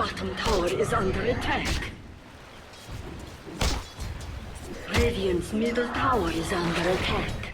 bottom tower is under attack. Radiant's middle tower is under attack.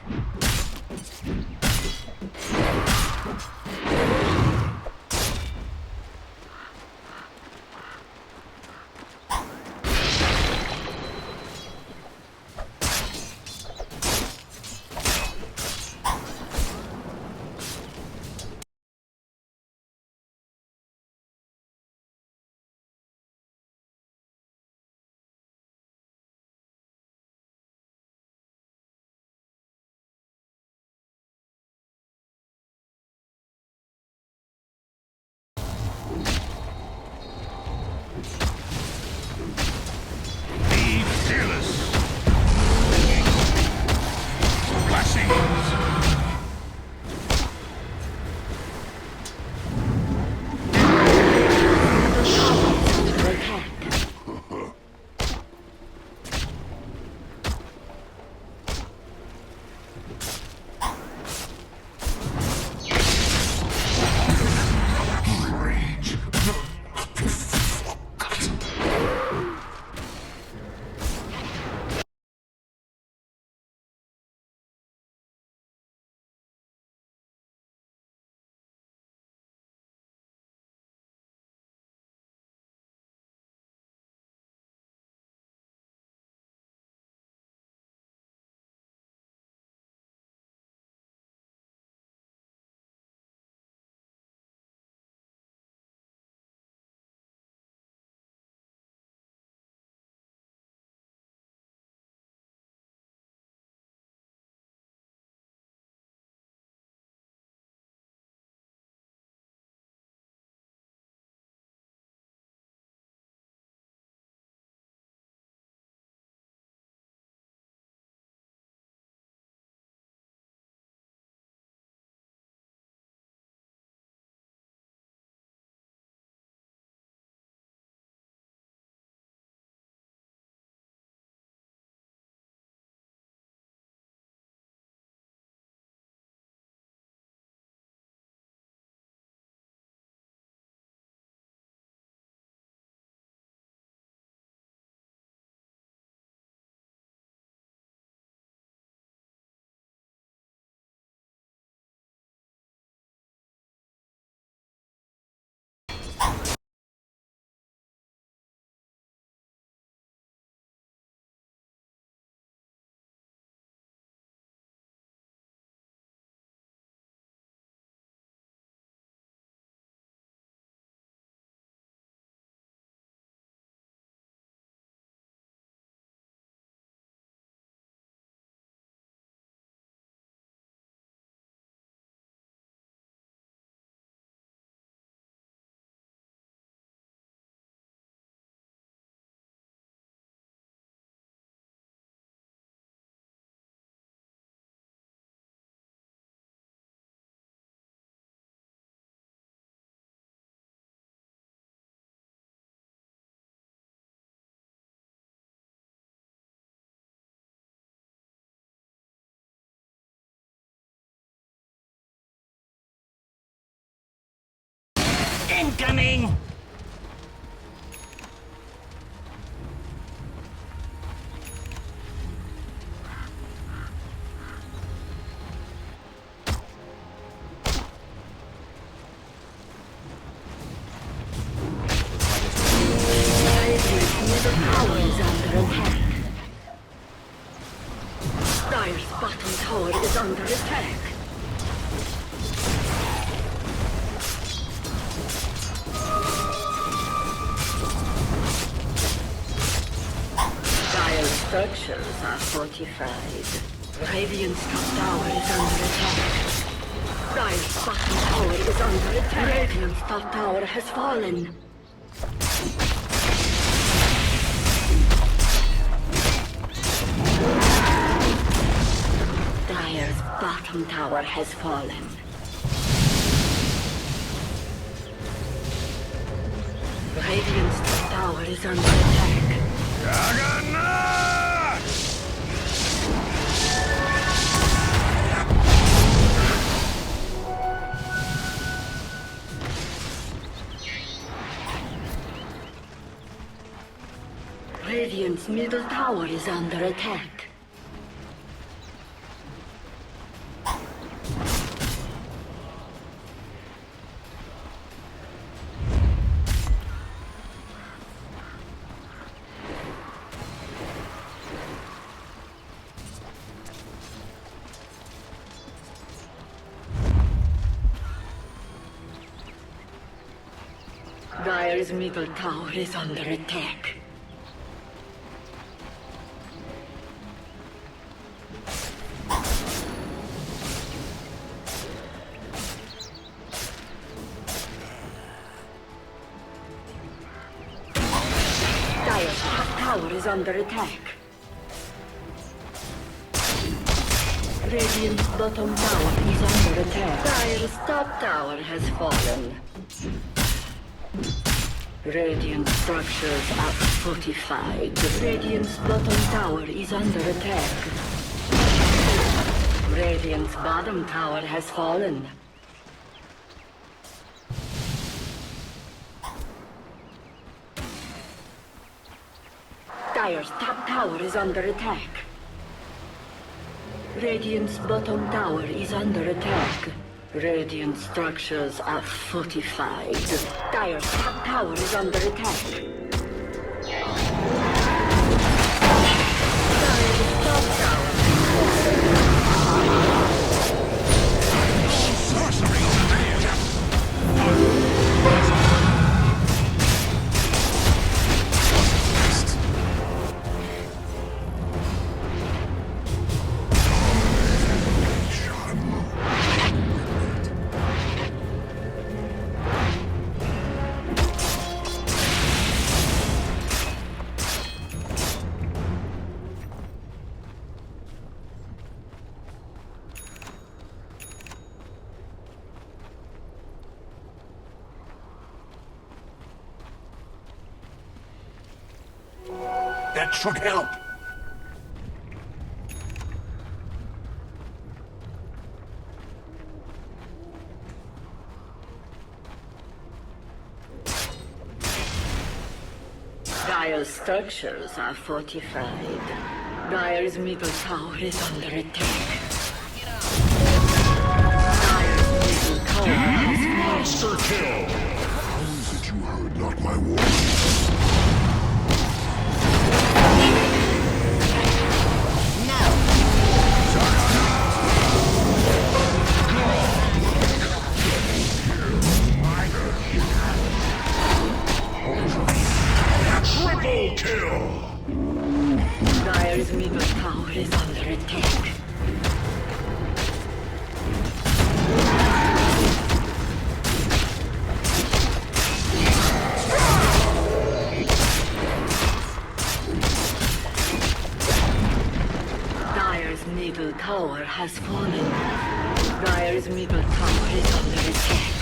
Incoming! Dire's bottom tower is under attack. Dire's structures are fortified. Radiant's top tower is under attack. Dire's bottom tower is under attack. Radiant's top tower has fallen. Dire's bottom tower has fallen. Radiant's top tower is under attack. Juggernaut! Radiant's middle tower is under attack. Dire's middle tower is under attack. Dire's top tower is under attack. Radiant's bottom tower is under attack. Dire's top tower has fallen. Radiant structures are fortified. Radiant's bottom tower is under attack. Radiant's bottom tower has fallen. Dire's top tower is under attack. Radiant's bottom tower is under attack. Radiant structures are fortified. Dire's top tower is under attack. Dire's top tower. That should help. Dire's structures are fortified. Dire's middle tower is under attack. Dire's middle tower has Monster kill! How is it you heard not my warning? Triple kill! Dire's middle tower is under attack. Dire's middle tower has fallen. Dire's middle tower is under attack.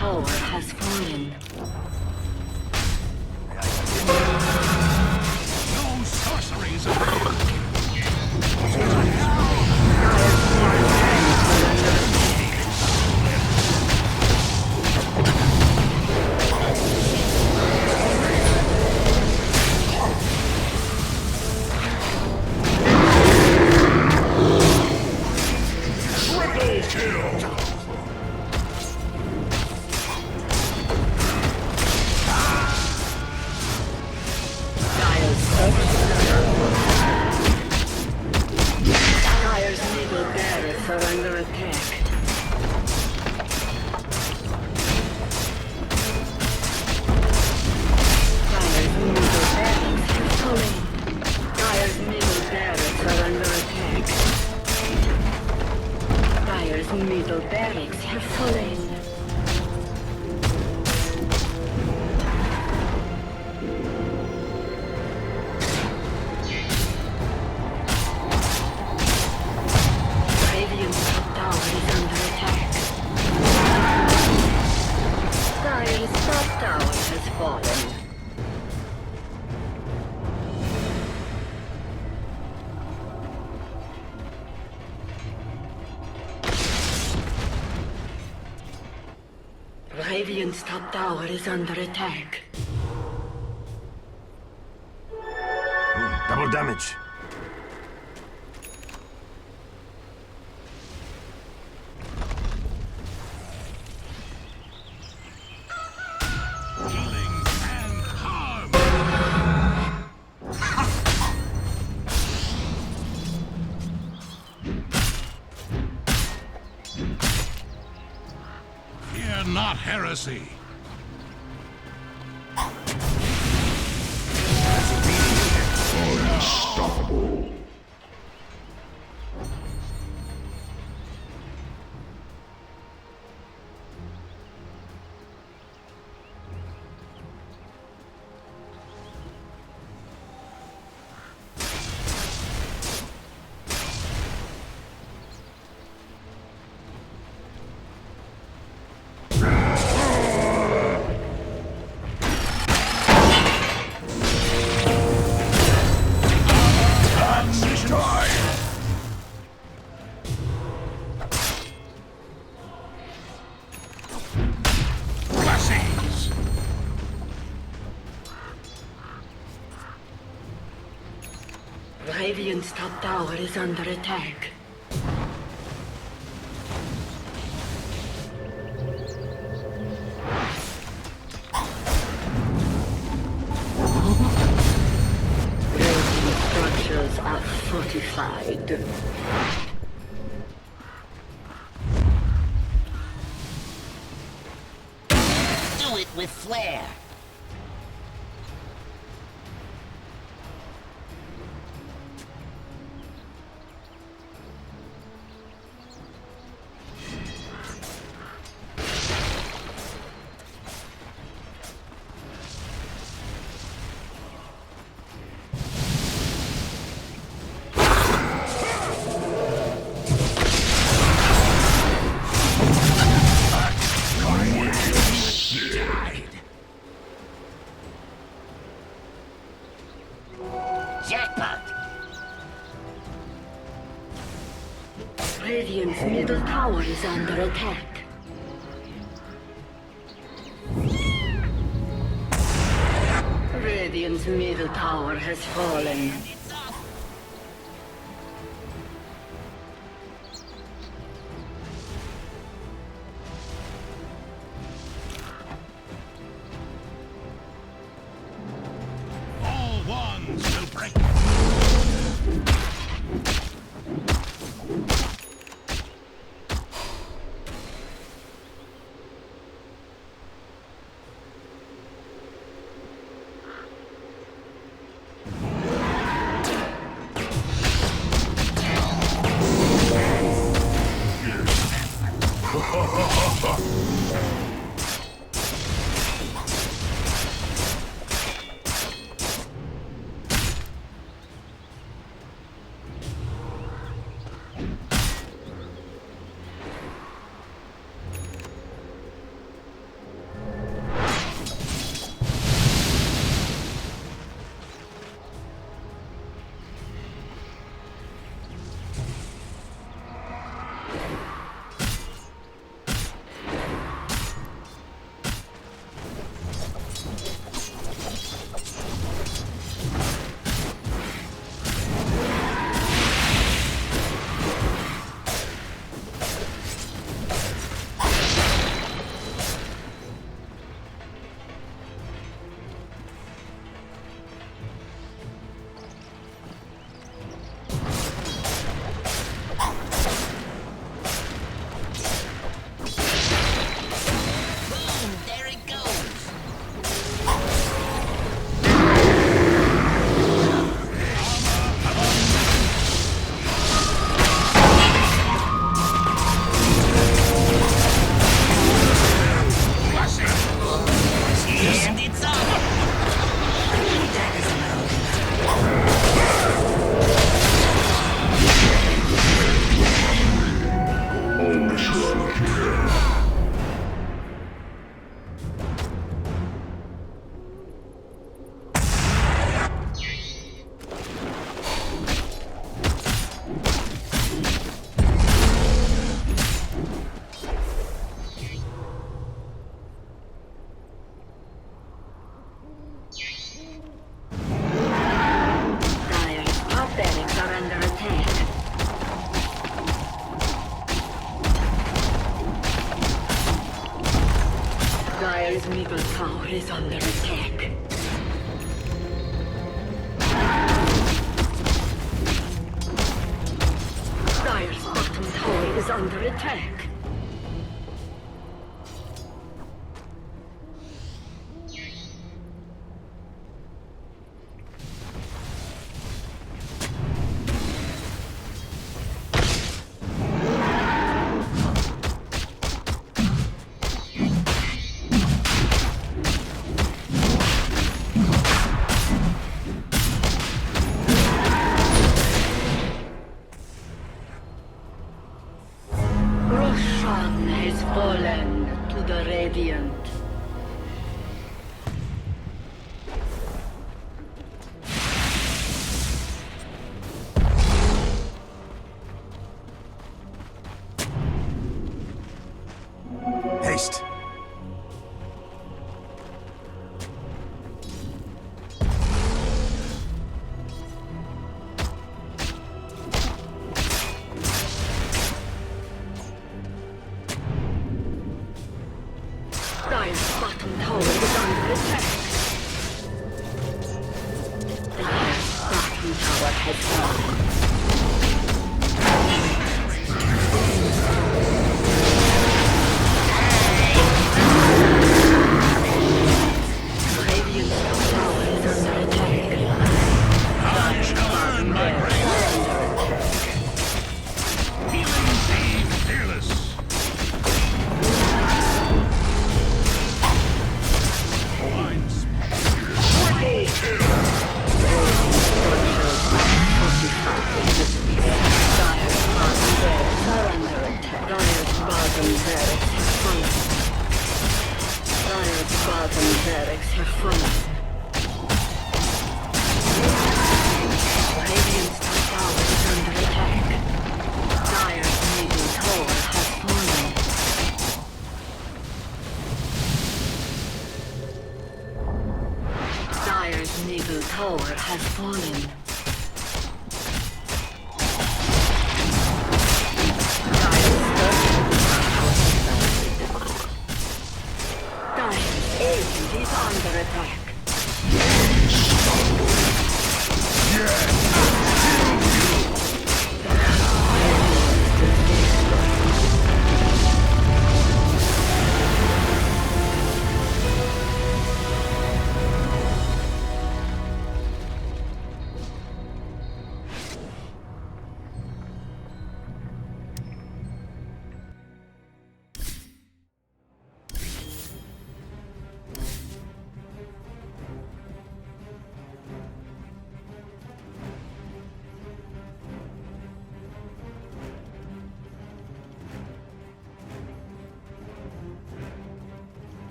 Tower has fallen. No sorceries Triple kill! Dire's middle barracks are under attack. Dire's middle barracks have fallen. Dire's middle barracks are under attack. Dire's middle barracks have fallen. Dire's top tower has fallen. Radiant's top tower is under attack. Double damage. Healing and harm. Fear not heresy. Unstoppable. Blessings. Radiant's top tower is under attack. Radiant structures are fortified. Do it with flair. Jackpot. Radiant's middle tower is under attack. Radiant's middle tower has fallen. All wands will break. Boom, there it goes. And it's up. Ultra kill. is under attack. Dire's bottom tower is under attack. Roshan has fallen to the Radiant. Haste. Dire's bottom tower is under attack. Dire's bottom tower has fallen. Radiant's top tower is under attack. I shall earn my grace. Healing thee fearless. Blind spot. Dire's bottom barracks are under attack. Dire's bottom barracks have fallen. Dire's bottom barracks have fallen. Radiant's top tower is under attack. Dire's middle tower has fallen. Dire's middle tower has fallen. Dire's agent is under attack.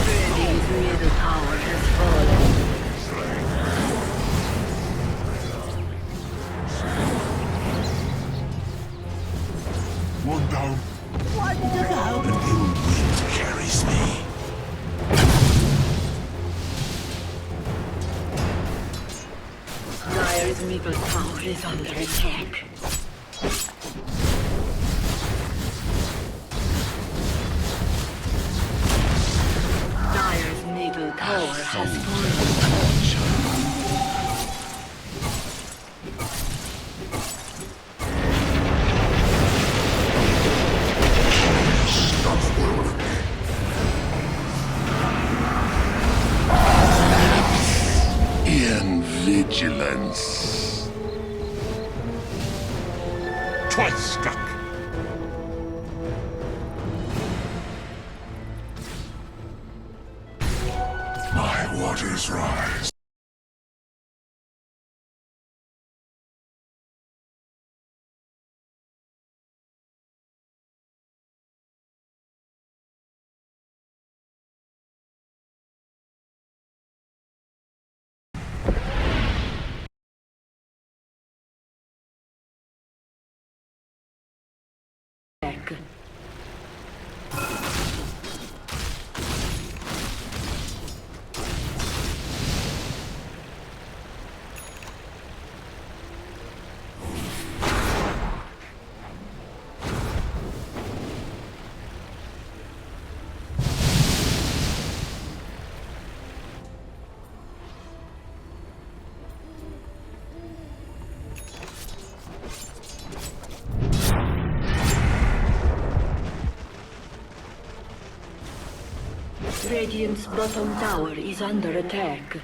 Radiant's middle tower has fallen. One down. An ill wind carries me. Dire's middle tower is under attack. Dire's middle tower has fallen. In vigilance. Twice struck. Waters rise. Back. Radiant's bottom tower is under attack.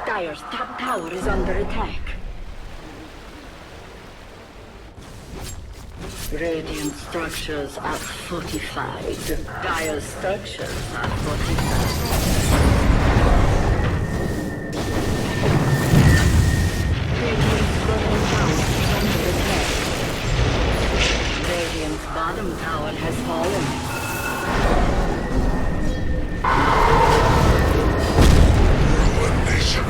Dire's top tower is under attack. Radiant structures are fortified. Dire structures are fortified. Radiant's bottom tower is under attack. Radiant's bottom tower has fallen. Ruination.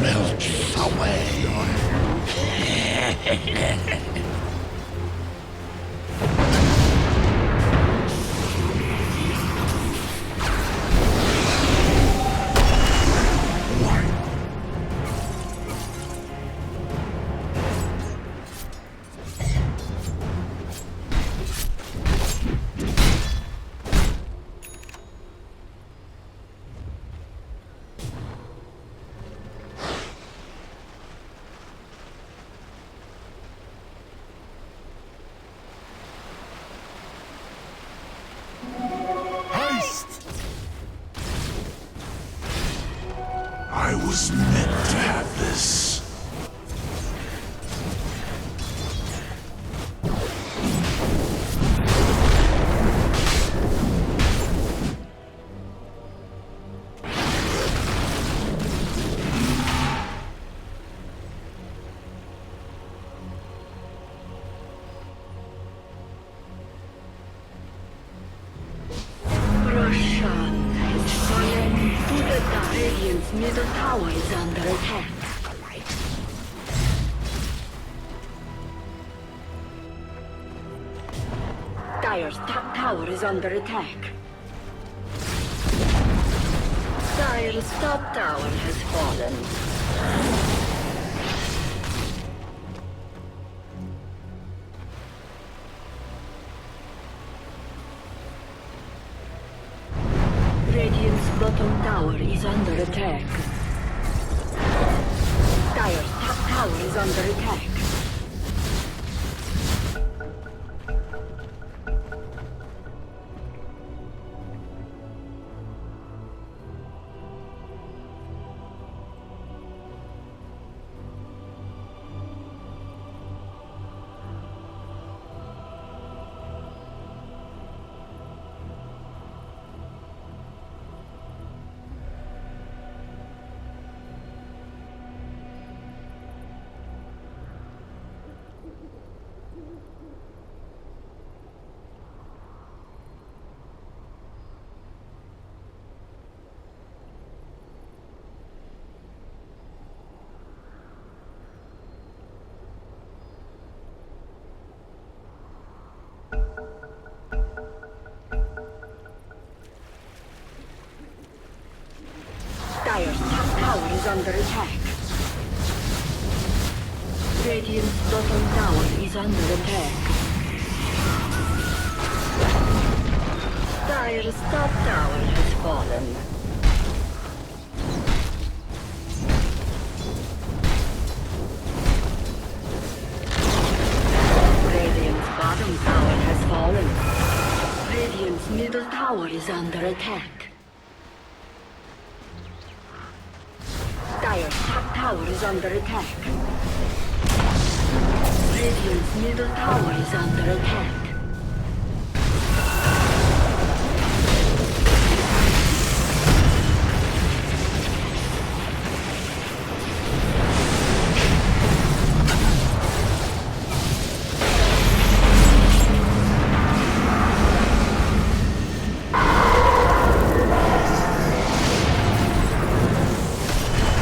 Melts away. I was meant to have this. Roshan has fallen. The Radiant's middle tower is under attack. Dire's top tower is under attack. Dire's top tower has fallen. Radiant's bottom tower is under attack. Dire's top tower is under attack. Dire's top tower is under attack. Radiant's bottom tower is under attack. Dire's top tower has fallen. Radiant's bottom tower has fallen. Radiant's middle tower is under attack. Dire's top tower is under attack. Radiant's middle tower is under attack.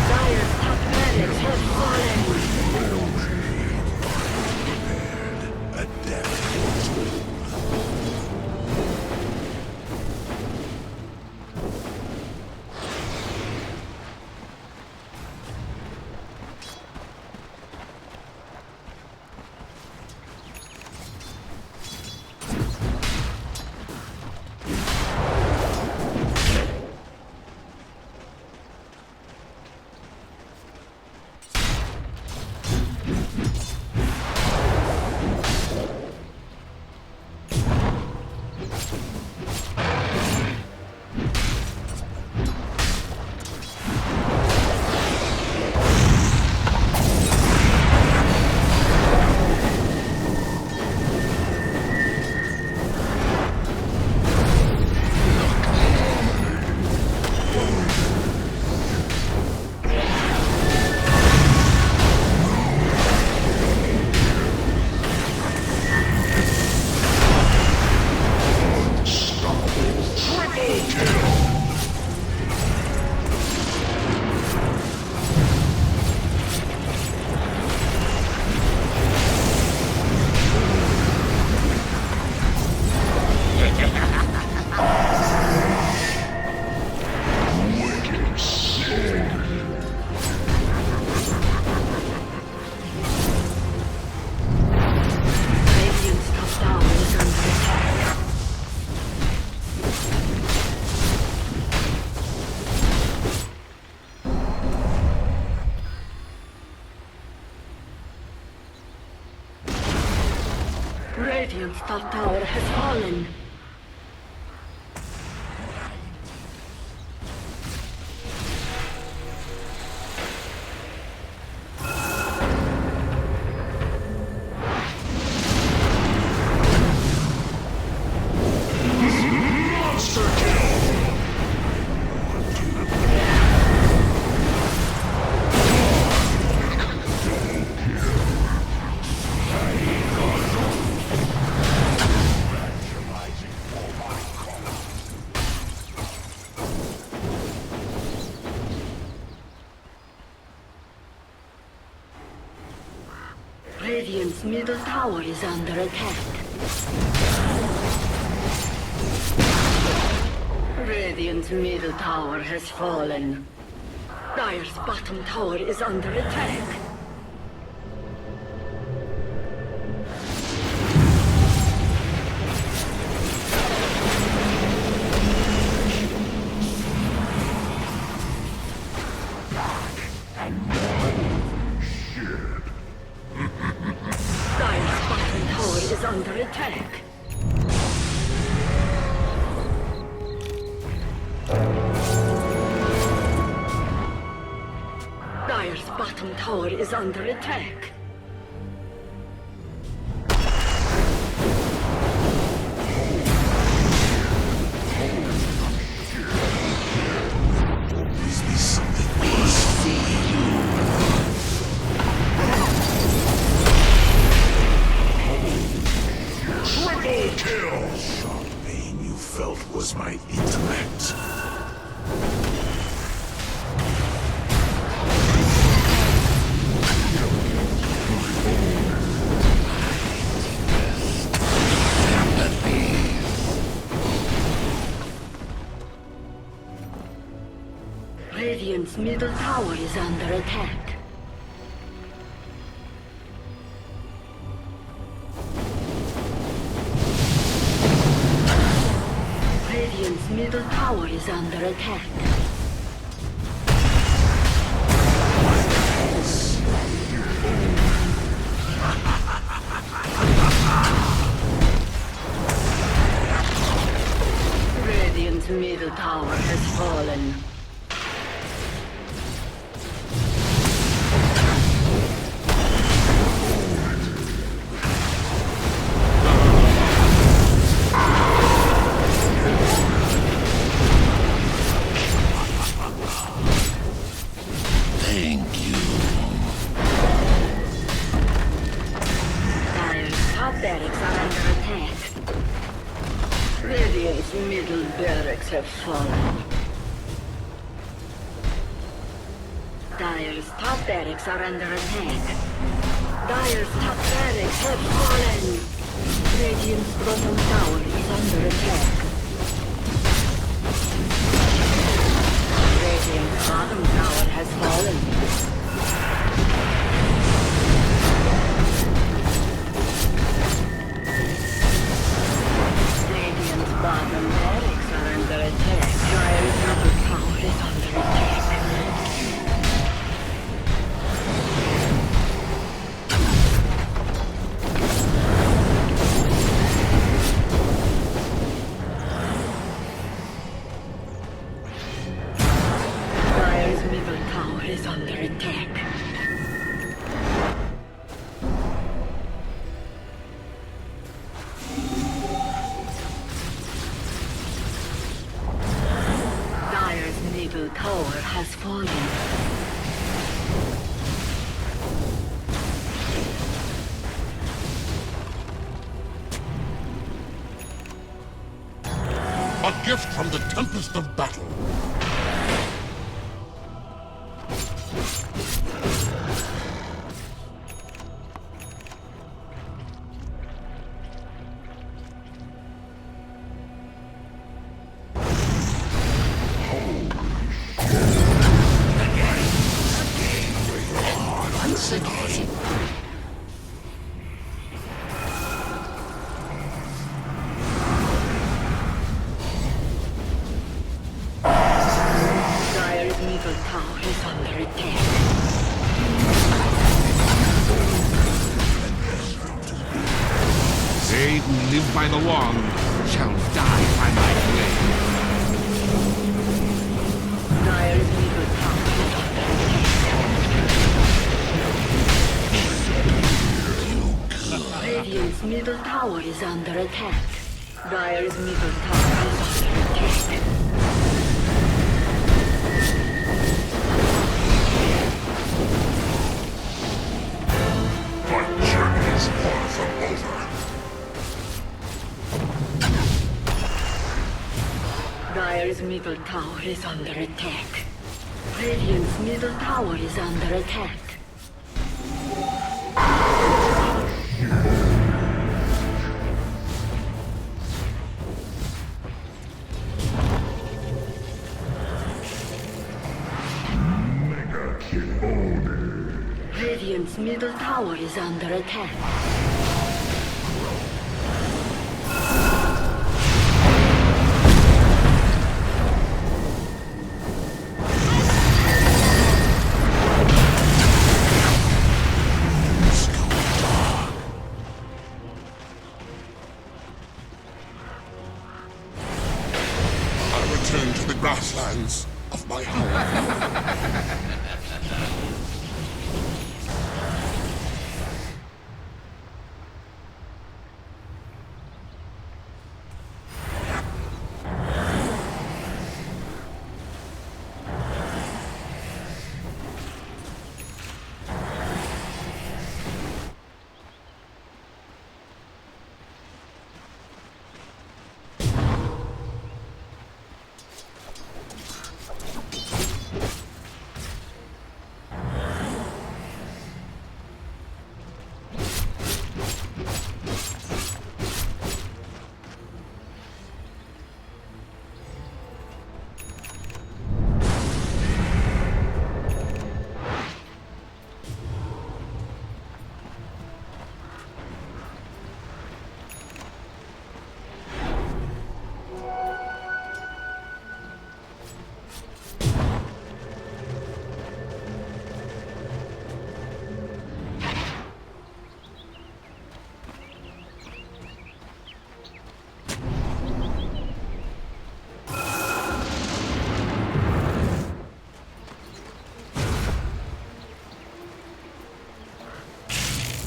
Dire's top barracks have fallen. A death portal. Radiant's top tower is under attack. Radiant's top tower has fallen. Monster kill! Radiant's middle tower is under attack. Radiant's middle tower has fallen. Dire's bottom tower is under attack. Dire's bottom tower is under attack. Dire's bottom tower is under attack. Please be something worse. Triple kill! Sharp pain you felt was my intellect. Radiant's middle tower is under attack. Radiant's middle tower is under attack. Radiant's middle tower has fallen. Radiant's middle barracks have fallen. Dire's top barracks are under attack. Dire's top barracks have fallen. Radiant's bottom tower is under attack. Radiant's bottom tower has fallen. Radiant's bottom barracks are under attack. Dire's middle tower is under attack. Dire's middle tower is under attack. Dire's middle tower has fallen. A gift from the tempest of battle. Once again. Dire's middle tower is under attack. They who live by the wand shall die by my blade. Dire's middle tower is under attack. Radiant's middle tower is under attack. Dire's middle tower is under attack. My journey is far from over. Dire's middle tower is under attack. Radiant's middle tower is under attack. Mega kill. Radiant's middle tower is under attack. I return to the grasslands of my home.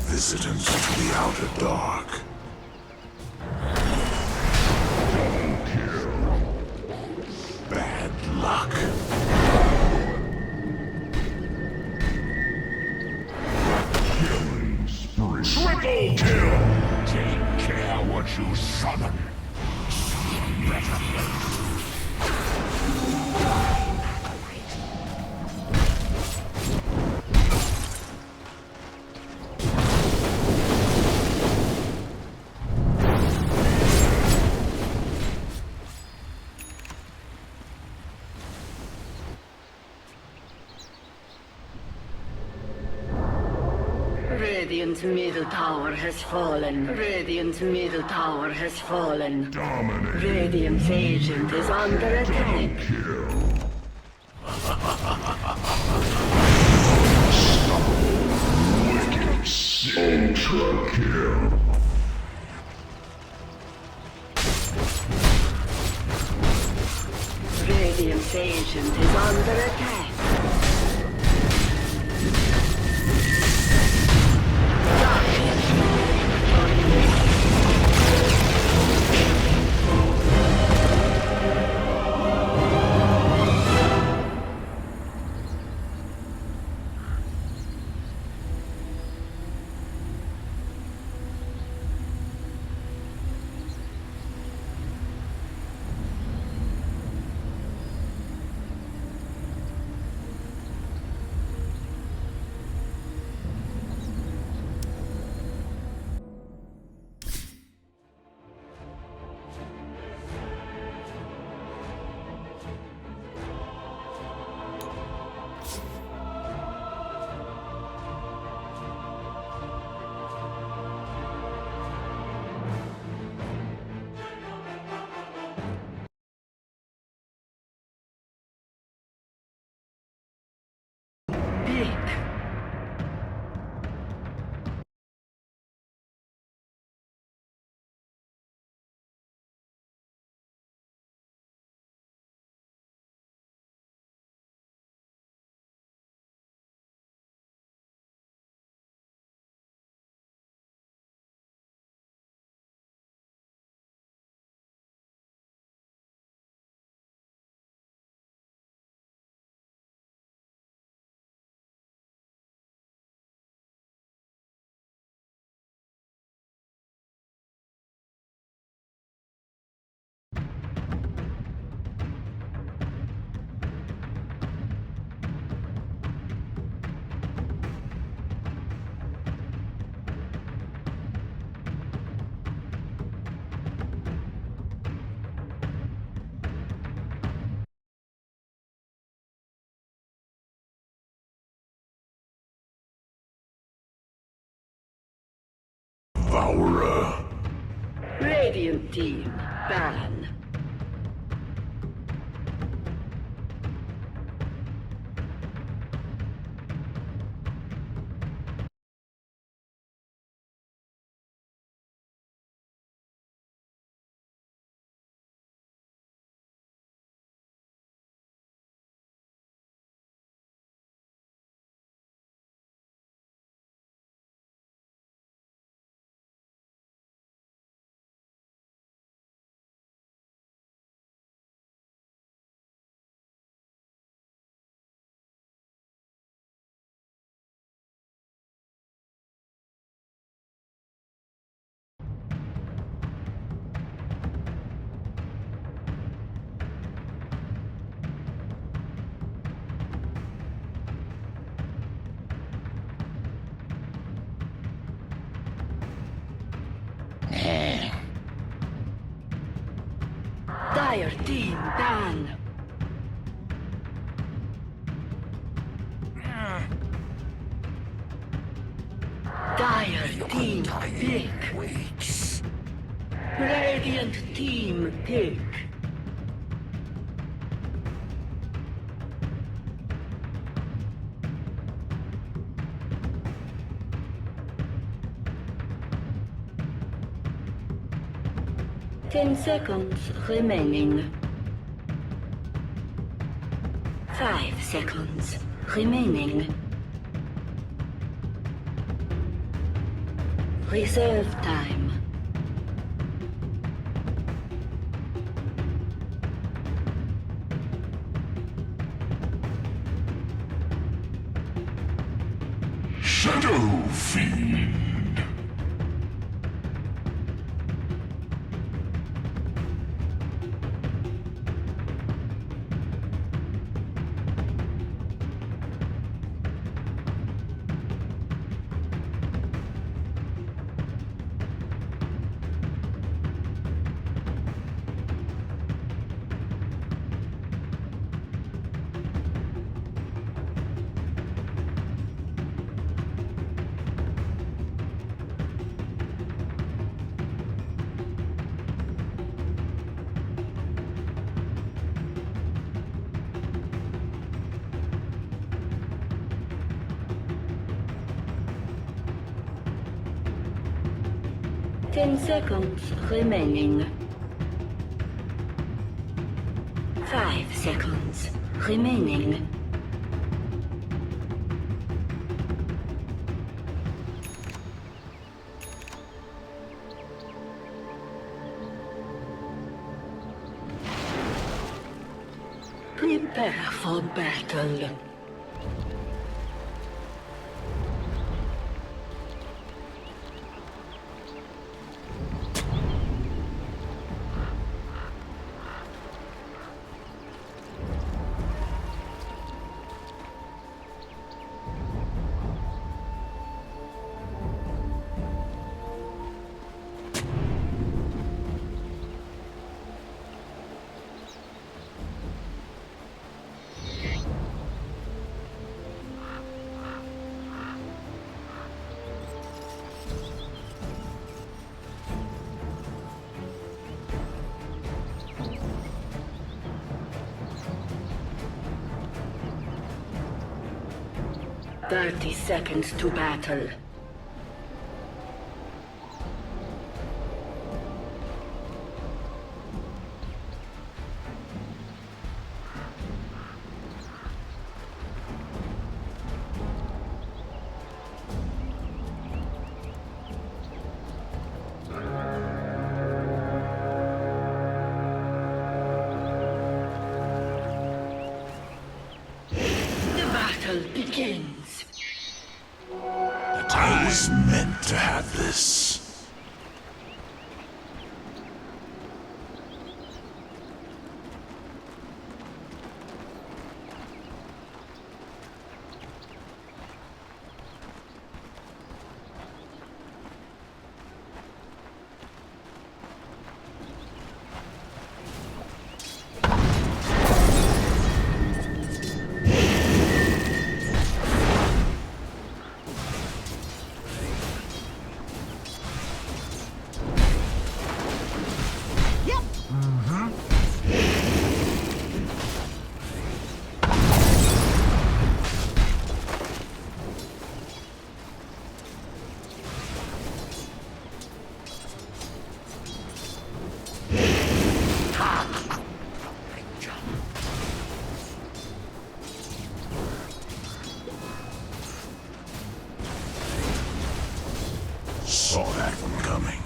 Visitants to the outer dark. Bad luck. Killing spree. Triple kill! Take care what you summon. Radiant's middle tower has fallen. Radiant's middle tower has fallen. Dominate. Radiant's agent is under attack. Kill. Wicked sick. Ultra kill. Radiant's agent is under attack. Big. Devourer. Radiant team, ban. Dire team, ban. Dire team, pick. Waits. Radiant team, pick. Ten seconds remaining. 5 seconds remaining. Reserve time. Shadow Fiend. 10 seconds remaining. 5 seconds remaining. Prepare for battle. Thirty seconds to battle. The battle begins. I was meant to have this. Saw that one coming.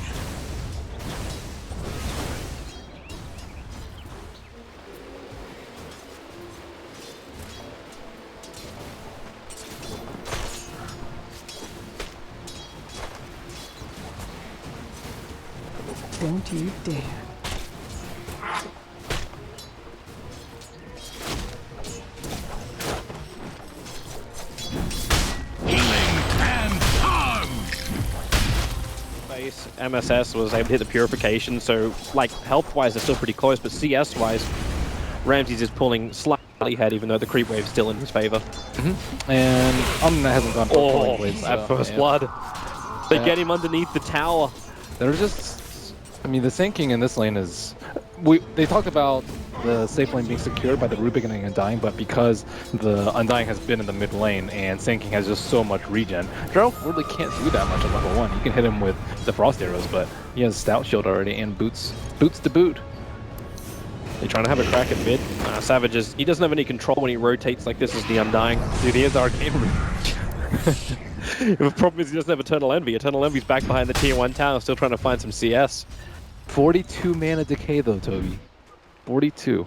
Don't you dare. MSS was able to hit the purification, so like health-wise they're still pretty close, but CS-wise, Ramses is pulling slightly ahead, even though the creep wave's still in his favor. And that hasn't gone for blades, at so, first yeah. blood. They get him underneath the tower. They're just, I mean, the sinking in this lane is, they talked about the safe lane being secured by the Rubik and Undying, but because the Undying has been in the mid lane and sinking has just so much regen, Geralt really can't do that much at level 1. You can hit him with the frost arrows, but he has stout shield already and boots to boot. They're trying to have a crack at mid. Savage he doesn't have any control when he rotates like this as the Undying. Dude, he has Arcane The problem is he doesn't have Eternal Envy. Eternal Envy's back behind the tier 1 tower, still trying to find some CS. 42 mana decay though, Toby. 42.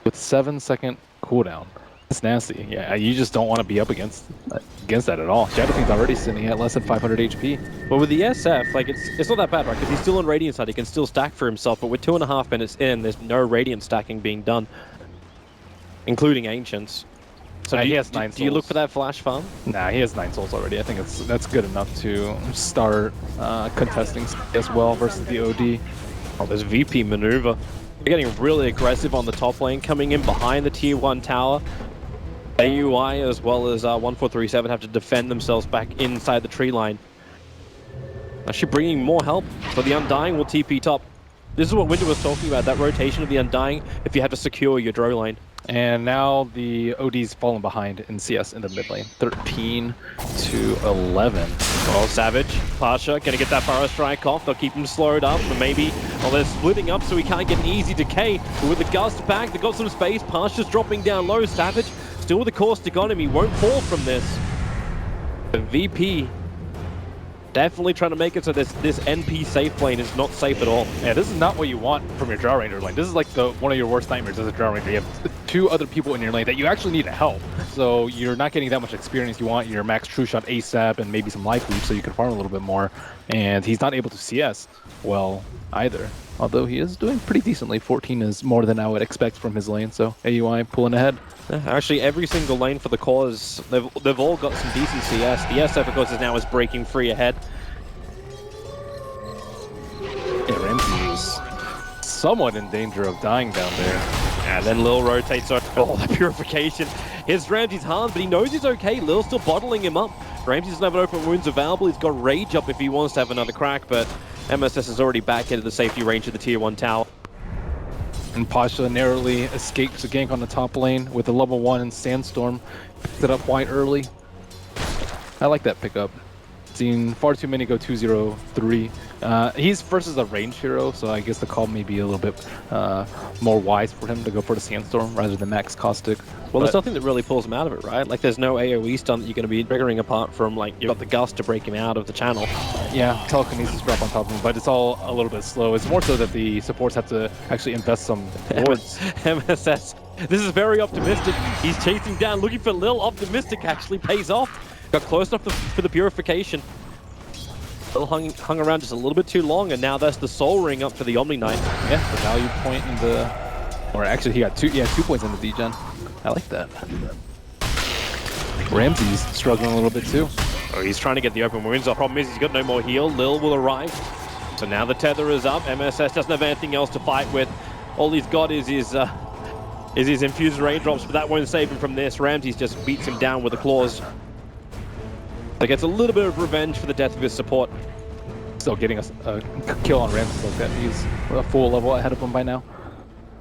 With 7-second cooldown. It's nasty. Yeah, you just don't want to be up against that at all. Shadow Fiend's already sitting at less than 500 HP. But with the SF, like it's not that bad, right? Because he's still on Radiant side, he can still stack for himself. But with 2.5 minutes in, there's no Radiant stacking being done, including Ancients. So he has 9 souls. Do you look for that flash farm? Nah, he has 9 souls already. I think that's good enough to start contesting as well versus the OD. Oh, there's VP maneuver. They're getting really aggressive on the top lane, coming in behind the tier 1 tower. AUI as well as 1437 have to defend themselves back inside the tree line. Actually bringing more help, but the Undying will TP top. This is what Winter was talking about, that rotation of the Undying if you have to secure your draw lane. And now the OD's fallen behind in CS in the mid lane, 13 to 11. Well, Savage, Pasha, gonna get that Burrow Strike off. They'll keep him slowed up, but maybe, well, they're splitting up so he can't get an easy decay. But with the Gust back, they've got some space. Pasha's dropping down low. Savage, still with the Caustic on him. He won't fall from this. The VP definitely trying to make it so this NP safe lane is not safe at all. Yeah, this is not what you want from your Drow Ranger lane. This is like one of your worst nightmares as a Drow Ranger. You have 2 other people in your lane that you actually need to help. So you're not getting that much experience. You want your max true shot ASAP and maybe some life leap so you can farm a little bit more. And he's not able to CS well either. Although he is doing pretty decently. 14 is more than I would expect from his lane. So AUI pulling ahead. Yeah, actually, every single lane for the cause, they've all got some decent CS. The SF, of course, is breaking free ahead. Yeah, Ramsey is somewhat in danger of dying down there. And then Lil rotates over. Oh, the purification. Hits Ramsey's hand, but he knows he's okay. Lil's still bottling him up. Ramsey doesn't have an open wounds available. He's got Rage up if he wants to have another crack, but MSS is already back into the safety range of the Tier 1 tower. And Pasha narrowly escapes a gank on the top lane with a level 1 Sandstorm. Picked it up quite early. I like that pickup. Seen far too many go 2-0-3. He's versus a range hero, so I guess the call may be a little bit more wise for him to go for the Sandstorm rather than max Caustic. Well, there's nothing that really pulls him out of it, right? Like, there's no AoE stun that you're going to be triggering apart from, like, you've got the Gust to break him out of the channel. Yeah, telekinesis drop on top of him, but it's all a little bit slow. It's more so that the supports have to actually invest some wards. MSS, this is very optimistic. He's chasing down, looking for Lil. Optimistic actually pays off. Got close enough for the purification. Lil hung around just a little bit too long, and now that's the Soul Ring up for the Omni Knight. Yeah, the value point in the... Or actually, he got 2 points in the degen. I like that. Ramsey's struggling a little bit too. Oh, he's trying to get the open wounds. The problem is he's got no more heal. Lil will arrive. So now the tether is up. MSS doesn't have anything else to fight with. All he's got is his infused raindrops, but that won't save him from this. Ramsey just beats him down with the claws. So gets a little bit of revenge for the death of his support. Still getting a kill on Ramsey like that. He's a full level ahead of him by now.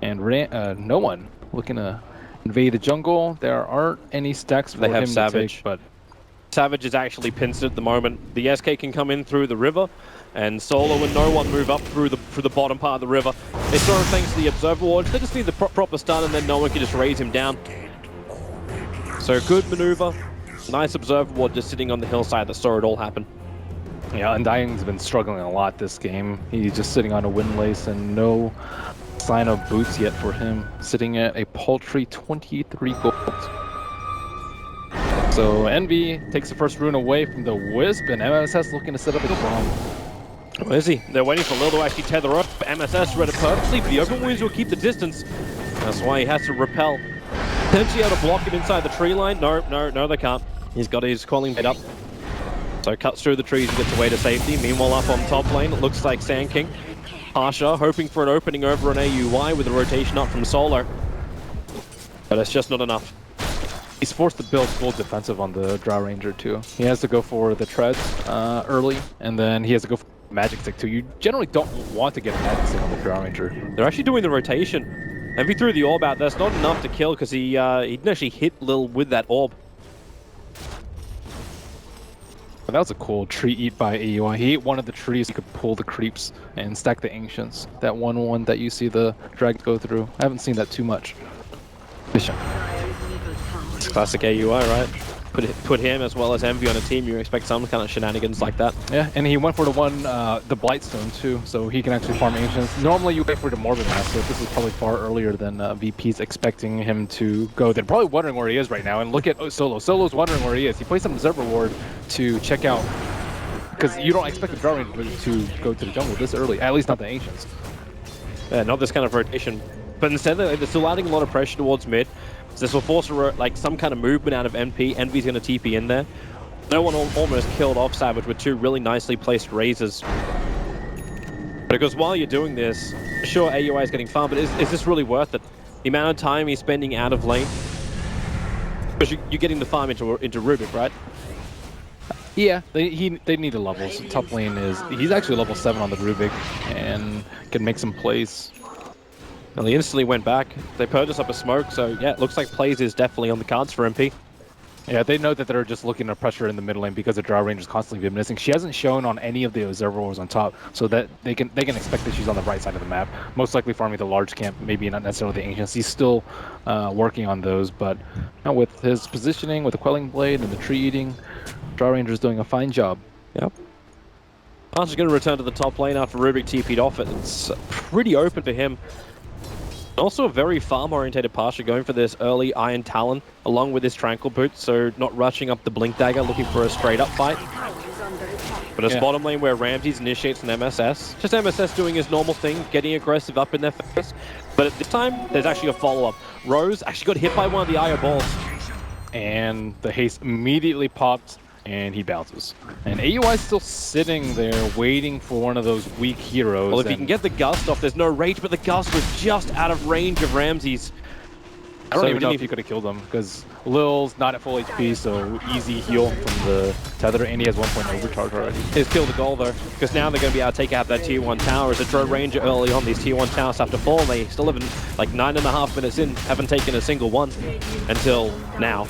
And no one looking to invade the jungle. There aren't any stacks for him Savage. to take, but Savage is actually pinched at the moment. The SK can come in through the river, and Solo and no one move up through the bottom part of the river. It's sort of thanks to the Observer Ward. They just need the proper stun, and then no one can just raise him down. So good maneuver. Nice Observer Ward just sitting on the hillside that saw it all happen. yeah, Undying's been struggling a lot this game. He's just sitting on a windlace and no sign of boots yet for him. Sitting at a paltry 23 gold. So Envy takes the first rune away from the Wisp, and MSS looking to set up a bomb. Where is he? They're waiting for Lil to actually tether up. MSS read it perfectly, but the open wounds will keep the distance. That's why he has to repel. Potentially able to block him inside the tree line. No, they can't. He's got his calling made up. So cuts through the trees and gets away to safety. Meanwhile, up on top lane, it looks like Sand King. Pasha hoping for an opening over an AUI with a rotation up from Solo. But it's just not enough. He's forced to build full defensive on the Drow Ranger too. He has to go for the treads early, and then he has to go for magic stick too. You generally don't want to get a magic stick on the Drow Ranger. They're actually doing the rotation. Envy threw the orb out. That's not enough to kill because he didn't actually hit Lil with that orb. But that was a cool tree eat by AUI. He ate one of the trees. He could pull the creeps and stack the ancients. That one that you see the dragons go through. I haven't seen that too much. It's classic AUI, right? Put him as well as Envy on a team, you expect some kind of shenanigans like that. Yeah, and he went for the Blightstone too, so he can actually farm ancients. Normally you wait for the Morbid Mass, so this is probably far earlier than VP's expecting him to go. They're probably wondering where he is right now, and look at Solo. Solo's wondering where he is. He placed an Observer Ward to check out, because you don't expect the Drow Ranger to go to the jungle this early, at least not the ancients. Yeah, not this kind of rotation. But instead, they're still adding a lot of pressure towards mid. So this will force like some kind of movement out of NP. Envy's going to TP in there. No one almost killed off Savage with two really nicely placed razors. Because while you're doing this, sure, AUI is getting farmed, but is this really worth it? The amount of time he's spending out of lane? Because you're getting the farm into Rubik, right? Yeah, they need the levels. Top lane he's actually level 7 on the Rubik and can make some plays. Well, he instantly went back. They purchased up a smoke, so yeah, it looks like plays is definitely on the cards for MP. Yeah, they know that they're just looking to pressure in the mid lane because the Drow Ranger's constantly been missing. She hasn't shown on any of the observer wars on top, so that they can expect that she's on the right side of the map. Most likely farming the large camp, maybe not necessarily the ancients. He's still working on those, but with his positioning, with the Quelling Blade and the tree eating, Drow Ranger's doing a fine job. Yep. Pasha's going to return to the top lane after Rubik TP'd off it. It's pretty open for him. Also a very farm-orientated Pasha going for this early Iron Talon along with his Tranquil Boot, so not rushing up the Blink Dagger looking for a straight-up fight. But it's bottom lane where Ramses initiates an MSS. Just MSS doing his normal thing, getting aggressive up in their face. But at this time, there's actually a follow-up. Rose actually got hit by one of the IO balls. And the haste immediately popped, and he bounces. And AUI is still sitting there waiting for one of those weak heroes. Well, if he can get the Gust off, there's no rage, but the Gust was just out of range of Ramses. I don't even know if he could have killed him, because Lil's not at full HP, so easy heal from the Tether, and he has 1 point overcharge already. It's killed the goal, though, because now they're going to be able to take out that Tier 1 tower. As a Drow Ranger early on, these Tier 1 towers have to fall, and they still haven't, like 9.5 minutes in, haven't taken a single one until now.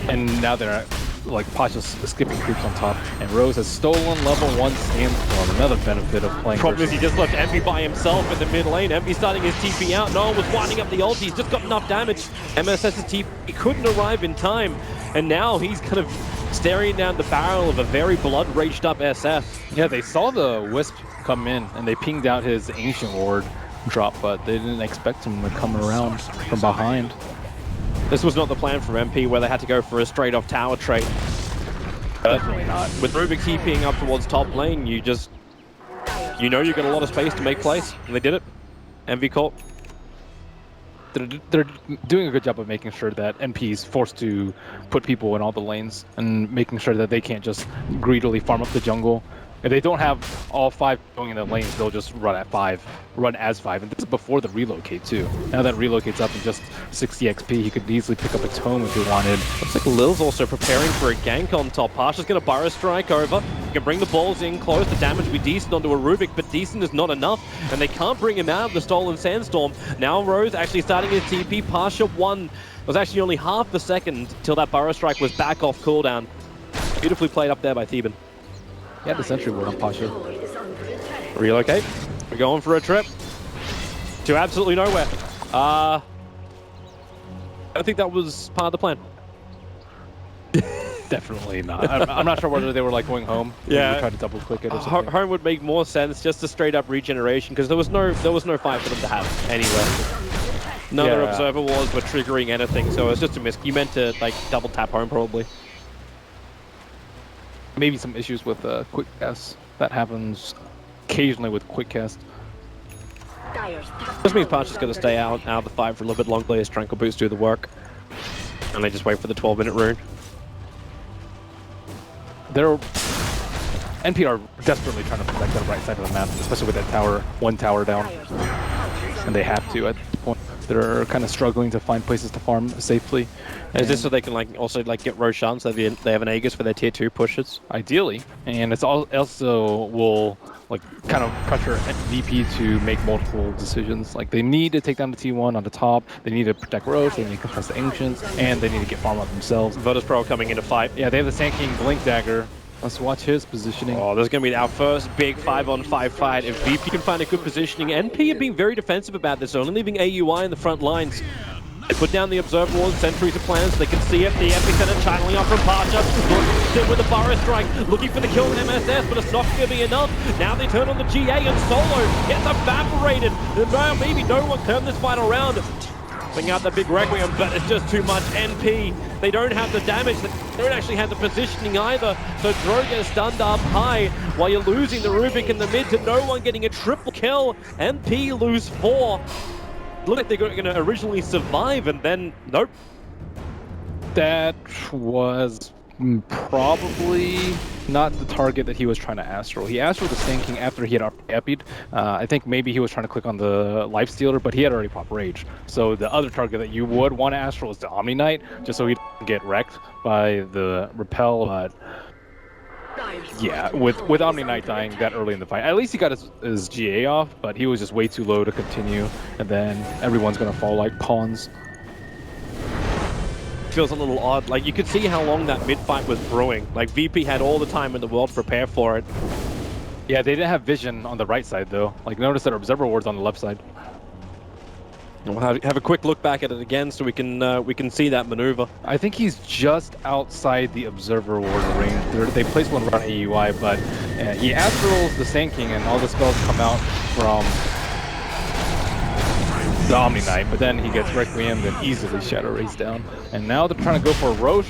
And now they're like Pasha's skipping creeps on top, and Rose has stolen level 1 Sandstorm, another benefit of playing. Problem is he just left Envy by himself in the mid lane. Envy starting his TP out. No one was winding up the ult. He's just got enough damage. MSS's TP couldn't arrive in time, and now he's kind of staring down the barrel of a very blood-raged up SF. Yeah, they saw the Wisp come in, and they pinged out his Ancient Ward drop, but they didn't expect him to come around from behind. This was not the plan from MP, where they had to go for a straight-off tower trade. Definitely not. With Rubik TPing up towards top lane, you know you've got a lot of space to make plays, and they did it. MV Corp. They're doing a good job of making sure that MP is forced to put people in all the lanes and making sure that they can't just greedily farm up the jungle. If they don't have all 5 going in the lanes, they'll just run as 5. And this is before the relocate too. Now that relocate's up in just 60 XP, he could easily pick up a tome if he wanted. Looks like Lil's also preparing for a gank on top. Pasha's going to Burrow Strike over. He can bring the balls in close. The damage will be decent onto a Rubik, but decent is not enough. And they can't bring him out of the Stolen Sandstorm. Now Rose actually starting his TP. Pasha won. It was actually only half the second till that Burrow Strike was back off cooldown. Beautifully played up there by Theban. He had the sentry ward on Pasha. Relocate. We're going for a trip to absolutely nowhere. I don't think that was part of the plan. Definitely not. I'm not sure whether they were like going home. Yeah, try to double click it or something. Home would make more sense, just a straight up regeneration, because there was no fight for them to have anywhere. None of their observer wars were triggering anything, so it was just a miss. You meant to like double tap home probably. Maybe some issues with quick cast. That happens occasionally with quick cast. This means Pasha's going to stay out of the fight for a little bit longer as Tranquil Boots do the work. And they just wait for the 12-minute rune. NP are desperately trying to protect the right side of the map, especially with that tower, 1 tower down. And they have to at this point. They're kind of struggling to find places to farm safely. Is this so they can also get Roshan so they have an Aegis for their tier 2 pushes? Ideally. And it's also will kind of pressure VP to make multiple decisions. Like they need to take down the T1 on the top, they need to protect Roche, they need to contest the Ancients, and they need to get farm up themselves. Virtus Pro coming into fight. Yeah, they have the Sand King Blink Dagger. Let's watch his positioning. Oh, there's going to be our first big 5-on-5 fight. If VP can find a good positioning, NP are being very defensive about this, only leaving AUI in the front lines. They put down the Observer Wars, Sentries of plans, so they can see it. The Epicenter channeling up from Pasha. Still with the Burrow Strike, looking for the kill on MSS, but it's not going to be enough. Now they turn on the GA and Solo gets evaporated. Now maybe no one turned this fight around. Bring out the big Requiem, but it's just too much NP. They don't have the damage, they don't actually have the positioning either, so Drow gets stunned up high while you're losing the Rubik in the mid to no one getting a triple kill. NP lose 4. Look like they're going to originally survive, and then nope. That was probably not the target that he was trying to Astral. He Astral the Sand King after he had epied. I think maybe he was trying to click on the Lifestealer, but he had already popped Rage. So the other target that you would want to Astral is the Omni Knight, just so he doesn't get wrecked by the Repel. But yeah, with Omni Knight dying that early in the fight, at least he got his GA off, but he was just way too low to continue, and then everyone's gonna fall like pawns. Feels a little odd. Like, you could see how long that mid fight was brewing. Like, VP had all the time in the world to prepare for it. Yeah, they didn't have vision on the right side though. Like, notice that Observer Ward's on the left side. We'll have a quick look back at it again so we can see that maneuver. I think he's just outside the Observer Ward range. They placed one around AUI, but he astrals the Sand King and all the spells come out from the Omni Knight, but then he gets Requiem and easily Shadow Rays down. And now they're trying to go for a Roche.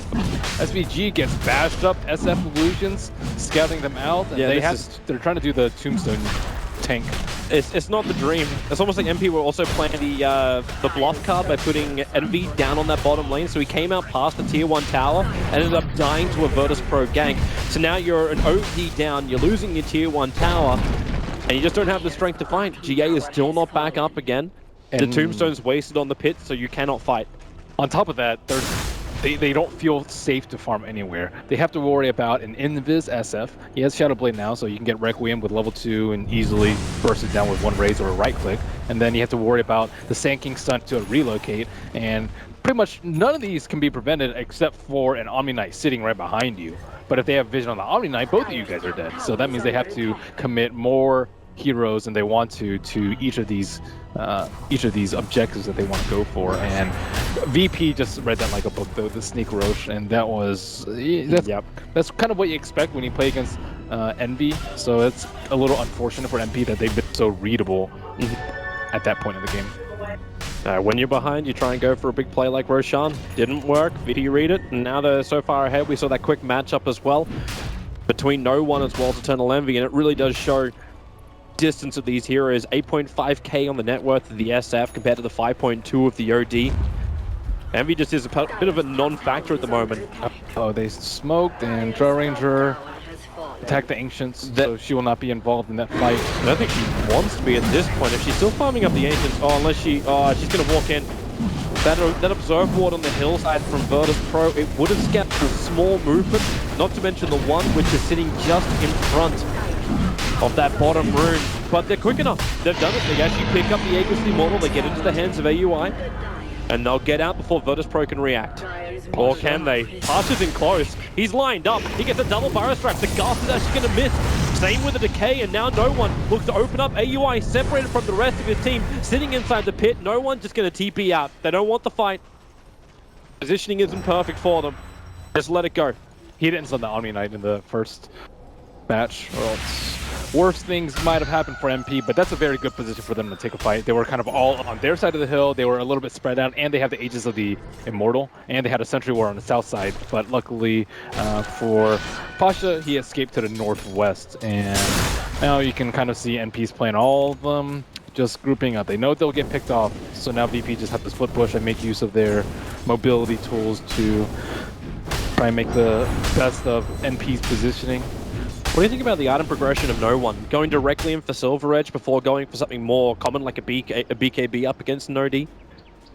SVG gets bashed up, SF Illusions, scouting them out, and Yeah, they're trying to do the Tombstone tank. It's not the dream. It's almost like MP were also playing the bluff card by putting Envy down on that bottom lane, so he came out past the tier 1 tower and ended up dying to a Virtus Pro gank. So now you're an OD down, you're losing your tier 1 tower, and you just don't have the strength to fight. GA is still not back up again. The Tombstone's wasted on the pit, so you cannot fight. On top of that, they don't feel safe to farm anywhere. They have to worry about an Invis SF. He has Shadow Blade now, so you can get Requiem with level 2 and easily burst it down with one raise or a right click. And then you have to worry about the Sand King stun to relocate. And pretty much none of these can be prevented except for an Omni Knight sitting right behind you. But if they have vision on the Omni Knight, both of you guys are dead. So that means they have to commit more heroes than they want to each of these objectives that they want to go for. And VP just read that like a book though, the Sneak Roche, and that's kind of what you expect when you play against Envy. So it's a little unfortunate for MP that they've been so readable at that point in the game. When you're behind, you try and go for a big play like Roshan. Didn't work. VP read it, and now they're so far ahead. We saw that quick matchup as well between No One as well as Eternal Envy, and it really does show distance of these heroes. 8.5k on the net worth of the SF compared to the 5.2 of the OD. Envy just is a bit of a non-factor at the moment. Oh, they smoked, and Drow Ranger attacked the Ancients, so she will not be involved in that fight. I don't think she wants to be at this point. If she's still farming up the Ancients, unless she's going to walk in. That Observe Ward on the hillside from Virtus Pro, it would have scattered a small movement, not to mention the one which is sitting just in front of that bottom rune. But they're quick enough. They've done it. They actually pick up the Aegis model, they get into the hands of AUI, and they'll get out before Virtus Pro can react. Or can they? Pasha's in close. He's lined up. He gets a double Burrow Strap. The Ghast is actually going to miss. Same with the Decay, and now No One looks to open up. AUI separated from the rest of his team, sitting inside the pit. No One just going to TP out. They don't want the fight. Positioning isn't perfect for them. Just let it go. He didn't send the Omni Knight in the first match, or else worse things might have happened for MP, but that's a very good position for them to take a fight. They were kind of all on their side of the hill, they were a little bit spread out, and they have the Aegis of the Immortal, and they had a Sentry War on the south side, but luckily for Pasha, he escaped to the northwest, and now you can kind of see NPs playing all of them, just grouping up. They know they'll get picked off, so now VP just have to split push and make use of their mobility tools to try and make the best of NP's positioning. What do you think about the item progression of No One? Going directly in for Silver Edge before going for something more common like a BKB up against an OD? I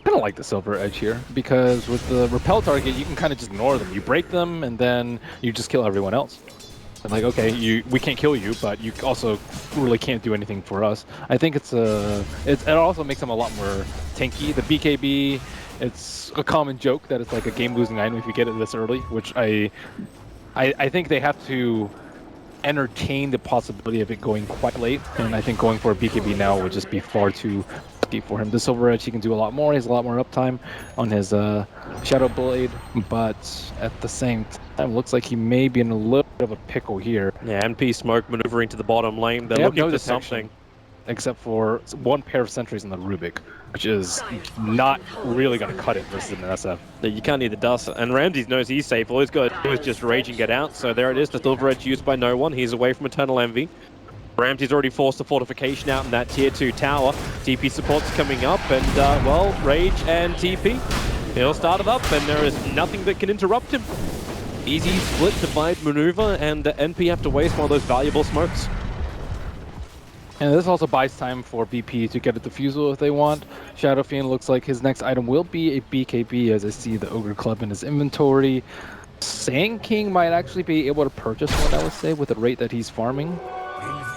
don't like the Silver Edge here, because with the repel target, you can kind of just ignore them. You break them, and then you just kill everyone else. And like, okay, we can't kill you, but you also really can't do anything for us. I think it also makes them a lot more tanky. The BKB, it's a common joke that it's like a game-losing item if you get it this early, which I think they have to entertain the possibility of it going quite late, and I think going for a BKB now would just be far too deep for him. The Silver Edge, he can do a lot more, he has a lot more uptime on his Shadow Blade, but at the same time, looks like he may be in a little bit of a pickle here. Yeah, NP Smoke maneuvering to the bottom lane, they're looking for something. Except for one pair of sentries in the Rubik, which is not really going to cut it versus an SF. You can't need the dust, and Ramses knows he's safe. All he's got to do is just rage and get out. So there it is, the Silver Edge used by No One. He's away from Eternal Envy. Ramses already forced the fortification out in that tier 2 tower. TP support's coming up, and well, Rage and TP. He'll start it up, and there is nothing that can interrupt him. Easy split divide maneuver, and NP have to waste one of those valuable smokes. And this also buys time for VP to get a Diffusal if they want. Shadow Fiend looks like his next item will be a BKB, as I see the Ogre Club in his inventory. Sand King might actually be able to purchase one, I would say, with the rate that he's farming.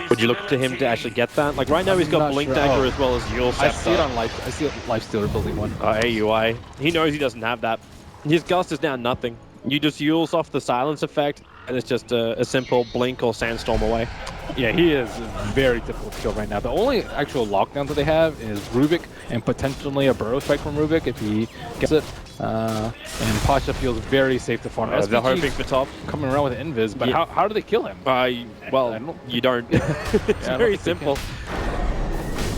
Would you look to him to actually get that? Like right now, he's got not Blink sure. Dagger Oh. as well as Yule I see it Scepter. on Life. I see Lifestealer building one. AUI. He knows he doesn't have that. His Gust is now nothing. You just Yule's off the silence effect, and it's just a simple Blink or Sandstorm away. Yeah, he is very difficult to kill right now. The only actual lockdown that they have is Rubik and potentially a Burrow Strike from Rubik if he gets it. And Pasha feels very safe to farm. They're SVG hoping for top. coming around with Invis, but Yeah. how do they kill him? Well, I don't- you don't. It's I don't very think simple.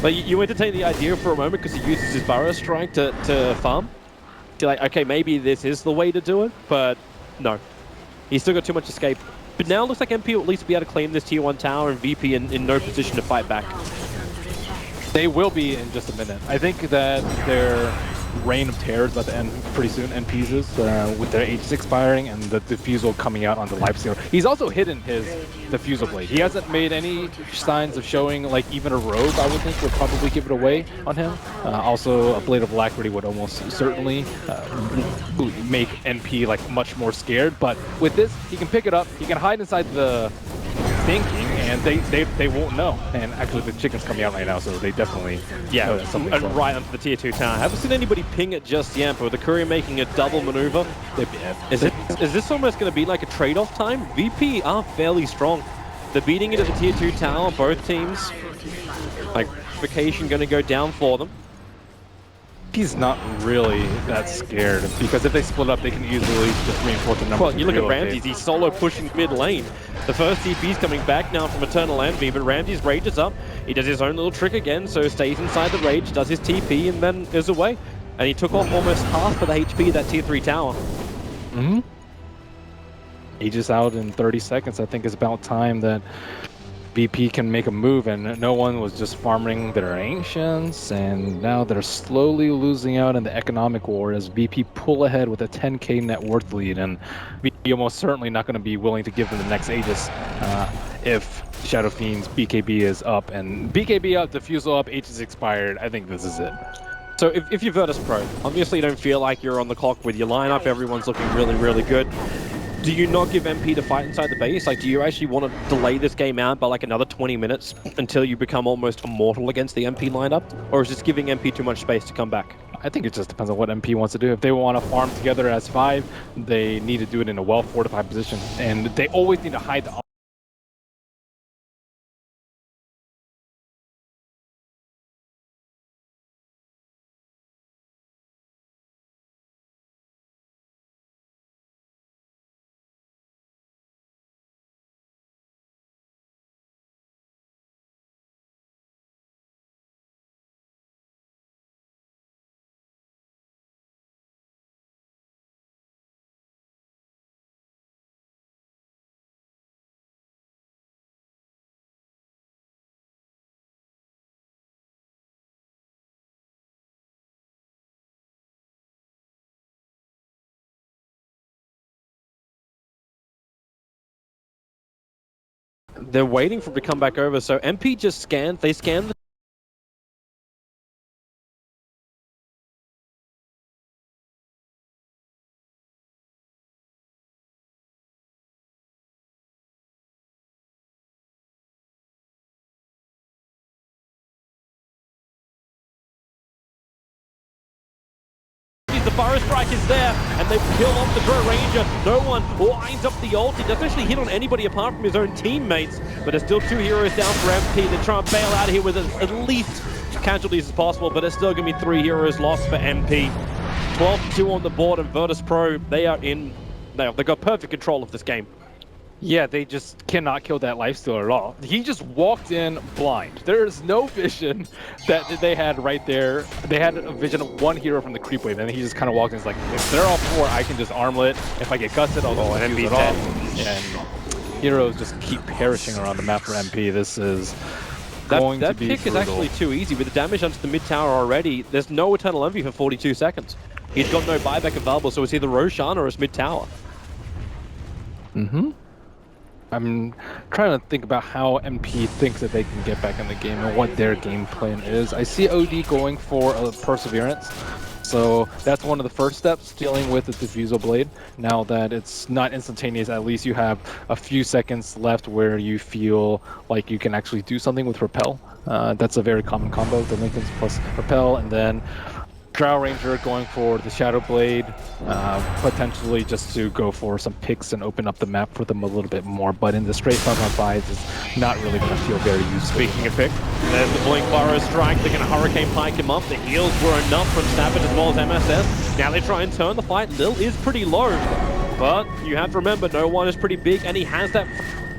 But you entertain the idea for a moment because he uses his Burrow Strike to farm. You're like, okay, maybe this is the way to do it, but no. He's still got too much escape. But now it looks like MP will at least be able to claim this tier 1 tower and VP in no position to fight back. They will be in just a minute. I think that their reign of terror is about to end pretty soon. NPs is with their H6 expiring and the Diffusal coming out on the Lifestealer. He's also hidden his Diffusal Blade. He hasn't made any signs of showing like even a Rogue, I would think, would probably give it away on him. Also, a Blade of Alacrity would almost certainly make NP like much more scared. But with this, he can pick it up. He can hide inside the thinking, and they won't know. And actually, the chicken's coming out right now, so they definitely know that something's and wrong. right onto the tier 2 tower. I haven't seen anybody ping it just yet, but with the courier making a double maneuver, is this almost going to be like a trade-off time? VP are fairly strong. They're beating it at the tier 2 tower, both teams. Like, vacation going to go down for them. He's not really that scared, because if they split up, they can easily just reinforce the numbers. Well, you look at relocate. Ramses, he's solo pushing mid lane. The first TP's coming back now from Eternal Envy, but Ramses rages up. He does his own little trick again, so stays inside the rage, does his TP, and then is away. And he took off almost half of the HP of that tier 3 tower. Mm-hmm. Aegis out in 30 seconds. I think it's about time that VP can make a move, and no one was just farming their Ancients, and now they're slowly losing out in the economic war as VP pull ahead with a 10k net worth lead, and VP almost certainly not going to be willing to give them the next Aegis if Shadow Fiend's BKB is up, and BKB up, Diffusal up, Aegis expired. I think this is it. So if you're Virtus Pro, obviously you don't feel like you're on the clock with your lineup, everyone's looking really, really good. Do you not give MP to fight inside the base? Like, do you actually want to delay this game out by like another 20 minutes until you become almost immortal against the MP lineup? Or is this giving MP too much space to come back? I think it just depends on what MP wants to do. If they want to farm together as 5, they need to do it in a well-fortified position. And they always need to hide the They're waiting for him to come back over, so MP just scanned, they scanned the the Burrow Strike is there, and they kill off the Drow Ranger. No one lines up the ult. He doesn't actually hit on anybody apart from his own teammates, but there's still 2 heroes down for MP. They're trying to bail out of here with at least casualties as possible, but there's still going to be 3 heroes lost for MP. 12-2 on the board, and Virtus Pro, they are in... They've got perfect control of this game. Yeah, they just cannot kill that Lifestealer at all. He just walked in blind. There is no vision that they had right there. They had a vision of 1 hero from the creep wave, and he just kind of walked in. It's like, if they're all 4, I can just armlet. If I get gusted, I'll go and use it off. And heroes just keep perishing around the map for MP. This is going to That be pick is brutal. actually too easy. With the damage onto the mid tower already, there's no Eternal Envy for 42 seconds. He's got no buyback available, so it's either Roshan or it's mid tower. Mm-hmm. I'm trying to think about how MP thinks that they can get back in the game and what their game plan is. I see OD going for a Perseverance, so that's one of the first steps, dealing with the Diffusal Blade. Now that it's not instantaneous, at least you have a few seconds left where you feel like you can actually do something with Repel. That's a very common combo, the Linken's plus Repel, and then Drow Ranger going for the Shadow Blade, potentially just to go for some picks and open up the map for them a little bit more. But in the straight 5-on-5s, it's not really going to feel very useful. Speaking of pick, there's the Blink Burrow Strike. They're going to Hurricane Pike him up. The heals were enough from Savage as well as MSS. Now they try and turn the fight. Lil is pretty low, but you have to remember, no one is pretty big, and he has that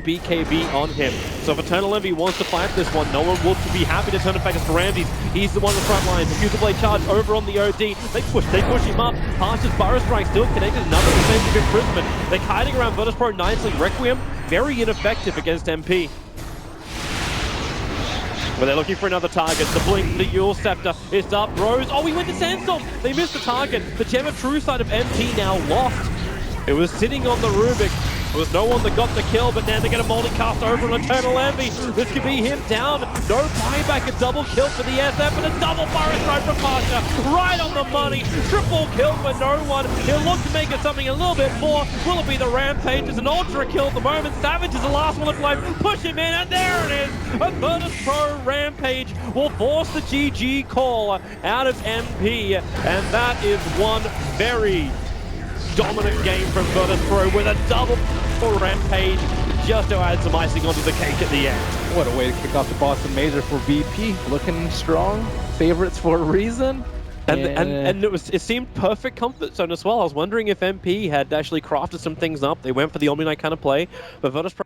BKB on him. So if Eternal Envy wants to fight this one, no one will be happy to turn it back to Ramses. He's the one on the front lines. Diffusal Blade charge over on the OD. They push him up. Past his Burrow Strike still connected. Another defensive imprisonment. They're kiting around Virtus.pro nicely. Requiem, very ineffective against MP. Well, they're looking for another target. The Blink, the Yule Scepter is up. Rose, oh, he went to Sandstorm. They missed the target. The Gem of True Sight of MP now lost. It was sitting on the Rubik. There was no one that got the kill, but now they get a multicast over an Eternal Envy. This could be him down. No buyback, a double kill for the SF, and a double Burrow Strike from Pasha. Right on the money. Triple kill for no one. He'll look to make it something a little bit more. Will it be the Rampage? It's an ultra kill at the moment. Savage is the last one to play. Push him in, and there it is. A Virtus.pro Rampage will force the GG call out of MP, and that is one very dominant game from Virtus.pro with a double Rampage just to add some icing onto the cake at the end. What a way to kick off the Boston Major for VP. Looking strong, favorites for a reason. And it seemed perfect comfort zone as well. I was wondering if MP had actually crafted some things up. They went for the Omni Knight kind of play, but Virtus.pro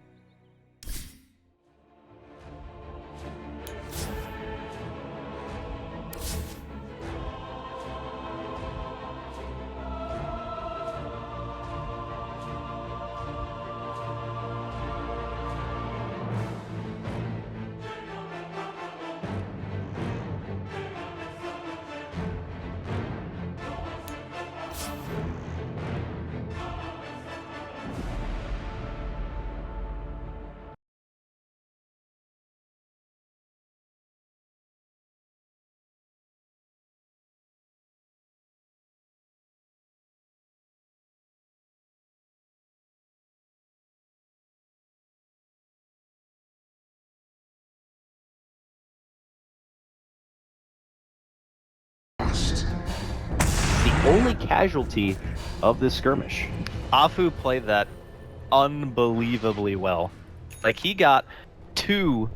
The only casualty of this skirmish. Afu played that unbelievably well. Like, he got 2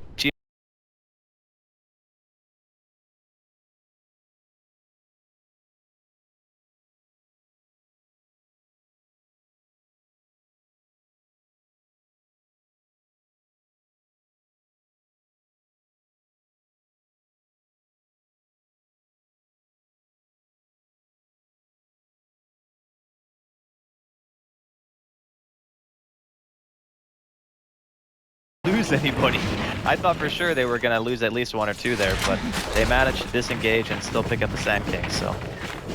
lose anybody. I thought for sure they were going to lose at least 1 or 2 there, but they managed to disengage and still pick up the Sand King. So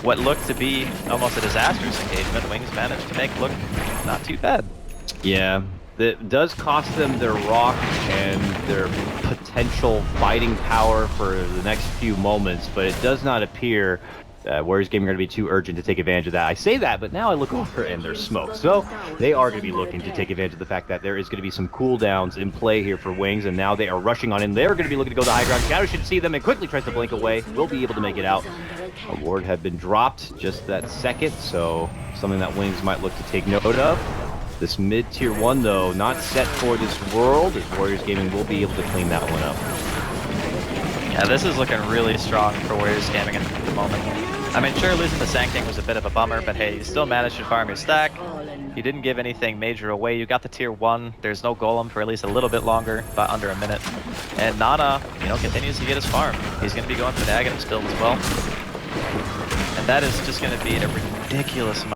what looked to be almost a disastrous engagement, Wings managed to make look not too bad. Yeah, it does cost them their rock and their potential fighting power for the next few moments, but it does not appear Warriors Gaming are going to be too urgent to take advantage of that. I say that, but now I look over and there's smoke. So they are going to be looking to take advantage of the fact that there is going to be some cooldowns in play here for Wings, and now they are rushing on in. They're going to be looking to go to the high ground. Shadow should see them and quickly tries to blink away. Will be able to make it out. A ward had been dropped just that second, so something that Wings might look to take note of. This mid-tier 1, though, not set for this world, as Warriors Gaming will be able to clean that one up. Yeah, this is looking really strong for Warriors Gaming at the moment. I mean, sure, losing the Sand King was a bit of a bummer, but hey, you still managed to farm your stack. You didn't give anything major away. You got the tier 1. There's no golem for at least a little bit longer, about under a minute. And Nana, you know, continues to get his farm. He's going to be going for the Aghanim build as well. And that is just going to be a ridiculous amount.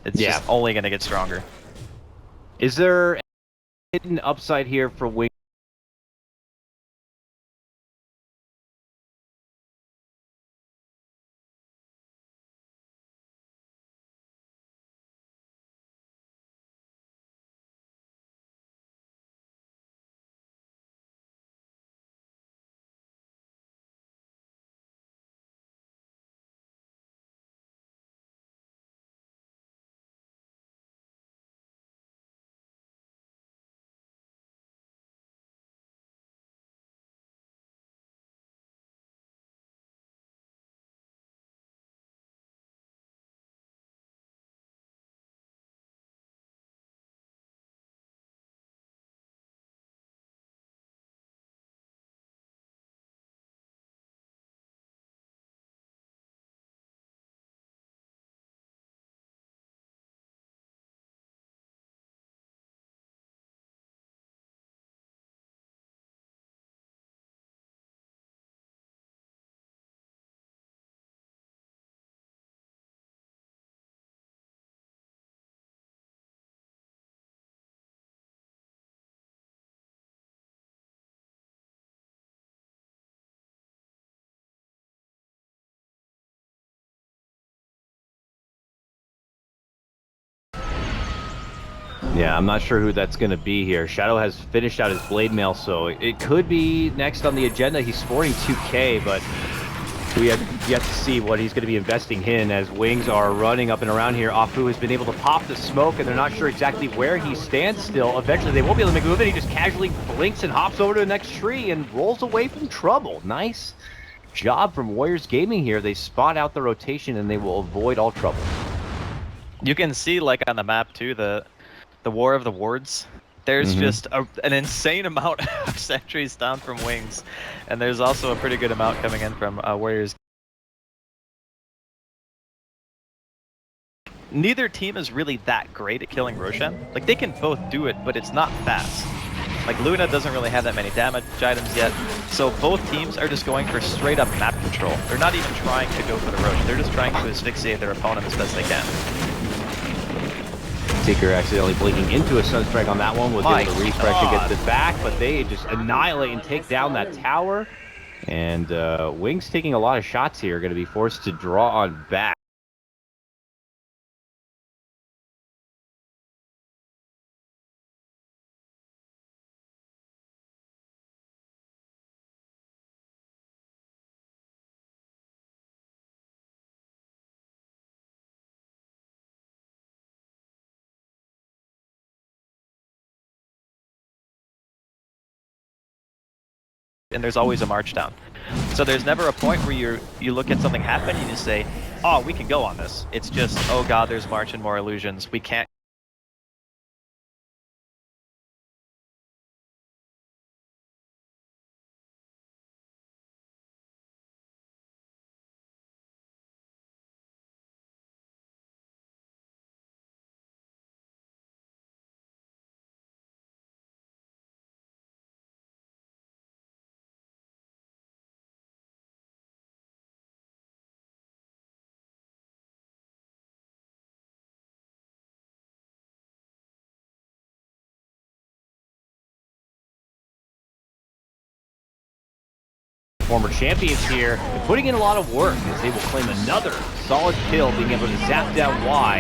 It's Yeah. just only going to get stronger. Is there hidden upside here for Wing? Yeah, I'm not sure who that's going to be here. Shadow has finished out his Blade Mail, so it could be next on the agenda. He's sporting 2K, but we have yet to see what he's going to be investing in as Wings are running up and around here. Afu has been able to pop the smoke, and they're not sure exactly where he stands still. Eventually, they won't be able to make a move, and he just casually blinks and hops over to the next tree and rolls away from trouble. Nice job from Warriors Gaming here. They spot out the rotation, and they will avoid all trouble. You can see, like, on the map, too, the War of the Wards. There's just an insane amount of sentries down from Wings, and there's also a pretty good amount coming in from Warriors. Neither team is really that great at killing Roshan. Like, they can both do it, but it's not fast. Like, Luna doesn't really have that many damage items yet, so both teams are just going for straight up map control. They're not even trying to go for the Rosh, they're just trying to asphyxiate their opponent as best they can. Seeker accidentally blinking into a Sunstrike on that one, was able to refresh and get it back, but they just annihilate and take down that tower. And Wings taking a lot of shots here, going to be forced to draw on back. And there's always a march down. So there's never a point where you look at something happen and you just say, oh, we can go on this. It's just, oh god, there's march and more illusions. We can't Former champions here, putting in a lot of work as they will claim another solid kill, being able to zap down Y,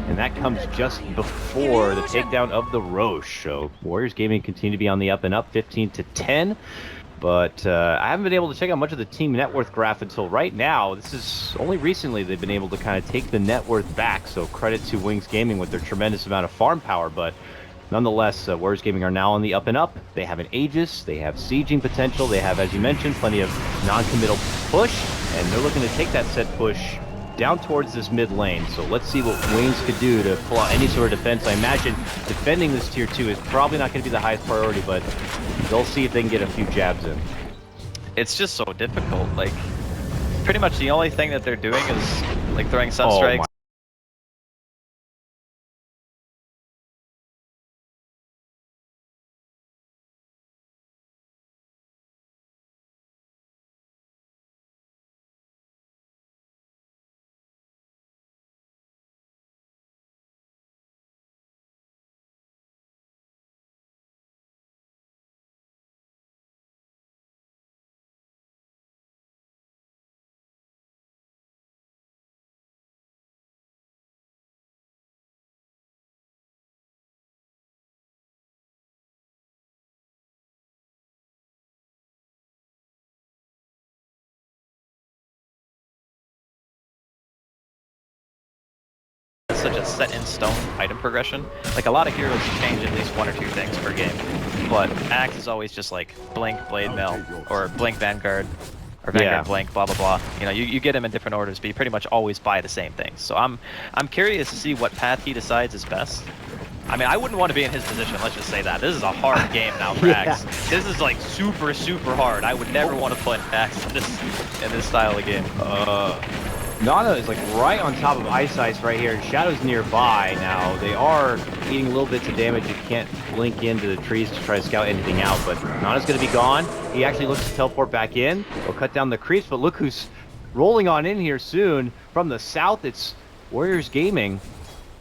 and that comes just before the takedown of the Roche. So Warriors Gaming continue to be on the up and up, 15-10. But I haven't been able to check out much of the team net worth graph until right now. This is only recently they've been able to kind of take the net worth back, so credit to Wings Gaming with their tremendous amount of farm power, but nonetheless, Warriors Gaming are now on the up and up. They have an Aegis, they have sieging potential, they have, as you mentioned, plenty of non-committal push, and they're looking to take that set push down towards this mid lane. So let's see what Wings could do to pull out any sort of defense. I imagine defending this tier 2 is probably not going to be the highest priority, but they'll see if they can get a few jabs in. It's just so difficult. Like, pretty much the only thing that they're doing is like throwing sunstrikes. such a set in stone item progression. Like a lot of heroes change at least 1 or 2 things per game, but Axe is always just like Blink Blade Mail or Blink Vanguard or Vanguard Blink, blah blah blah. You know, you get him in different orders, but you pretty much always buy the same things. So I'm curious to see what path he decides is best. I mean, I wouldn't want to be in his position, let's just say that. This is a hard game now for Axe. This is like super, super hard. I would never want to play Axe in this style of game. Nana is like right on top of Ice Ice right here. Shadow's nearby now. They are eating little bits of damage. You can't blink into the trees to try to scout anything out, but Nana's going to be gone. He actually looks to teleport back in. He'll cut down the creeps, but look who's rolling on in here soon. From the south, it's Warriors Gaming.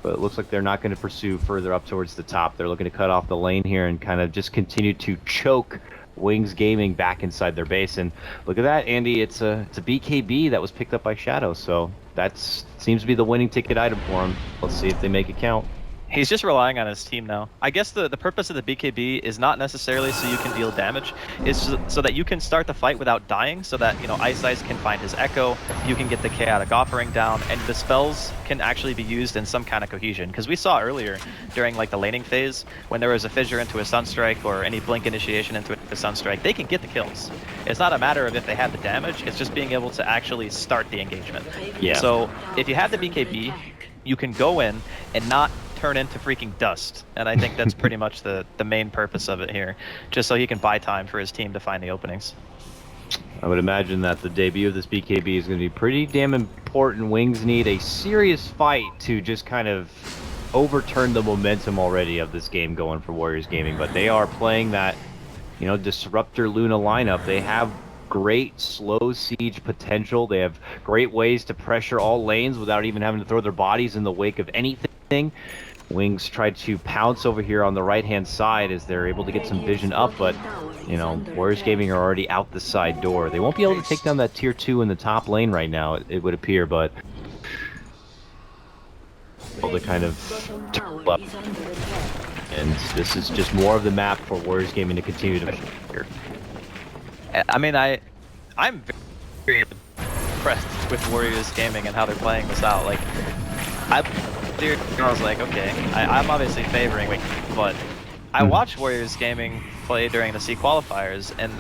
But it looks like they're not going to pursue further up towards the top. They're looking to cut off the lane here and kind of just continue to choke Wings Gaming back inside their base. And look at that, Andy. It's a BKB that was picked up by Shadow. So that seems to be the winning ticket item for him. Let's see if they make it count. He's just relying on his team now. I guess the purpose of the BKB is not necessarily so you can deal damage. It's so that you can start the fight without dying, so that, you know, Ice Ice can find his Echo, you can get the Chaotic Offering down, and the spells can actually be used in some kind of cohesion. Because we saw earlier, during like the laning phase, when there was a Fissure into a Sunstrike or any Blink Initiation into a Sunstrike, they can get the kills. It's not a matter of if they have the damage, it's just being able to actually start the engagement. Yeah. So if you have the BKB, you can go in and not turn into freaking dust, and I think that's pretty much the main purpose of it here, just so he can buy time for his team to find the openings. I would imagine that the debut of this BKB is going to be pretty damn important. Wings need a serious fight to just kind of overturn the momentum already of this game going for Warriors Gaming, but they are playing that, you know, Disruptor Luna lineup. They have great slow siege potential. They have great ways to pressure all lanes without even having to throw their bodies in the wake of anything. Wings tried to pounce over here on the right-hand side as they're able to get some vision up, but, you know, Warriors Gaming are already out the side door. They won't be able to take down that tier 2 in the top lane right now, it would appear, but able to kind of turn up. And this is just more of the map for Warriors Gaming to continue to here. I mean, I'm very impressed with Warriors Gaming and how they're playing this out. Like, I was like, okay, I'm obviously favoring Wings, but I watched Warriors Gaming play during the C qualifiers, and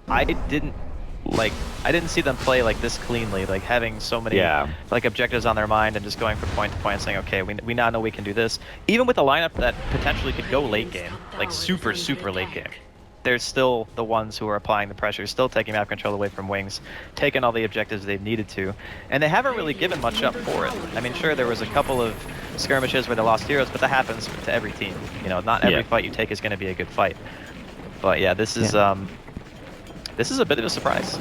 I didn't see them play like this cleanly, like having so many like objectives on their mind and just going from point to point, saying, okay, we now know we can do this. Even with a lineup that potentially could go late game, like super late game, they're still the ones who are applying the pressure, still taking map control away from Wings, taking all the objectives they've needed to, and they haven't really given much up for it. I mean, sure, there was a couple of skirmishes where they lost heroes, but that happens to every team. You know, not every fight you take is going to be a good fight. But yeah, this is a bit of a surprise.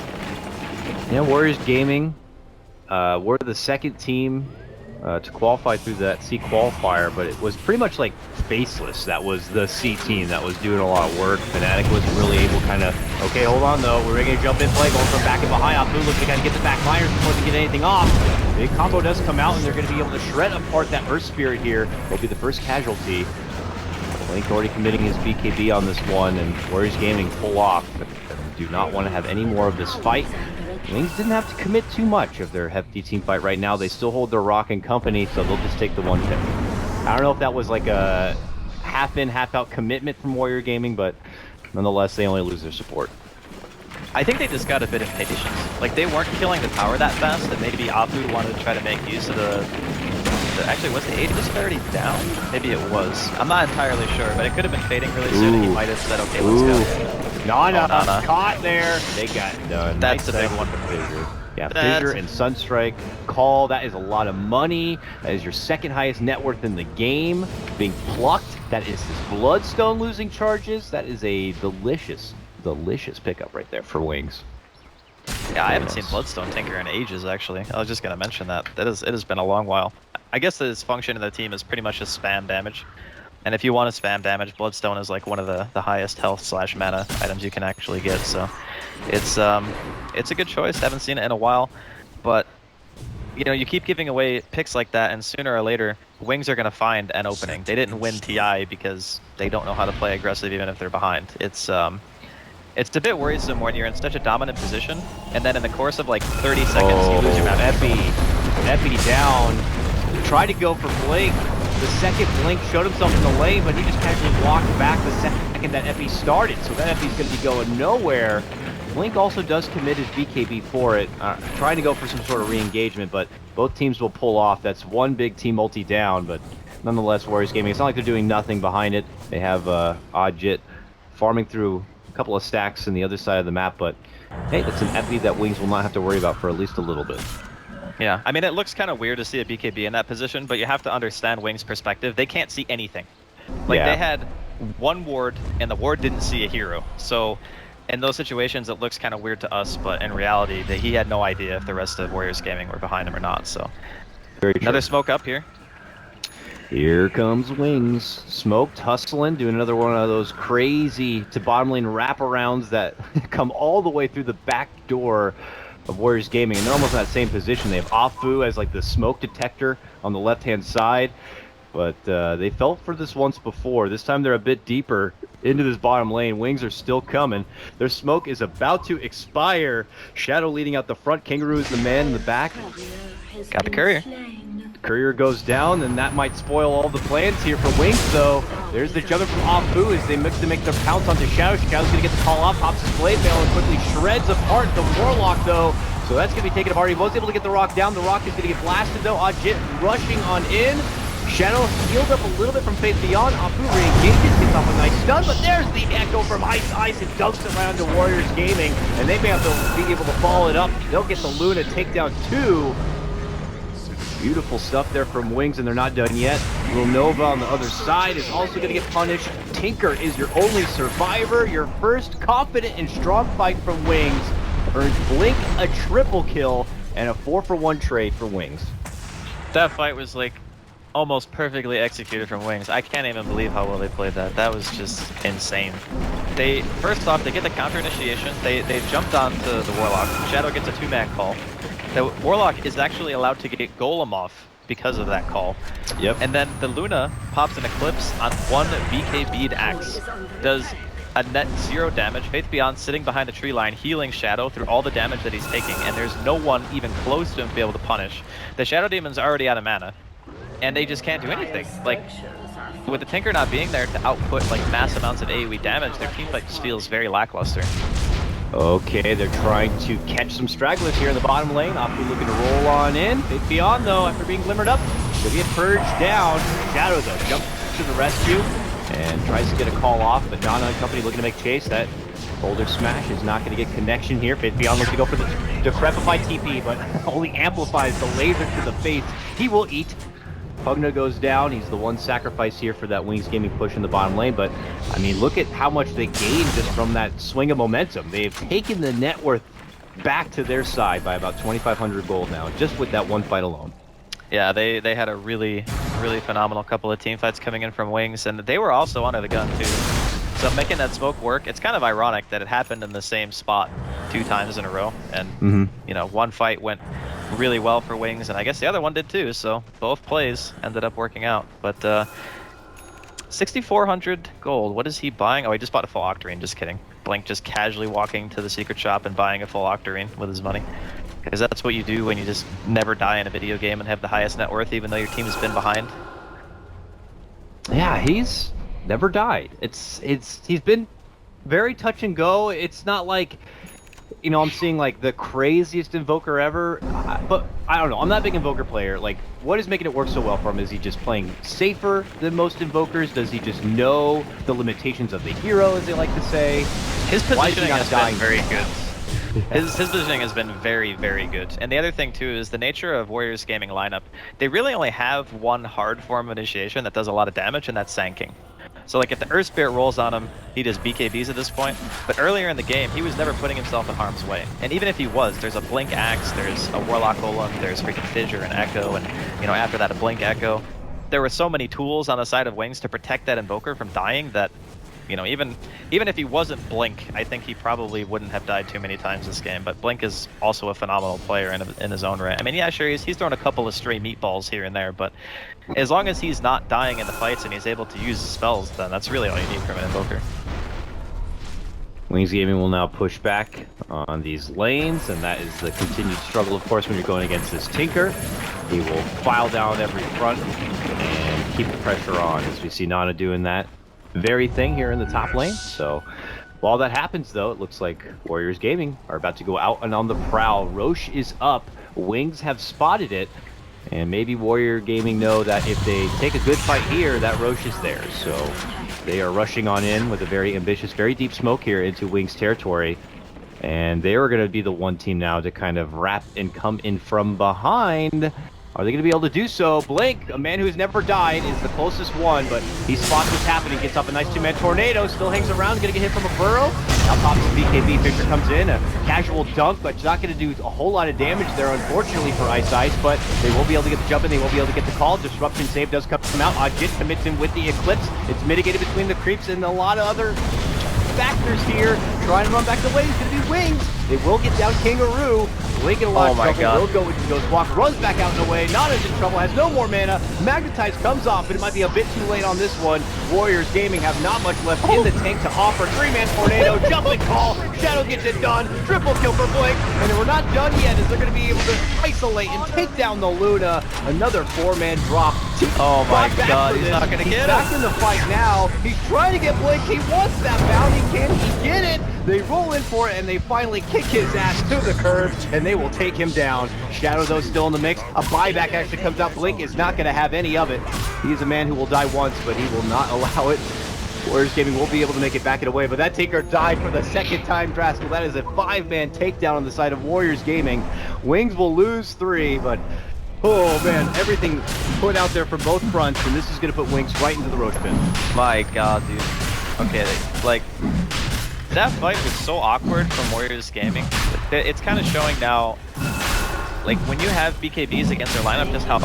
Yeah, Warriors Gaming were the second team to qualify through that C qualifier, but it was pretty much like Faceless that was the C team that was doing a lot of work. Fnatic wasn't really able okay, hold on though, we're going to jump in play, going from back and behind. Apu looks like they got to get the back liners before they get anything off. Big combo does come out, and they're going to be able to shred apart that Earth Spirit here. Will be the first casualty. Link already committing his BKB on this one, and Warriors Gaming pull off. Do not want to have any more of this fight. Wings didn't have to commit too much of their hefty team fight right now. They still hold their rock and company, so they'll just take the 1-pick. I don't know if that was like a half-in, half-out commitment from Warrior Gaming, but nonetheless, they only lose their support. I think they just got a bit impatient. Like, they weren't killing the tower that fast, and maybe Apu wanted to try to make use of actually, was the Aegis already down? Maybe it was. I'm not entirely sure, but it could have been fading really soon, and he might have said, okay, let's go. Nana caught there. They got done. That's a big one for Fissure. Yeah, Fissure and Sunstrike. Call, that is a lot of money. That is your second highest net worth in the game. Being plucked, that is his Bloodstone losing charges. That is a delicious pickup right there for Wings. Yeah, I haven't seen Bloodstone tinker in ages, actually. I was just going to mention that. It has been a long while. I guess his function in the team is pretty much just spam damage. And if you want to spam damage, Bloodstone is like one of the highest health / mana items you can actually get. So it's a good choice. Haven't seen it in a while. But, you know, you keep giving away picks like that, and sooner or later, Wings are going to find an opening. They didn't win TI because they don't know how to play aggressive even if they're behind. It's a bit worrisome when you're in such a dominant position, and then in the course of like 30 seconds, you lose your map. Epi down. tried to go for Blink. The second Blink showed himself in the lane, but he just casually walked back the second that Epi started. So that Epi's going to be going nowhere. Blink also does commit his BKB for it, trying to go for some sort of re-engagement, but both teams will pull off. That's one big team multi down, but nonetheless, Warriors Gaming, it's not like they're doing nothing behind it. They have Oddjit farming through a couple of stacks on the other side of the map, but hey, that's an Epi that Wings will not have to worry about for at least a little bit. Yeah, I mean, it looks kind of weird to see a BKB in that position, but you have to understand Wings' perspective. They can't see anything. Like, Yeah. they had one ward, and the ward didn't see a hero. So, in those situations, it looks kind of weird to us, but in reality, he had no idea if the rest of Warriors Gaming were behind him or not, so. Very true. Another smoke up here. Here comes Wings. Smoked, hustling, doing another one of those crazy to bottom lane wraparounds that come all the way through the back door of Warriors Gaming, and they're almost in that same position. They have Afu as like the smoke detector on the left-hand side, but they fell for this once before. This time they're a bit deeper into this bottom lane. Wings are still coming. Their smoke is about to expire. Shadow leading out the front. Kangaroo is the man in the back. Got the courier. Courier goes down, and that might spoil all the plans here for Wings, though. There's the jumper from Afu as they look to make their pounce onto Shadow. Shadow's going to get the call off, pops his blade mail, and quickly shreds apart the Warlock, though. So that's going to be taken apart. He was able to get the rock down. The rock is going to get blasted, though. Oddjit rushing on in. Shadow healed up a little bit from Faith Beyond. Afu re-engages, gets off a nice stun, but there's the echo from Ice and dunks it around to Warriors Gaming, and they may have to be able to follow it up. They'll get the Luna takedown too. Beautiful stuff there from Wings, and they're not done yet. Lil Nova on the other side is also going to get punished. Tinker is your only survivor. Your first confident and strong fight from Wings earns Blink a triple kill and a 4-for-1 trade for Wings. That fight was like almost perfectly executed from Wings. I can't even believe how well they played that. That was just insane. They, first off, they get the counter initiation. They jumped onto the Warlock. Shadow gets a 2-man call. The Warlock is actually allowed to get Golem off because of that call. Yep. And then the Luna pops an Eclipse on one BKB'd axe. Does a net 0 damage. Faith Beyond sitting behind the tree line, healing Shadow through all the damage that he's taking, and there's no one even close to him to be able to punish. The Shadow Demon's already out of mana, and they just can't do anything. Like, with the Tinker not being there to output like mass amounts of AoE damage, their teamfight just feels very lackluster. Okay, they're trying to catch some stragglers here in the bottom lane. Afu looking to roll on in. Faith Beyond, though, after being glimmered up, should get purged down. Shadow, though, jumps to the rescue and tries to get a call off, but Nana and company looking to make chase. That boulder smash is not going to get connection here. Faith Beyond looks to go for the Decrepify TP, but only amplifies the laser to the face. He will eat. Pugna goes down. He's the one sacrifice here for that Wings Gaming push in the bottom lane, but I mean, look at how much they gained just from that swing of momentum. They've taken the net worth back to their side by about 2,500 gold now, just with that one fight alone. Yeah, they had a really phenomenal couple of team fights coming in from Wings, and they were also under the gun too. So making that smoke work, it's kind of ironic that it happened in the same spot 2 times in a row, and you know, one fight went really well for Wings, and I guess the other one did too, so both plays ended up working out. But 6,400 gold, what is he buying? Oh, he just bought a full Octarine, just kidding. Blink just casually walking to the secret shop and buying a full Octarine with his money. Because that's what you do when you just never die in a video game and have the highest net worth, even though your team has been behind. Yeah, he's never died. He's been very touch and go. It's not like, you know, I'm seeing like the craziest Invoker ever, but I don't know. I'm not a big Invoker player. Like, what is making it work so well for him? Is he just playing safer than most Invokers? Does he just know the limitations of the hero, as they like to say? His positioning has been dying? very good. His positioning has been very good. And the other thing too is the nature of Warriors Gaming lineup. They really only have one hard form of initiation that does a lot of damage, and that's Sanking. So like if the Earth Spirit rolls on him, he does BKBs at this point. But earlier in the game, he was never putting himself in harm's way. And even if he was, there's a Blink Axe, there's a Warlock Golem, there's freaking Fissure and Echo, and you know, after that a Blink Echo. There were so many tools on the side of Wings to protect that Invoker from dying that, you know, even if he wasn't Blink, I think he probably wouldn't have died too many times this game. But Blink is also a phenomenal player in his own right. I mean, yeah, sure, he's thrown a couple of stray meatballs here and there, but as long as he's not dying in the fights and he's able to use his spells, then that's really all you need from an Invoker. Wings Gaming will now push back on these lanes, and that is the continued struggle, of course, when you're going against this Tinker. He will file down every front and keep the pressure on, as we see Nana doing that very thing here in the top lane. So while that happens, though, it looks like Warriors Gaming are about to go out and on the prowl. Roche is up. Wings have spotted it. And maybe Warrior Gaming know that if they take a good fight here, that Roche is theirs. So they are rushing on in with a very ambitious, very deep smoke here into Wings territory. And they are going to be the one team now to kind of wrap and come in from behind. Are they going to be able to do so? Blink, a man who's never died, is the closest one, but he spots what's happening, gets up a nice two-man tornado, still hangs around, going to get hit from a burrow. Now pops the BKB, Victor comes in, a casual dunk, but not going to do a whole lot of damage there, unfortunately, for Ice Ice, but they will be able to get the jump in, they will be able to get the call. Disruption save does come out. Ajit commits in with the Eclipse. It's mitigated between the creeps and a lot of other factors here. Trying to run back the way, it's going to be Wings. They will get down Kangaroo. Blink in a lot of trouble. Will go into Ghost Walk, runs back out in the way. Nana's in trouble, has no more mana. Magnetize comes off, but it might be a bit too late on this one. Warriors Gaming have not much left in the tank to offer. Three-man tornado, jumping call. Shadow gets it done. Triple kill for Blink. And we're not done yet, as they're going to be able to isolate and take down the Luna. Another four-man drop. Oh my god, he's not going to get it. Back in the fight now. He's trying to get Blink. He wants that bounty. Can he get it? They roll in for it, and they finally kick his ass to the curb, and they will take him down. Shadow, though, still in the mix. A buyback actually comes out. Blink is not going to have any of it. He's a man who will die once, but he will not allow it. Warriors Gaming will be able to make it back and away, but that Tinker died for the second time, Draskel. That is a five-man takedown on the side of Warriors Gaming. Wings will lose 3, but oh man, everything put out there from both fronts, and this is going to put Wings right into the Roach pin. My god, dude. Okay, like, that fight was so awkward from Warriors Gaming. It's kind of showing now, like, when you have BKBs against their lineup, just how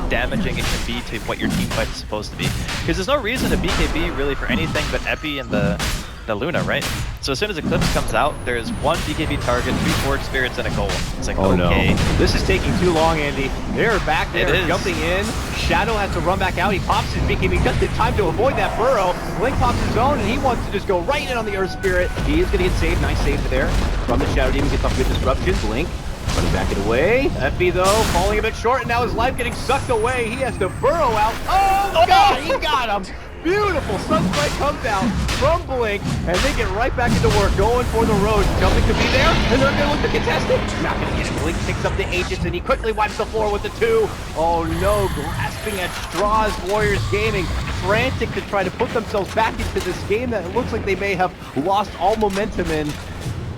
damaging it can be to what your team fight is supposed to be. Because there's no reason to BKB really for anything but Epi and the Luna, right? So as soon as Eclipse comes out, there's one BKB target, 2 Forge Spirits, and a goal. It's like, oh, okay. No. This is taking too long, Andy. They're back there, jumping in. Shadow has to run back out. He pops his BKB, just in time to avoid that burrow. Blink pops his own, and he wants to just go right in on the Earth Spirit. He is going to get saved. Nice save there from the Shadow Demon. Gets off good disruption. Blink running back it away. Effie, though, falling a bit short, and now his life getting sucked away. He has to burrow out. Oh, God, he got him. Beautiful. Sunstrike comes out from Blink, and they get right back into work, going for the road. Jumping to be there, and they're going to look to contest it. Not going to get it. Blink picks up the Aegis, and he quickly wipes the floor with the 2. Oh, no. Grasping at straws, Warriors Gaming, frantic to try to put themselves back into this game that it looks like they may have lost all momentum in.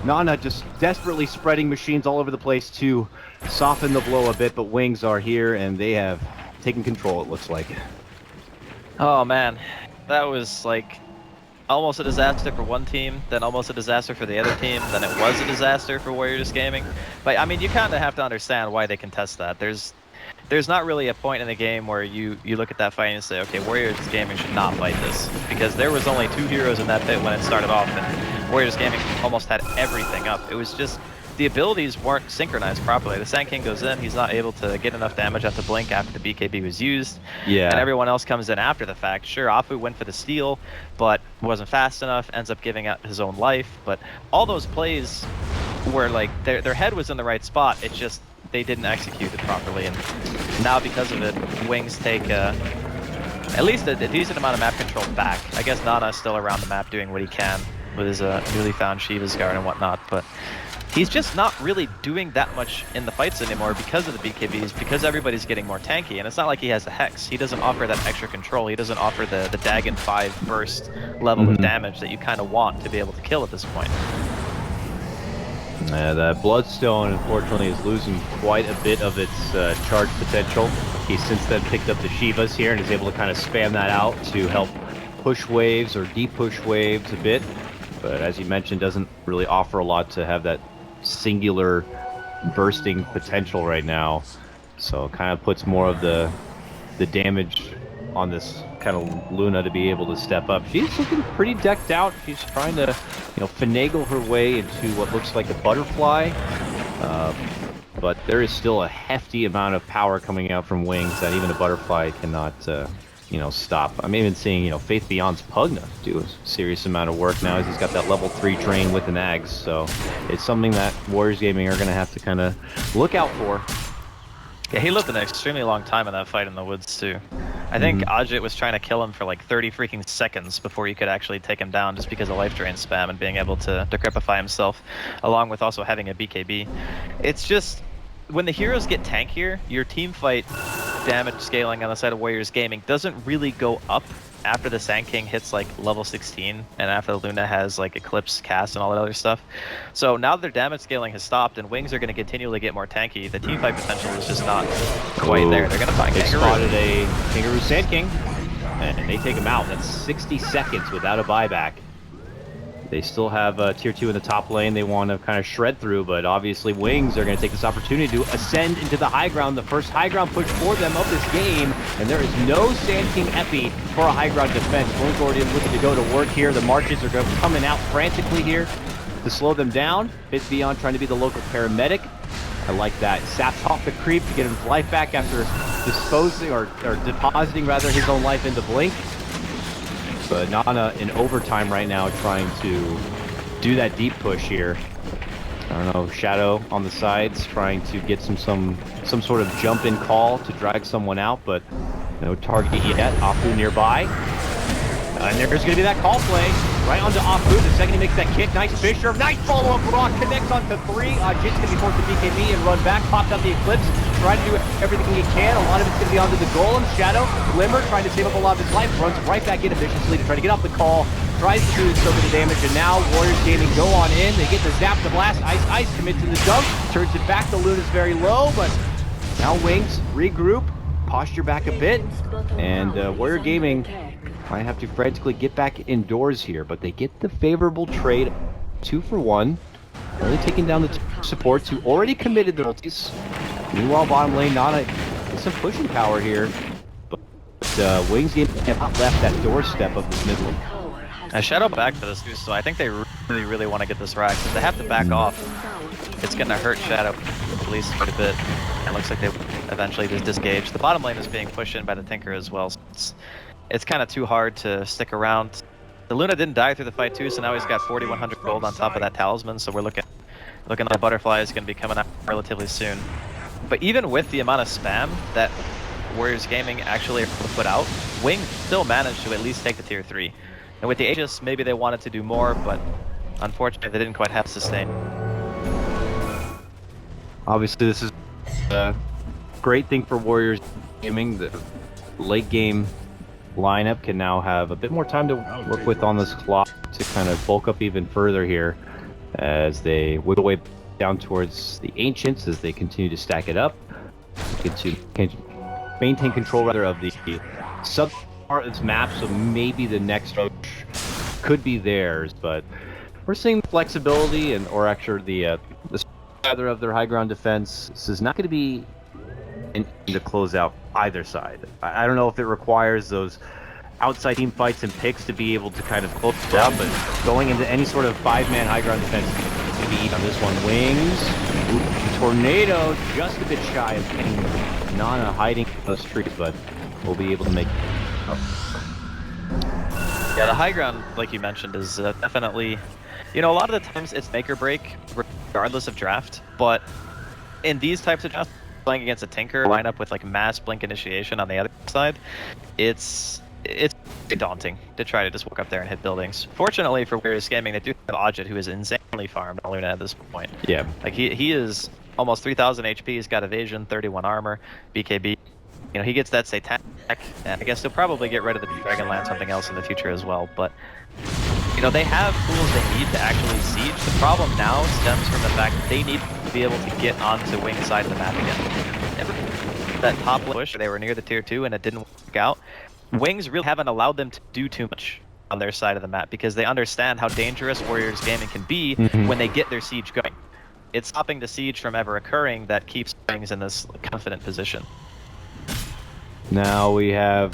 Nana just desperately spreading machines all over the place to soften the blow a bit, but Wings are here, and they have taken control, it looks like. Oh man, that was like almost a disaster for one team, then almost a disaster for the other team, then it was a disaster for Warriors Gaming. But I mean, you kind of have to understand why they contest that. There's not really a point in the game where you look at that fight and say, okay, Warriors Gaming should not fight this, because there was only 2 heroes in that pit when it started off, and Warriors Gaming almost had everything up. It was just the abilities weren't synchronized properly. The Sand King goes in, he's not able to get enough damage after Blink after the BKB was used. Yeah. And everyone else comes in after the fact. Sure, Afu went for the steal, but wasn't fast enough, ends up giving out his own life. But all those plays were like, their head was in the right spot, it's just they didn't execute it properly. And now because of it, Wings take at least a decent amount of map control back. I guess Nana's still around the map doing what he can with his newly found Shiva's Guard and whatnot, but he's just not really doing that much in the fights anymore because of the BKBs, because everybody's getting more tanky, and it's not like he has a Hex. He doesn't offer that extra control. He doesn't offer the Dagon 5 burst level of damage that you kind of want to be able to kill at this point. The Bloodstone, unfortunately, is losing quite a bit of its charge potential. He's since then picked up the Shivas here and is able to kind of spam that out to help push waves or de-push waves a bit. But as you mentioned, doesn't really offer a lot to have that singular bursting potential right now. So it kind of puts more of the damage on this kind of Luna to be able to step up. She's looking pretty decked out. She's trying to, finagle her way into what looks like a butterfly. But there is still a hefty amount of power coming out from Wings that even a butterfly cannot stop. I'm even seeing, Faith Beyond's Pugna do a serious amount of work now as he's got that level 3 drain with an Ags. So it's something that Warriors Gaming are going to have to kind of look out for. Yeah, he lived an extremely long time in that fight in the woods too. I think Ajit was trying to kill him for like 30 freaking seconds before you could actually take him down just because of life drain spam and being able to decrepify himself, along with also having a BKB. It's just, when the heroes get tankier, your team fight damage scaling on the side of Warriors Gaming doesn't really go up after the Sand King hits like level 16 and after Luna has like Eclipse cast and all that other stuff. So now that their damage scaling has stopped and Wings are going to continually get more tanky, the team fight potential is just not quite there. They're going to find They Kangaroo. spotted a Kangaroo Sand King, and they take him out. That's 60 seconds without a buyback. They still have tier 2 in the top lane they want to kind of shred through, but obviously Wings are going to take this opportunity to ascend into the high ground, the first high ground push for them of this game, and there is no Sand King Epi for a high ground defense. Wings already looking to go to work here. The marches are coming out frantically here to slow them down. Faith Beyond trying to be the local paramedic. I like that. Saps off the creep to get his life back after disposing, or depositing rather, his own life into Blink. But Nana in overtime right now trying to do that deep push here. I don't know, Shadow on the sides trying to get some sort of jump in call to drag someone out, but no target yet. Afu nearby. And there's going to be that call play right onto Afu. The second he makes that kick, nice Fisher. Nice follow-up block, connects onto 3. Jit's going to be forced to BKB and run back. Popped out the Eclipse, trying to do everything he can. A lot of it's going to be onto the Golem. Shadow, Glimmer, trying to save up a lot of his life. Runs right back in efficiently to try to get off the call. Tries to do so bit of damage, and now Warriors Gaming go on in. They get the zap, the blast. Ice commits in the jump. Turns it back. The Luna's very low, but now Wings regroup. Posture back a bit. And Warrior Gaming might have to frantically get back indoors here, but they get the favorable trade 2 for 1. Only taking down the supports who already committed their ultis. Meanwhile, bottom lane, Nana gets some pushing power here, but Wings Gaming have not left that doorstep of this mid lane. Shadow back for this too, so I think they really want to get this rack. If they have to back off, it's going to hurt Shadow at least quite a bit. It looks like they eventually just disengage. The bottom lane is being pushed in by the Tinker as well, so it's kind of too hard to stick around. The Luna didn't die through the fight too, so now he's got 4,100 gold on top of that talisman, so we're looking like Butterfly is going to be coming out relatively soon. But even with the amount of spam that Warriors Gaming actually put out, Wings still managed to at least take the tier 3. And with the Aegis, maybe they wanted to do more, but unfortunately they didn't quite have sustain. Obviously this is a great thing for Warriors Gaming. The late game lineup can now have a bit more time to work with on this clock to kind of bulk up even further here as they wiggle away down towards the Ancients as they continue to stack it up. Get to maintain control rather of the sub part of this map, so maybe the next approach could be theirs, but we're seeing flexibility and or actually the either of their high ground defense. This is not going to be to close out either side. I don't know if it requires those outside team fights and picks to be able to kind of close it out, but going into any sort of 5-man high ground defense is going to be on this one. Wings, Tornado, just a bit shy of getting Nana hiding in those trees, but we'll be able to make Yeah, the high ground, like you mentioned, is definitely, a lot of the times it's make or break, regardless of draft, but in these types of drafts, playing against a Tinker lineup with like mass blink initiation on the other side, it's daunting to try to just walk up there and hit buildings. Fortunately for Warriors Gaming, they do have Ajit, who is insanely farmed on Luna at this point. Yeah. Like he is almost 3,000 HP, he's got evasion, 31 armor, BKB. He gets that Satanic, and I guess he'll probably get rid of the Dragonlance, something else in the future as well, but they have tools they need to actually siege. The problem now stems from the fact that they need to be able to get onto Wing side of the map again. That top push, they were near the tier 2 and it didn't work out. Wings really haven't allowed them to do too much on their side of the map because they understand how dangerous Warriors Gaming can be when they get their siege going. It's stopping the siege from ever occurring that keeps Wings in this confident position. Now we have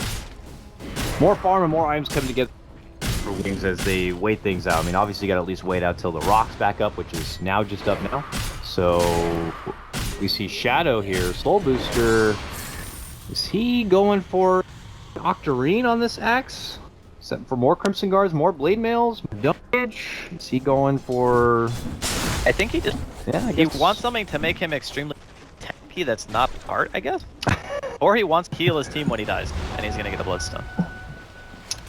more farm and more items coming together for Wings as they wait things out. I mean, obviously you got to at least wait out till the rock's back up, which is now just up now. So we see Shadow here. Soul Booster, is he going for Octarine on this axe? For more Crimson Guards, more Blade Mails, damage? Is he going for... I think he just Yeah, I he guess... wants something to make him extremely tanky that's not art, I guess. Or he wants to heal his team when he dies, and he's gonna get a Bloodstone.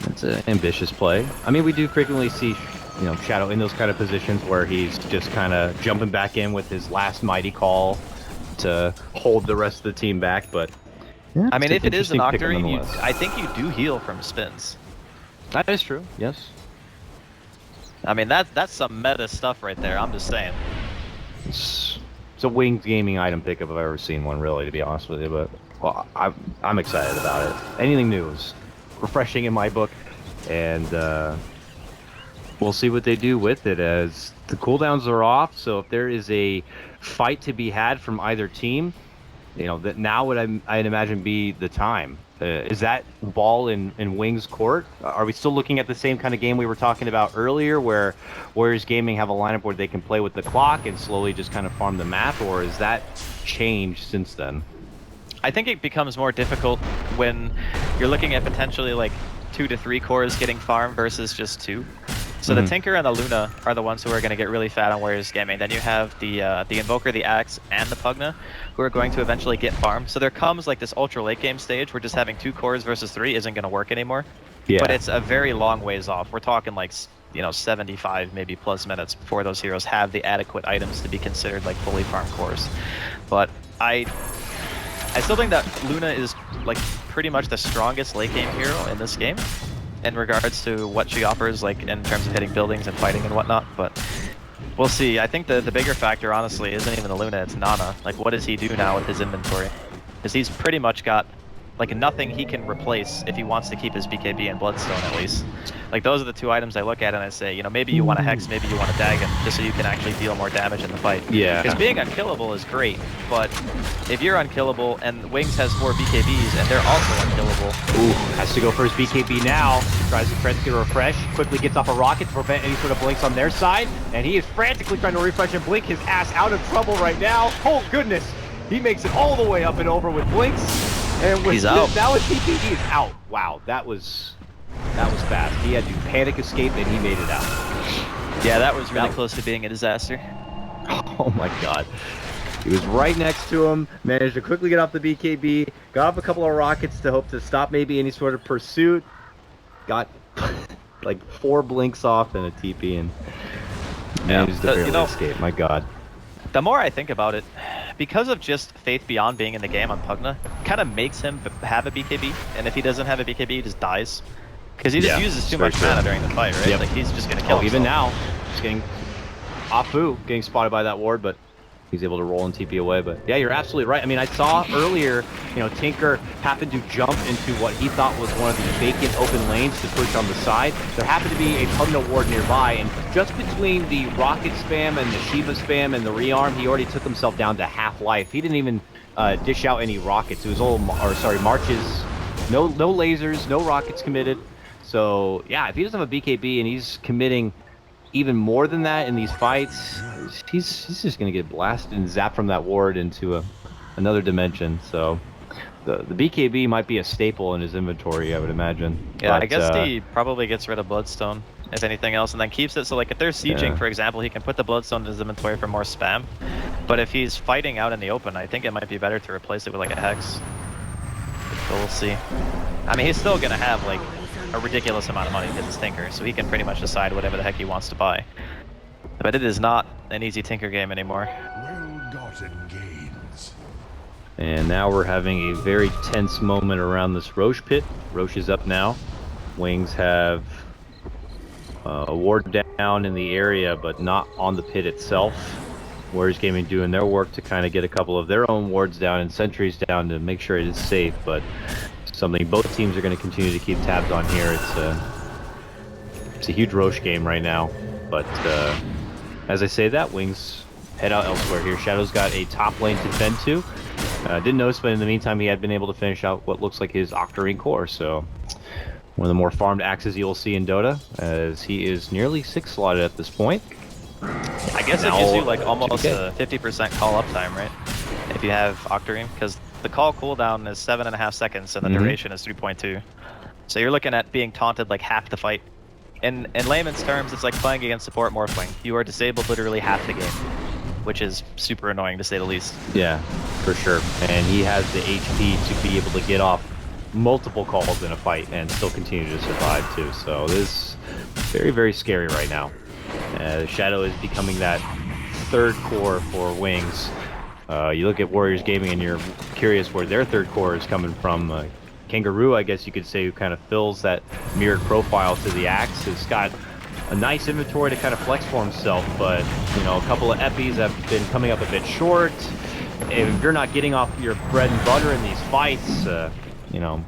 That's an ambitious play. I mean, we do frequently see, you know, Shadow in those kind of positions where he's just kind of jumping back in with his last mighty call to hold the rest of the team back, but... Yeah, I mean, if it is an interesting pick Octarine, nonetheless. I think you do heal from spins. That is true, yes. I mean, that's some meta stuff right there, I'm just saying. It's a Wings gaming item pick if I've ever seen one, really, to be honest with you, but well, I'm excited about it. Anything new is refreshing in my book, and we'll see what they do with it as the cooldowns are off, so if there is a fight to be had from either team, you know, that now would I'd imagine be the time. Is that ball in Wings court? Are we still looking at the same kind of game we were talking about earlier, where Warriors Gaming have a lineup where they can play with the clock and slowly just kind of farm the map, or has that changed since then? I think it becomes more difficult when you're looking at potentially like 2 to 3 cores getting farmed versus just 2. So the Tinker and the Luna are the ones who are going to get really fat on Warriors Gaming. Then you have the Invoker, the Axe, and the Pugna, who are going to eventually get farmed. So there comes like this ultra late game stage where just having 2 cores versus 3 isn't going to work anymore. Yeah. But it's a very long ways off. We're talking like, you know, 75 maybe plus minutes before those heroes have the adequate items to be considered like fully farmed cores. But I still think that Luna is like pretty much the strongest late game hero in this game in regards to what she offers, like in terms of hitting buildings and fighting and whatnot, but we'll see. I think the bigger factor, honestly, isn't even the Luna, it's Nana. Like, what does he do now with his inventory? Because he's pretty much got, like, nothing he can replace if he wants to keep his BKB and Bloodstone, at least. Like, those are the 2 items I look at and I say, you know, maybe you want a Hex, maybe you want a Dagon, just so you can actually deal more damage in the fight. Yeah. Because being unkillable is great, but if you're unkillable and Wings has 4 BKBs and they're also unkillable... Ooh, has to go for his BKB now. Tries to frantically refresh, quickly gets off a rocket to prevent any sort of blinks on their side, and he is frantically trying to refresh and blink his ass out of trouble right now. Oh, goodness. He makes it all the way up and over with blinks. And with He's out. Now his BKB is out. Wow, that was fast. He had to panic escape and he made it out. Yeah, that was really close to being a disaster. Oh my god. He was right next to him, managed to quickly get off the BKB, got off a couple of rockets to hope to stop maybe any sort of pursuit, got like 4 blinks off and a TP and managed to barely escape. My god. The more I think about it, because of just Faith Beyond being in the game on Pugna, kind of makes him have a BKB, and if he doesn't have a BKB, he just dies. Because he just uses too much mana during the fight, right? Yep. Like, he's just going to kill himself. Even now, just getting Afu getting spotted by that ward, but he's able to roll and TP away. But yeah, you're absolutely right. I mean, I saw earlier, you know, Tinker happened to jump into what he thought was one of the vacant open lanes to push on the side. There happened to be a Pugna ward nearby, and just between the rocket spam and the Shiva spam and the rearm, he already took himself down to half life. He didn't even dish out any rockets. It was all, marches. No lasers, no rockets committed. So yeah, if he doesn't have a BKB and he's committing even more than that in these fights, he's just gonna get blasted and zapped from that ward into another dimension. So the BKB might be a staple in his inventory, I would imagine. Yeah, but, I guess he probably gets rid of Bloodstone, if anything else, and then keeps it. So like if they're sieging, for example, he can put the Bloodstone in his inventory for more spam. But if he's fighting out in the open, I think it might be better to replace it with like a Hex. So we'll see. I mean, he's still gonna have like a ridiculous amount of money because it's Tinker, so he can pretty much decide whatever the heck he wants to buy. But it is not an easy Tinker game anymore. Well-gotten gains. And now we're having a very tense moment around this Roche pit. Roche is up now. Wings have a ward down in the area, but not on the pit itself. Warriors Gaming doing their work to kind of get a couple of their own wards down and sentries down to make sure it is safe, but something both teams are going to continue to keep tabs on here. It's a huge Roche game right now, but as I say that, Wings head out elsewhere here. Shadow's got a top lane to defend to. Didn't notice, but in the meantime, he had been able to finish out what looks like his Octarine core, so one of the more farmed axes you'll see in Dota, as he is nearly 6 slotted at this point. I guess it gives you like almost a 50% call up time, right? If you have Octarine, because the call cooldown is 7.5 seconds, and the duration is 3.2. So you're looking at being taunted like half the fight. In layman's terms, it's like playing against support Morphling. You are disabled literally half the game, which is super annoying to say the least. Yeah, for sure. And he has the HP to be able to get off multiple calls in a fight and still continue to survive too. So this is very, very scary right now. Shadow is becoming that third core for Wings. You look at Warriors Gaming and you're curious where their third core is coming from. Kangaroo, I guess you could say, who kind of fills that mirrored profile to the Axe, has got a nice inventory to kind of flex for himself, but you know, a couple of Eppies have been coming up a bit short. If you're not getting off your bread and butter in these fights, you know,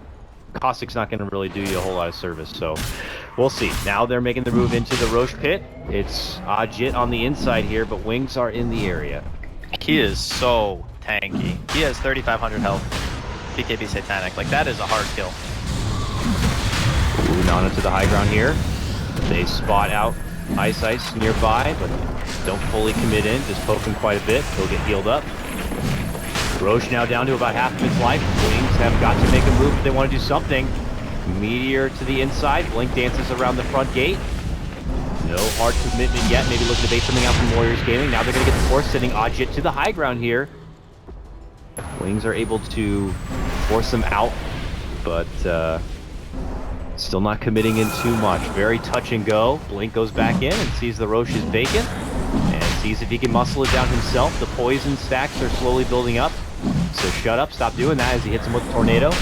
Caustic's not going to really do you a whole lot of service. So we'll see. Now they're making the move into the Roche pit. It's Ajit on the inside here, but Wings are in the area. He is so tanky. He has 3,500 health. BKB Satanic. Like, that is a hard kill. Moving on into the high ground here. They spot out Ice nearby, but don't fully commit in. Just poke him quite a bit. He'll get healed up. Roche now down to about half of its life. Wings have got to make a move if they want to do something. Meteor to the inside. Blink dances around the front gate. No hard commitment yet. Maybe looking to bait something out from Warriors Gaming. Now they're going to get the force, sending Ajit to the high ground here. Wings are able to force them out, but still not committing in too much. Very touch and go. Blink goes back in and sees the Roche is vacant, and sees if he can muscle it down himself. The poison stacks are slowly building up, so shut up, stop doing that as he hits him with the tornado.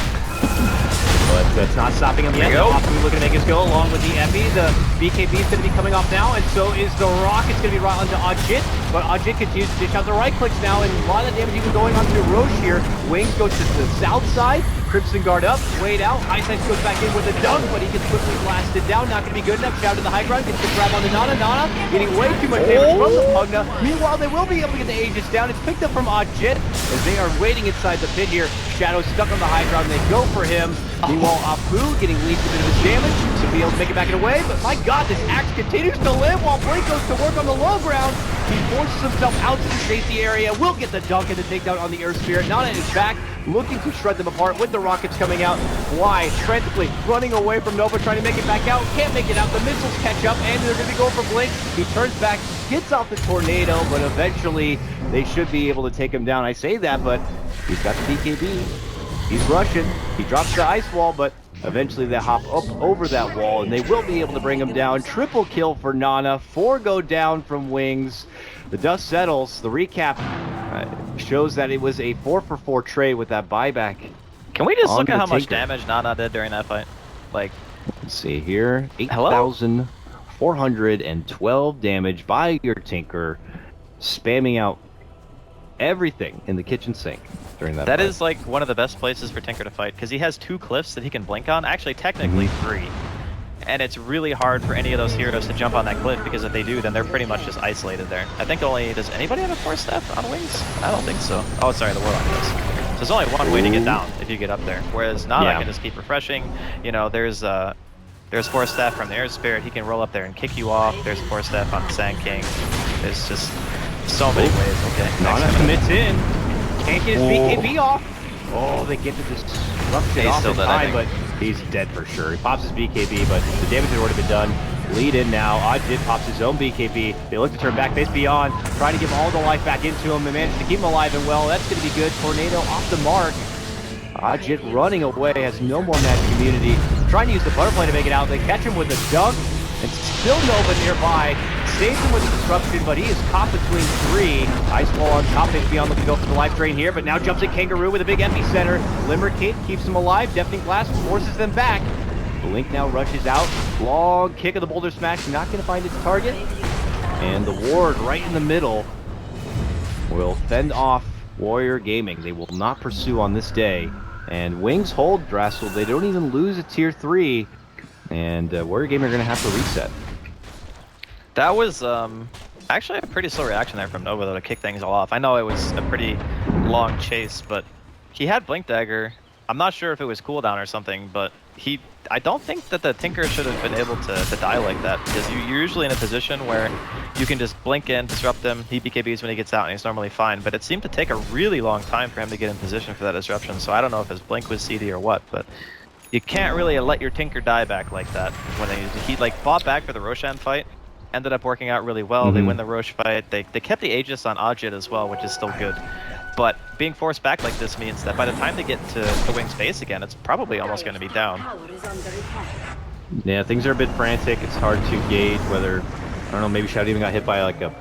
But that's not stopping him yet. Apu looking to make us go along with the Epi. The BKB is going to be coming off now, and so is the Rock. It's going to be right onto Ajit, but Ajit continues to dish out the right clicks now, and a lot of damage even going onto Roche here. Wings goes to the south side. Crimson Guard up, Wade out. Ice goes back in with a dunk, but he gets quickly blasted down. Not going to be good enough. Shout to the high ground. Gets the grab on the Nana. Nana getting way too much damage from the Pugna. Meanwhile, they will be able to get the Aegis down. It's picked up from Ajit as they are waiting inside the pit here. Shadow stuck on the high ground. They go for him. Meanwhile, Apu getting least a bit of his damage to be able to make it back and away. But my god, this Axe continues to live while Blink goes to work on the low ground. He forces himself out to the safety area. Will get the dunk and the takedown on the Earth Spirit. Nana is back, looking to shred them apart with the rockets coming out. Fly frantically running away from Nova, trying to make it back out. Can't make it out. The missiles catch up, and they're going to be going for Blink. He turns back, gets off the tornado, but eventually they should be able to take him down. I say that, but he's got the BKB. He's rushing. He drops the ice wall, but eventually they hop up over that wall, and they will be able to bring him down. Triple kill for Nana. 4 go down from Wings. The dust settles. The recap shows that it was a 4-for-4 trade with that buyback. Can we just look at how much damage Nana did during that fight? Like, let's see here. 8,412 damage by your Tinker, spamming out everything in the kitchen sink during that fight. That is like one of the best places for Tinker to fight, because he has 2 cliffs that he can blink on. Actually, technically 3. And it's really hard for any of those heroes to jump on that cliff, because if they do, then they're pretty much just isolated there. I think only... Does anybody have a Force Staff on Wings? I don't think so. Oh, sorry, the Warlock does. So there's only one way to get down if you get up there. Whereas Nana can just keep refreshing. You know, there's Force Staff from the Air Spirit. He can roll up there and kick you off. There's Force Staff on the Sand King. There's just so many ways. Okay. Nana commits in. Can't get his BKB off. Oh, they get to this disruption off in time, but he's dead for sure. He pops his BKB, but the damage had already been done. Lead in now. Ajit pops his own BKB. They look to turn back base beyond, trying to give all the life back into him. They managed to keep him alive, and well, that's going to be good. Tornado off the mark. Ajit running away, has no more match immunity. Trying to use the butterfly to make it out. They catch him with a dunk, and still Nova nearby. Saves him with the disruption, but he is caught between 3. Ice wall on top. Beyond looking to go for the life drain here, but now jumps at Kangaroo with a big epicenter. Limerick keeps him alive. Deafening Blast forces them back. Blink now rushes out. Long kick of the Boulder Smash. Not going to find its target. And the Ward right in the middle will fend off Warrior Gaming. They will not pursue on this day. And Wings hold Drassel. They don't even lose a tier 3. And Warrior Gaming are going to have to reset. That was actually a pretty slow reaction there from Nova, though, to kick things all off. I know it was a pretty long chase, but he had Blink Dagger. I'm not sure if it was cooldown or something, but I don't think that the Tinker should have been able to die like that, because you're usually in a position where you can just blink in, disrupt him, he BKBs when he gets out, and he's normally fine. But it seemed to take a really long time for him to get in position for that disruption, so I don't know if his blink was CD or what, but you can't really let your Tinker die back like that. When he like fought back for the Roshan fight, ended up working out really well. They win the Rosh fight. They kept the Aegis on Ajit as well, which is still good. But being forced back like this means that by the time they get to the Wing's base again, it's probably almost going to be down. Tower is under attack. Yeah, things are a bit frantic. It's hard to gauge whether, I don't know, maybe Shadow even got hit by like a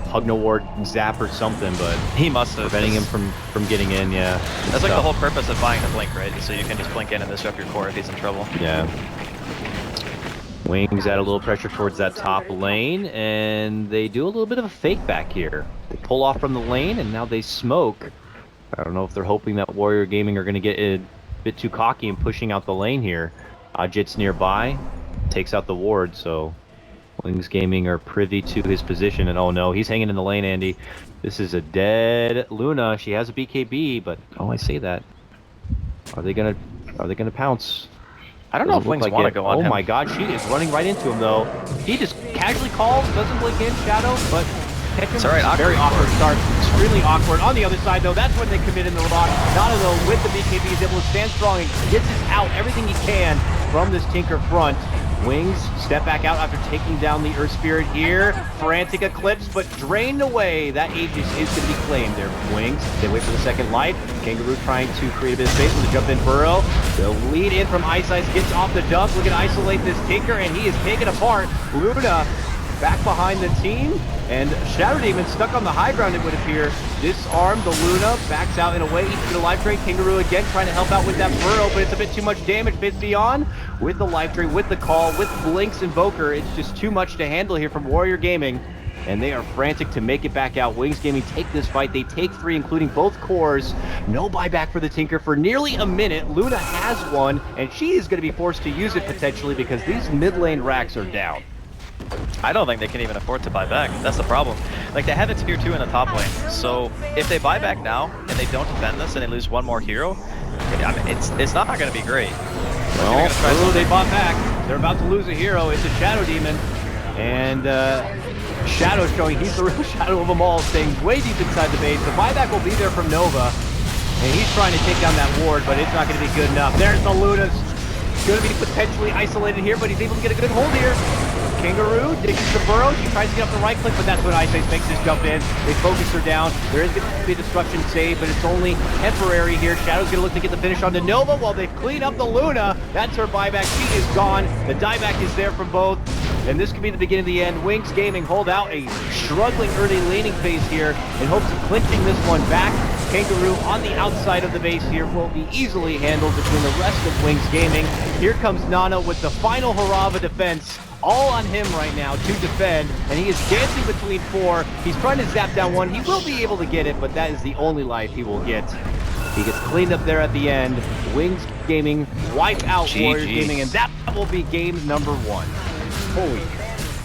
Hugna Ward zap or something, but He must have. preventing him from getting in, yeah. That's like the whole purpose of buying the blink, right? So you can just blink in and disrupt your core if he's in trouble. Yeah. Wings add a little pressure towards that top lane, and they do a little bit of a fake back here. They pull off from the lane, and now they smoke. I don't know if they're hoping that Warrior Gaming are going to get a bit too cocky and pushing out the lane here. Ajit's nearby, takes out the ward, so Wings Gaming are privy to his position, and oh no, he's hanging in the lane, Andy. This is a dead Luna. She has a BKB, but I say that. Are they gonna pounce? I don't know if Wings want to go on Oh him. my god, she is running right into him though. He just casually calls, doesn't blink in, Shadow, but catch him. It's alright, Very awkward start. Extremely awkward. On the other side though, that's when they commit in the rock. Nana though, with the BKB, is able to stand strong and gets his out everything he can from this Tinker front. Wings step back out after taking down the Earth Spirit here. Frantic Eclipse, but drained away. That Aegis is going to be claimed there. Wings, they wait for the second life. Kangaroo trying to create a bit of space with the jump in burrow. The lead in from Ice gets off the dump. Look at isolate this Tinker, and he is taken apart. Luna back behind the team, and Shadow Demon stuck on the high ground, it would appear. Disarmed, the Luna backs out in a way, eats the life drain. Kangaroo again trying to help out with that burrow, but it's a bit too much damage. Bits beyond with the life drain, with the call, with Blink's Invoker. It's just too much to handle here from Warrior Gaming, and they are frantic to make it back out. Wings Gaming take this fight. They take 3, including both cores. No buyback for the Tinker for nearly a minute. Luna has one, and she is going to be forced to use it potentially because these mid lane racks are down. I don't think they can even afford to buy back. That's the problem. Like, they have a tier 2 in the top lane, so if they buy back now and they don't defend this and they lose one more hero, I mean, it's not going to be great. Well, they bought back. They're about to lose a hero. It's a Shadow Demon, and Shadow showing he's the real Shadow of them all, staying way deep inside the base. The buyback will be there from Nova, and he's trying to take down that ward, but it's not going to be good enough. There's the Luna's going to be potentially isolated here, but he's able to get a good hold here. Kangaroo digs the burrow. She tries to get up the right click, but that's when Ice makes his jump in. They focus her down. There is going to be a destruction save, but it's only temporary here. Shadow's going to look to get the finish on the Nova while they clean up the Luna. That's her buyback. She is gone. The dieback is there from both. And this could be the beginning of the end. Wings Gaming hold out a struggling early laning phase here in hopes of clinching this one back. Kangaroo on the outside of the base here will be easily handled between the rest of Wings Gaming. Here comes Nana with the final hurrah of a defense. All on him right now to defend, and he is dancing between 4. He's trying to zap down 1. He will be able to get it, but that is the only life he will get. He gets cleaned up there at the end. Wings Gaming wipe out GG. Warriors Gaming, and that will be game number 1. Holy.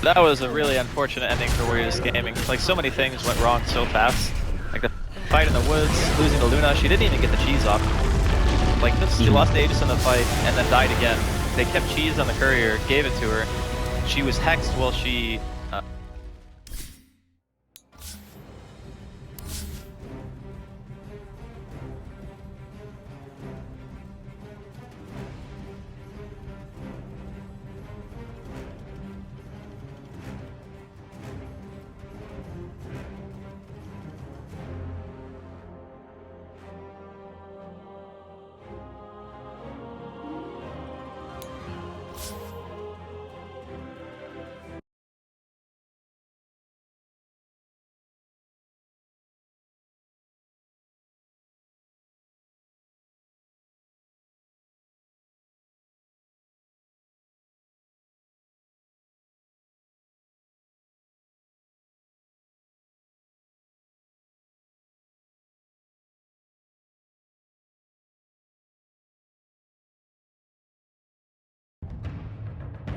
That was a really unfortunate ending for Warriors Gaming. Like, so many things went wrong so fast. Like the fight in the woods, losing to Luna, she didn't even get the cheese off. Like, she lost Aegis in the fight and then died again. They kept cheese on the courier, gave it to her. She was hexed while she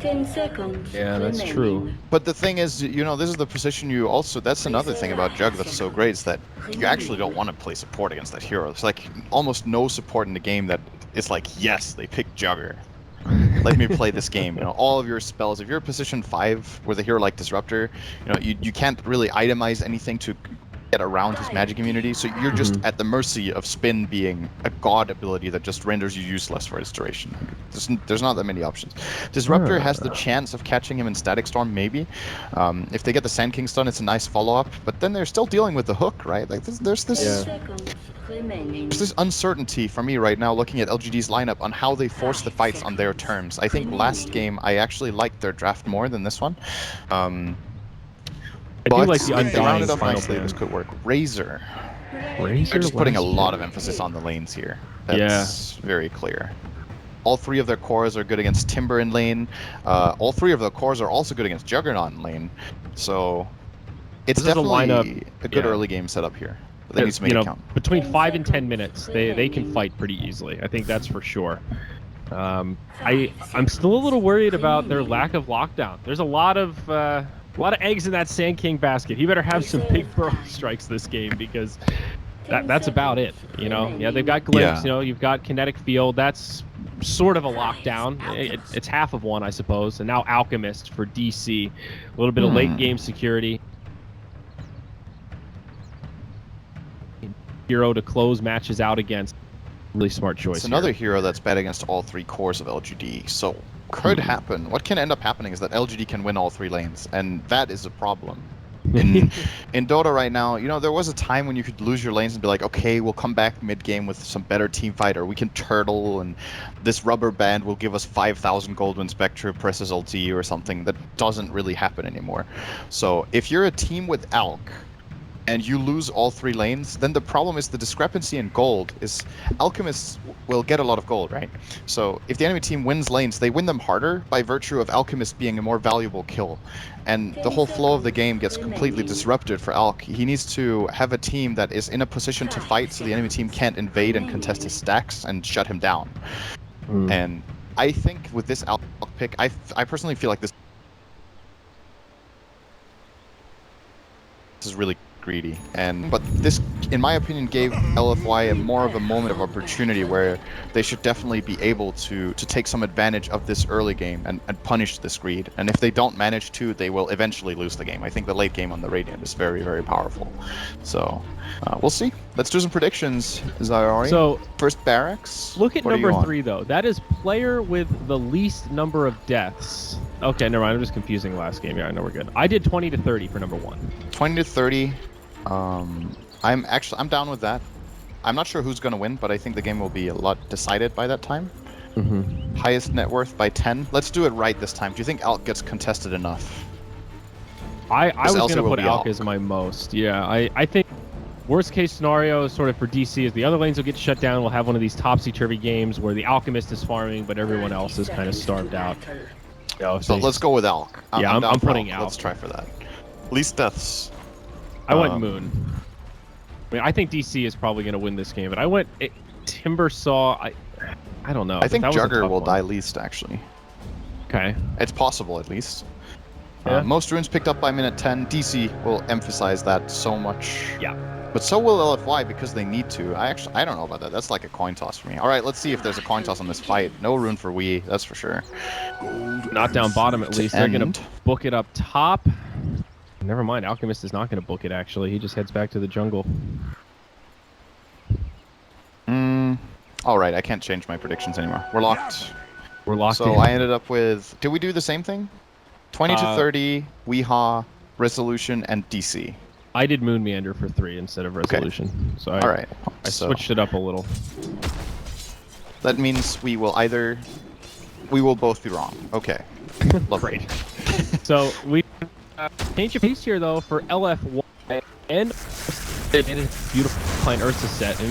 Ten seconds. Yeah, that's remaining. true. But the thing is, you know, this is the position you also, that's another thing about Jug that's so great, is that you actually don't want to play support against that hero. It's like almost no support in the game that is like, yes, they picked Jugger. Let me play this game. You know, all of your spells. If you're position 5 with a hero like Disruptor, you know, you can't really itemize anything to get around his magic immunity, so you're just at the mercy of Spin being a god ability that just renders you useless for its duration. There's not that many options. Disruptor has the chance of catching him in Static Storm, maybe. If they get the Sand King stun, it's a nice follow-up, but then they're still dealing with the hook, right? Like there's this uncertainty for me right now looking at LGD's lineup on how they force the fights on their terms. I think last game I actually liked their draft more than this one. I do like the if they round Undying it up final nicely, plan. this could work. Razor. Razor. They're just putting a last lot year. of emphasis on the lanes here. That's very clear. All 3 of their cores are good against Timber in lane. All 3 of their cores are also good against Juggernaut in lane. So it's This is a definitely lineup- a good yeah. early game setup here. But they need to make You it know, count. between 5 and 10 minutes, they can fight pretty easily. I think that's for sure. I'm still a little worried about their lack of lockdown. There's a lot of eggs in that Sand King basket. He better have some big burrow strikes this game because that's about it. You know, yeah, they've got Glimpse. Yeah. You know, you've got Kinetic Field. That's sort of a lockdown. It's half of one, I suppose. And now Alchemist for DC. A little bit of late game security. Hero to close matches out against. Really smart choice. It's another here. hero that's bad against all 3 cores of LGD. So could happen. What can end up happening is that LGD can win all 3 lanes, and that is a problem. In Dota right now, you know, there was a time when you could lose your lanes and be like, okay, we'll come back mid-game with some better team fight, or we can turtle, and this rubber band will give us 5,000 gold when Spectre presses ulti or something. That doesn't really happen anymore. So if you're a team with Alk, and you lose all 3 lanes, then the problem is the discrepancy in gold is Alchemists will get a lot of gold, right? So if the enemy team wins lanes, they win them harder by virtue of Alchemist being a more valuable kill. And the whole flow of the game gets completely disrupted for Alk. He needs to have a team that is in a position to fight so the enemy team can't invade and contest his stacks and shut him down. And I think with this Alk pick, I personally feel like this is really greedy, but this, in my opinion, gave LFY more of a moment of opportunity where they should definitely be able to take some advantage of this early game and punish this greed. And if they don't manage to, they will eventually lose the game. I think the late game on the Radiant is very, very powerful. So we'll see. Let's do some predictions, Zayari. So first Barracks. Look at What are you number on? 3 though. That is player with the least number of deaths. Okay, never mind. I'm just confusing last game. Yeah, I know we're good. I did 20 to 30 for number 1. 20 to 30. I'm down with that. I'm not sure who's going to win, but I think the game will be a lot decided by that time. Highest net worth by 10. Let's do it right this time. Do you think Alk gets contested enough? I was going to will put be Alk Alk. as my most. Yeah, I think worst case scenario sort of for DC is the other lanes will get shut down. We'll have one of these topsy-turvy games where the Alchemist is farming, but everyone else is kind of starved out. So let's go with Alk. Yeah, down I'm for putting Alk. Let's Alk. try for that. Least deaths. I went Moon. I mean, I think DC is probably going to win this game, but I went Timbersaw. I don't know. I think That was a Jugger tough will one. die least, actually. Okay. It's possible, at least. Yeah. Most runes picked up by minute 10. DC will emphasize that so much. Yeah. But so will LFY because they need to. I don't know about that. That's like a coin toss for me. All right, let's see if there's a coin toss on this fight. No rune for Wii, that's for sure. Not down bottom at least. They're going end. to book it up top. Never mind. Alchemist is not going to book it, actually. He just heads back to the jungle. All right, I can't change my predictions anymore. We're locked. We're locked So in. I ended up with... Did we do the same thing? 20 to 30, Weehaw, Resolution, and DC. I did Moon Meander for 3 instead of Resolution. So All right. I So switched it up a little. that means we will both be wrong. Okay. Lovely. Great. So we change of pace here though for LFY and it is a beautiful Klein Ursa set, and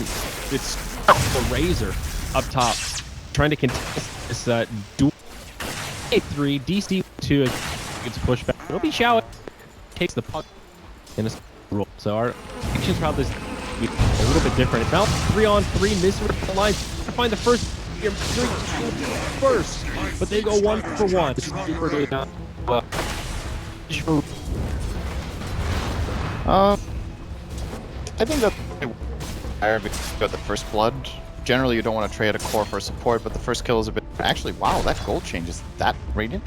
it's the Razor up top trying to contest this dual A3 DC 2 gets pushed back. It'll be Xiao takes the puck in a roll. So our predictions about this be a little bit different. It's now 3-on-3 misery lines to find the first first, but they go 1 for 1. I think that because we got the first blood. generally you don't want to trade a core for support, but the first kill is a bit... Actually, wow, that gold change is that radiant?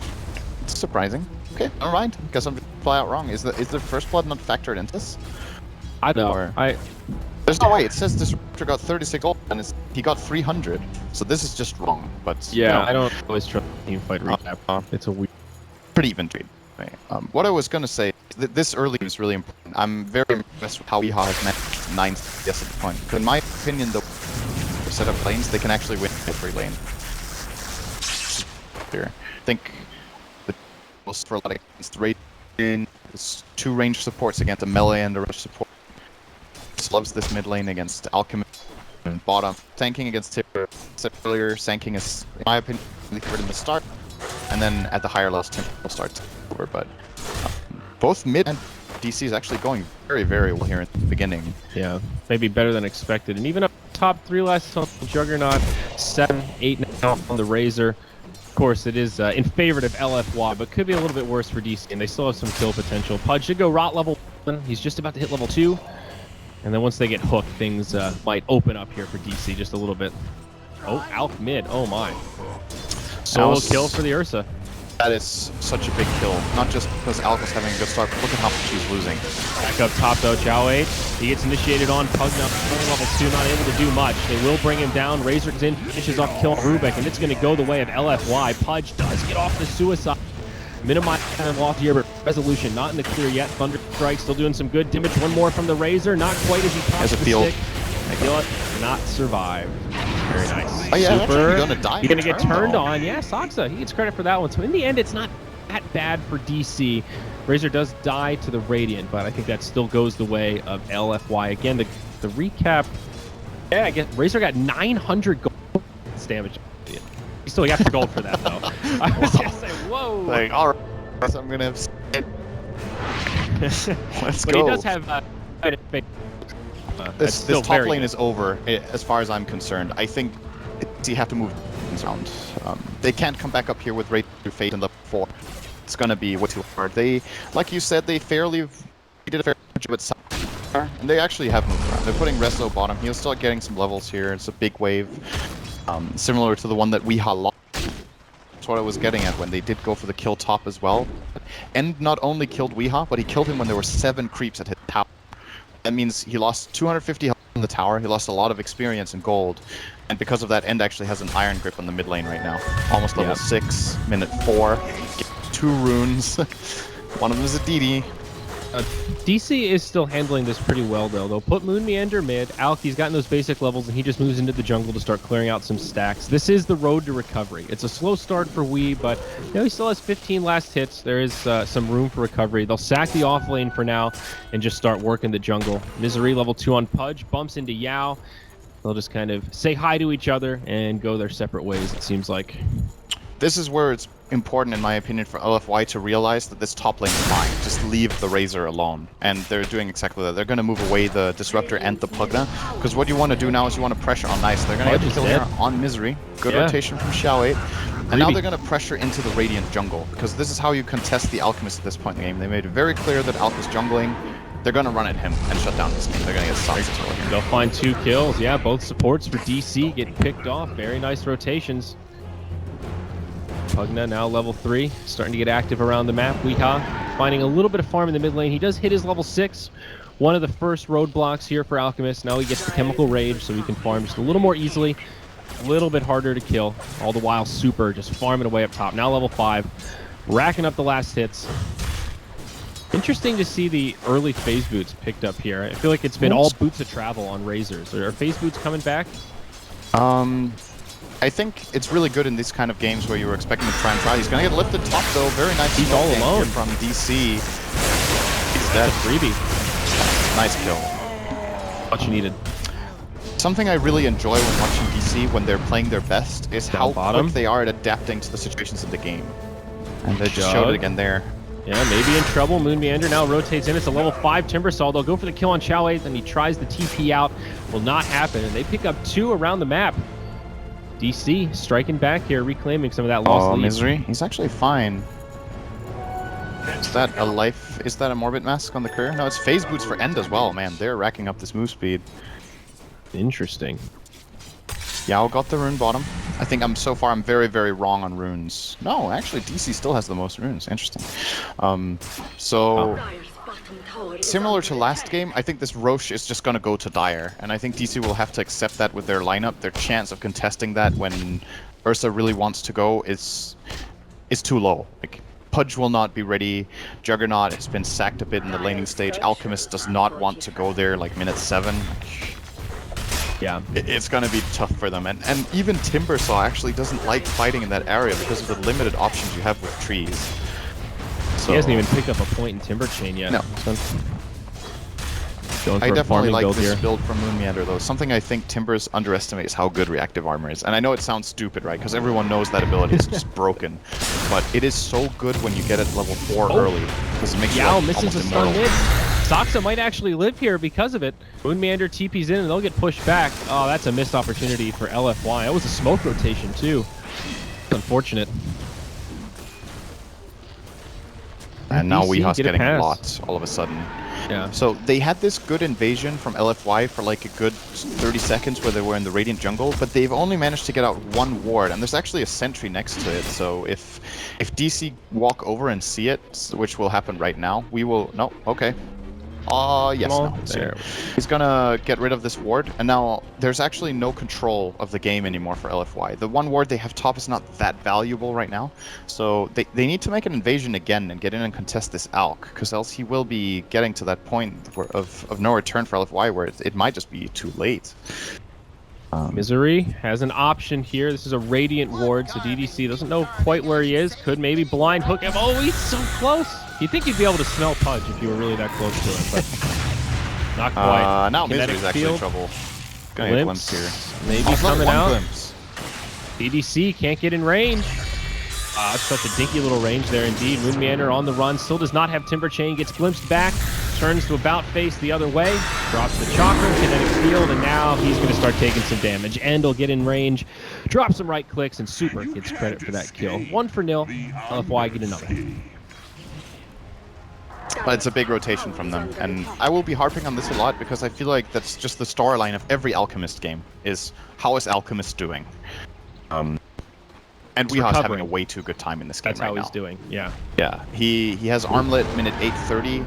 It's surprising. Okay, alright. Guess I'm fly out wrong. Is the first blood not factored into this? I know. Or... There's no way. It says Disruptor got 36 gold and he got 300. So this is just wrong. But yeah, you know, I don't always trust team fight recap. It's a weird, pretty even trade. What I was gonna say, this early is really important. I'm very impressed with how Weehaw has managed 9 CS at the point. In my opinion, the set of lanes, they can actually win every lane. Here, I think the most for a lot against Radiant is 2 range supports against a melee and a rush support. Just loves this mid lane against Alchemist and bottom. Tanking against Timber. Said earlier, Sanking is, in my opinion, really covered in the start, and then at the higher levels, Timber will start to over. But both mid and DC is actually going very, very well here at the beginning. yeah, maybe better than expected. And even up top 3 last on Juggernaut, 7, 8 now on the Razor. Of course, it is in favor of LFY, but could be a little bit worse for DC, and they still have some kill potential. Pudge should go rot level 1. He's just about to hit level 2. And then once they get hooked, things might open up here for DC just a little bit. Oh, Alk mid. Oh my. Solo kill for the Ursa. That is such a big kill. Not just because Alk was having a good start, but look at how much he's losing. Back up top though, Chow 8. He gets initiated on Pugna, level 2, not able to do much. They will bring him down. Razor in, finishes off kill Rubik, and it's going to go the way of LFY. Pudge does get off the suicide. Minimize time lost here, but Resolution not in the clear yet. Thunder Strike still doing some good damage. One more from the Razor, not quite as he pops the stick. Field not survive. Very nice. Oh yeah, Super. Gonna die. He's gonna get turned on. Yeah, Saksa. He gets credit for that one. So in the end, it's not that bad for DC. Razor does die to the Radiant, but I think that still goes the way of LFY. Again, the recap. Yeah, I guess Razor got 900 gold damage. You still got the gold for that though. I was gonna say, whoa. Like, all right, I'm gonna have. Let's but go. he does have. This top lane is over, as far as I'm concerned. I think you have to move around. They can't come back up here with Razor Fate in level 4. It's gonna be way too hard. They, like you said, they did a fair job at side, and they actually have moved around. They're putting Resto bottom. He'll start getting some levels here. It's a big wave, similar to the one that Weehaw lost. That's what I was getting at when they did go for the kill top as well. And not only killed Weehaw, but he killed him when there were 7 creeps at his tower. That means he lost 250 health in the tower, he lost a lot of experience in gold, and because of that, End actually has an iron grip on the mid lane right now. Almost level 6, minute 4, 2 runes. One of them is a DD. DC is still handling this pretty well though. They'll put Moon Meander mid. Alk, he's gotten those basic levels and he just moves into the jungle to start clearing out some stacks. This is the road to recovery. It's a slow start for Wii, but you know, he still has 15 last hits. There is some room for recovery. They'll sack the off lane for now and just start working the jungle. Misery level 2 on Pudge, bumps into Yao. They'll just kind of say hi to each other and go their separate ways, it seems like. This is where it's important, in my opinion, for LFY to realize that this top lane is fine. Just leave the Razor alone. And they're doing exactly that. They're going to move away the Disruptor and the Pugna. Because what you want to do now is you want to pressure on Nice. They're going to get the kill here on Misery. Good rotation from Xiao 8. And now they're going to pressure into the Radiant jungle. Because this is how you contest the Alchemist at this point in the game. They made it very clear that Alk is jungling. They're going to run at him and shut down this game. They're going to get Saksa here. They'll find 2 kills. Yeah, both supports for DC get picked off. Very nice rotations. Pugna now level 3, starting to get active around the map. Weehaw finding a little bit of farm in the mid lane. He does hit his level 6. One of the first roadblocks here for Alchemist. Now he gets the Chemical Rage, so he can farm just a little more easily. A little bit harder to kill. All the while Super just farming away up top. Now level 5, racking up the last hits. Interesting to see the early phase boots picked up here. I feel like it's been all boots of travel on Razors. Are phase boots coming back? I think it's really good in these kind of games where you were expecting to try and try. He's going to get lifted top, though. Very nice. He's all alone from DC. He's dead. Freebie. Nice kill. What you needed. Something I really enjoy when watching DC when they're playing their best is how quick they are at adapting to the situations of the game. And they just showed it again there. Yeah, maybe in trouble. Moon Meander now rotates in. It's a level 5 Timbersaw. They'll go for the kill on Xiao 8, and he tries the TP out. Will not happen, and they pick up 2 around the map. DC striking back here, reclaiming some of that lost lead. Misery. He's actually fine. Is that a life? Is that a Morbid Mask on the Courier? No, it's phase boots for End as well, man. They're racking up this move speed. Interesting. Yao got the rune bottom. I think so far I'm very, very wrong on runes. No, actually DC still has the most runes. Interesting. So similar to last game, I think this Roche is just gonna go to Dire, and I think DC will have to accept that with their lineup. Their chance of contesting that when Ursa really wants to go is too low. Like, Pudge will not be ready. Juggernaut has been sacked a bit in the laning stage. Alchemist does not want to go there like minute 7. Yeah. It's going to be tough for them. And even Timbersaw actually doesn't like fighting in that area because of the limited options you have with trees. So, he hasn't even picked up a point in Timber Chain yet. No. Going for I a definitely farming like build this here. build from Moon Meander, though. Something I think Timbers underestimates how good reactive armor is. And I know it sounds stupid, right? Because everyone knows that ability is just broken. But it is so good when you get it level 4 early. Because it makes you Yao like, misses almost a stun immortal. mid. Saksa might actually live here because of it. Moon Meander TP's in and they'll get pushed back. Oh, that's a missed opportunity for LFY. That was a smoke rotation too. Unfortunate. And now DC Weeha's get a getting a pass. lot all of a sudden. Yeah. So they had this good invasion from LFY for like a good 30 seconds where they were in the Radiant jungle, but they've only managed to get out 1 ward, and there's actually a sentry next to it. So if DC walk over and see it, which will happen right now, we will... No, okay. Yes, no. There. He's gonna get rid of this ward, and now there's actually no control of the game anymore for LFY. The 1 ward they have top is not that valuable right now, so they need to make an invasion again and get in and contest this Alk, because else he will be getting to that point of no return for LFY where it might just be too late. Misery has an option here. This is a Radiant ward, so DDC doesn't know quite where he is. Could maybe blind hook him. Oh, he's so close. You'd think you'd be able to smell Pudge if you were really that close to him, but not quite. Now Kinetic Misery's actually in field. trouble. Gonna get glimpse here. Maybe Oh, coming one out. glimpse. DDC can't get in range. It's such a dinky little range there indeed. Moon Meander on the run, still does not have Timber Chain, gets glimpsed back, turns to about face the other way, drops the Chakra, Kinetic Field, and now he's going to start taking some damage. End'll get in range, drop some right clicks, and Super gets credit for that kill. 1-0, LFY get another. But it's a big rotation from them, and I will be harping on this a lot because I feel like that's just the storyline of every Alchemist game, is how is Alchemist doing? And Weeha's having a way too good time in this game. That's how he's doing, yeah. Yeah, he has Armlet minute 8:30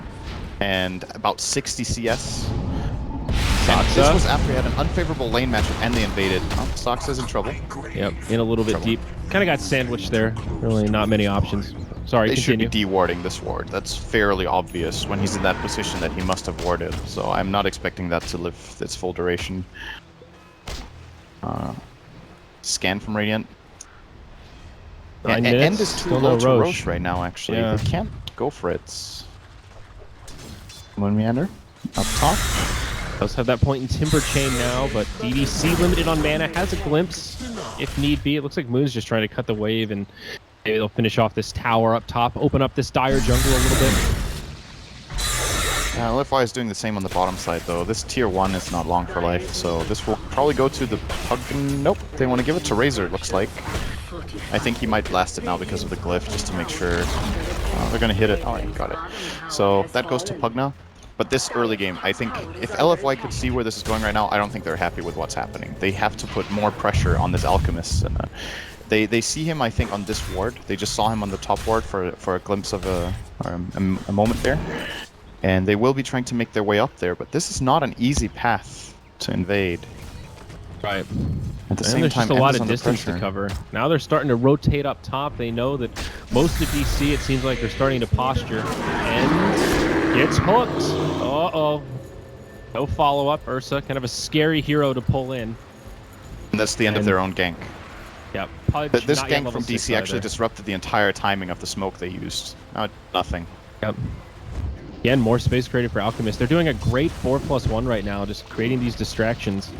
and about 60 CS. And this was after he had an unfavorable lane matchup and they invaded. Oh, Soxa's in trouble. Yep, in a little bit deep. Kind of got sandwiched there. Really not many options. Sorry, They continue. should be de-warding this ward. That's fairly obvious when he's in that position that he must have warded. So I'm not expecting that to live its full duration. Scan from Radiant. Yeah, 9 and minutes, is too still low no to Roche. Roche right now, actually. Yeah. They can't go for it. Moon Meander up top. Does have that point in Timber Chain now, but DDC limited on mana, has a glimpse if need be. It looks like Moon's just trying to cut the wave, and maybe they'll finish off this tower up top, open up this Dire jungle a little bit. LFY is doing the same on the bottom side, though. This tier 1 is not long for life, so this will probably go to the Pug. Nope, they want to give it to Razor, it looks like. I think he might blast it now because of the glyph, just to make sure. They're going to hit it. Oh, he got it. So that goes to Pugna. But this early game, I think if LFY could see where this is going right now, I don't think they're happy with what's happening. They have to put more pressure on this Alchemist. And, they see him, I think, on this ward. They just saw him on the top ward for a glimpse of a moment there. And they will be trying to make their way up there, but this is not an easy path to invade. Right. At the And same there's time, just a lot End is of under distance to pressure. cover. Now they're starting to rotate up top. They know that most of DC, it seems like they're starting to posture. And gets hooked. Uh-oh. No follow-up. Ursa, kind of a scary hero to pull in. And that's the end of their own gank. Yep. Pudge, This not yet gank level from 6 DC actually either. disrupted the entire timing of the smoke they used. Now nothing. Yep. Again, more space created for Alchemist. They're doing a great 4+1 right now, just creating these distractions.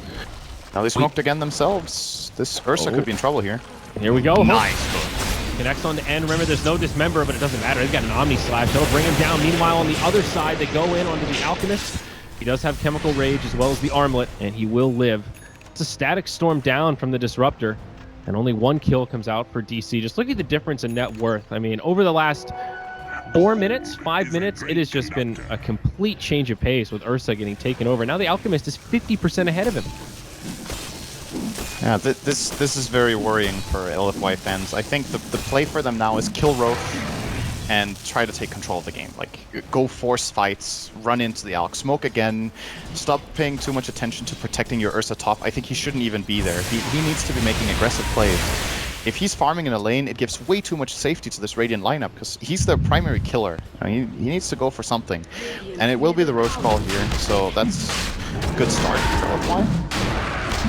Now they smoked again themselves. This Ursa could be in trouble here. Here we go. Nice. Connects on the end. Remember, there's no Dismember, but it doesn't matter. They've got an Omni Slash. That'll bring him down. Meanwhile, on the other side, they go in onto the Alchemist. He does have Chemical Rage as well as the Armlet, and he will live. It's a Static Storm down from the Disruptor, and only 1 kill comes out for DC. Just look at the difference in net worth. I mean, over the last 4 minutes, 5 minutes, it has just been a complete change of pace with Ursa getting taken over. Now the Alchemist is 50% ahead of him. Yeah, this is very worrying for LFY fans. I think the play for them now is kill Roche and try to take control of the game. Like, go force fights, run into the Alk, smoke again, stop paying too much attention to protecting your Ursa top. I think he shouldn't even be there. He needs to be making aggressive plays. If he's farming in a lane, it gives way too much safety to this Radiant lineup, because he's their primary killer. I mean, he needs to go for something. And it will be the Roche call here, so that's a good start for LFY.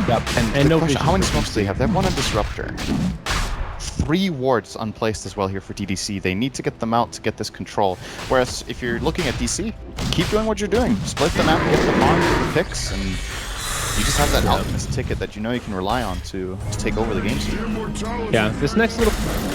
Yep. And no question, vision how many for smokes do they DC. have? They have one on Disruptor. 3 wards unplaced as well here for DDC. They need to get them out to get this control. Whereas if you're looking at DC, keep doing what you're doing. Split the map, get them on, get the picks, and you just have that Alchemist ticket that you know you can rely on to take over the game speed. Yeah, this next little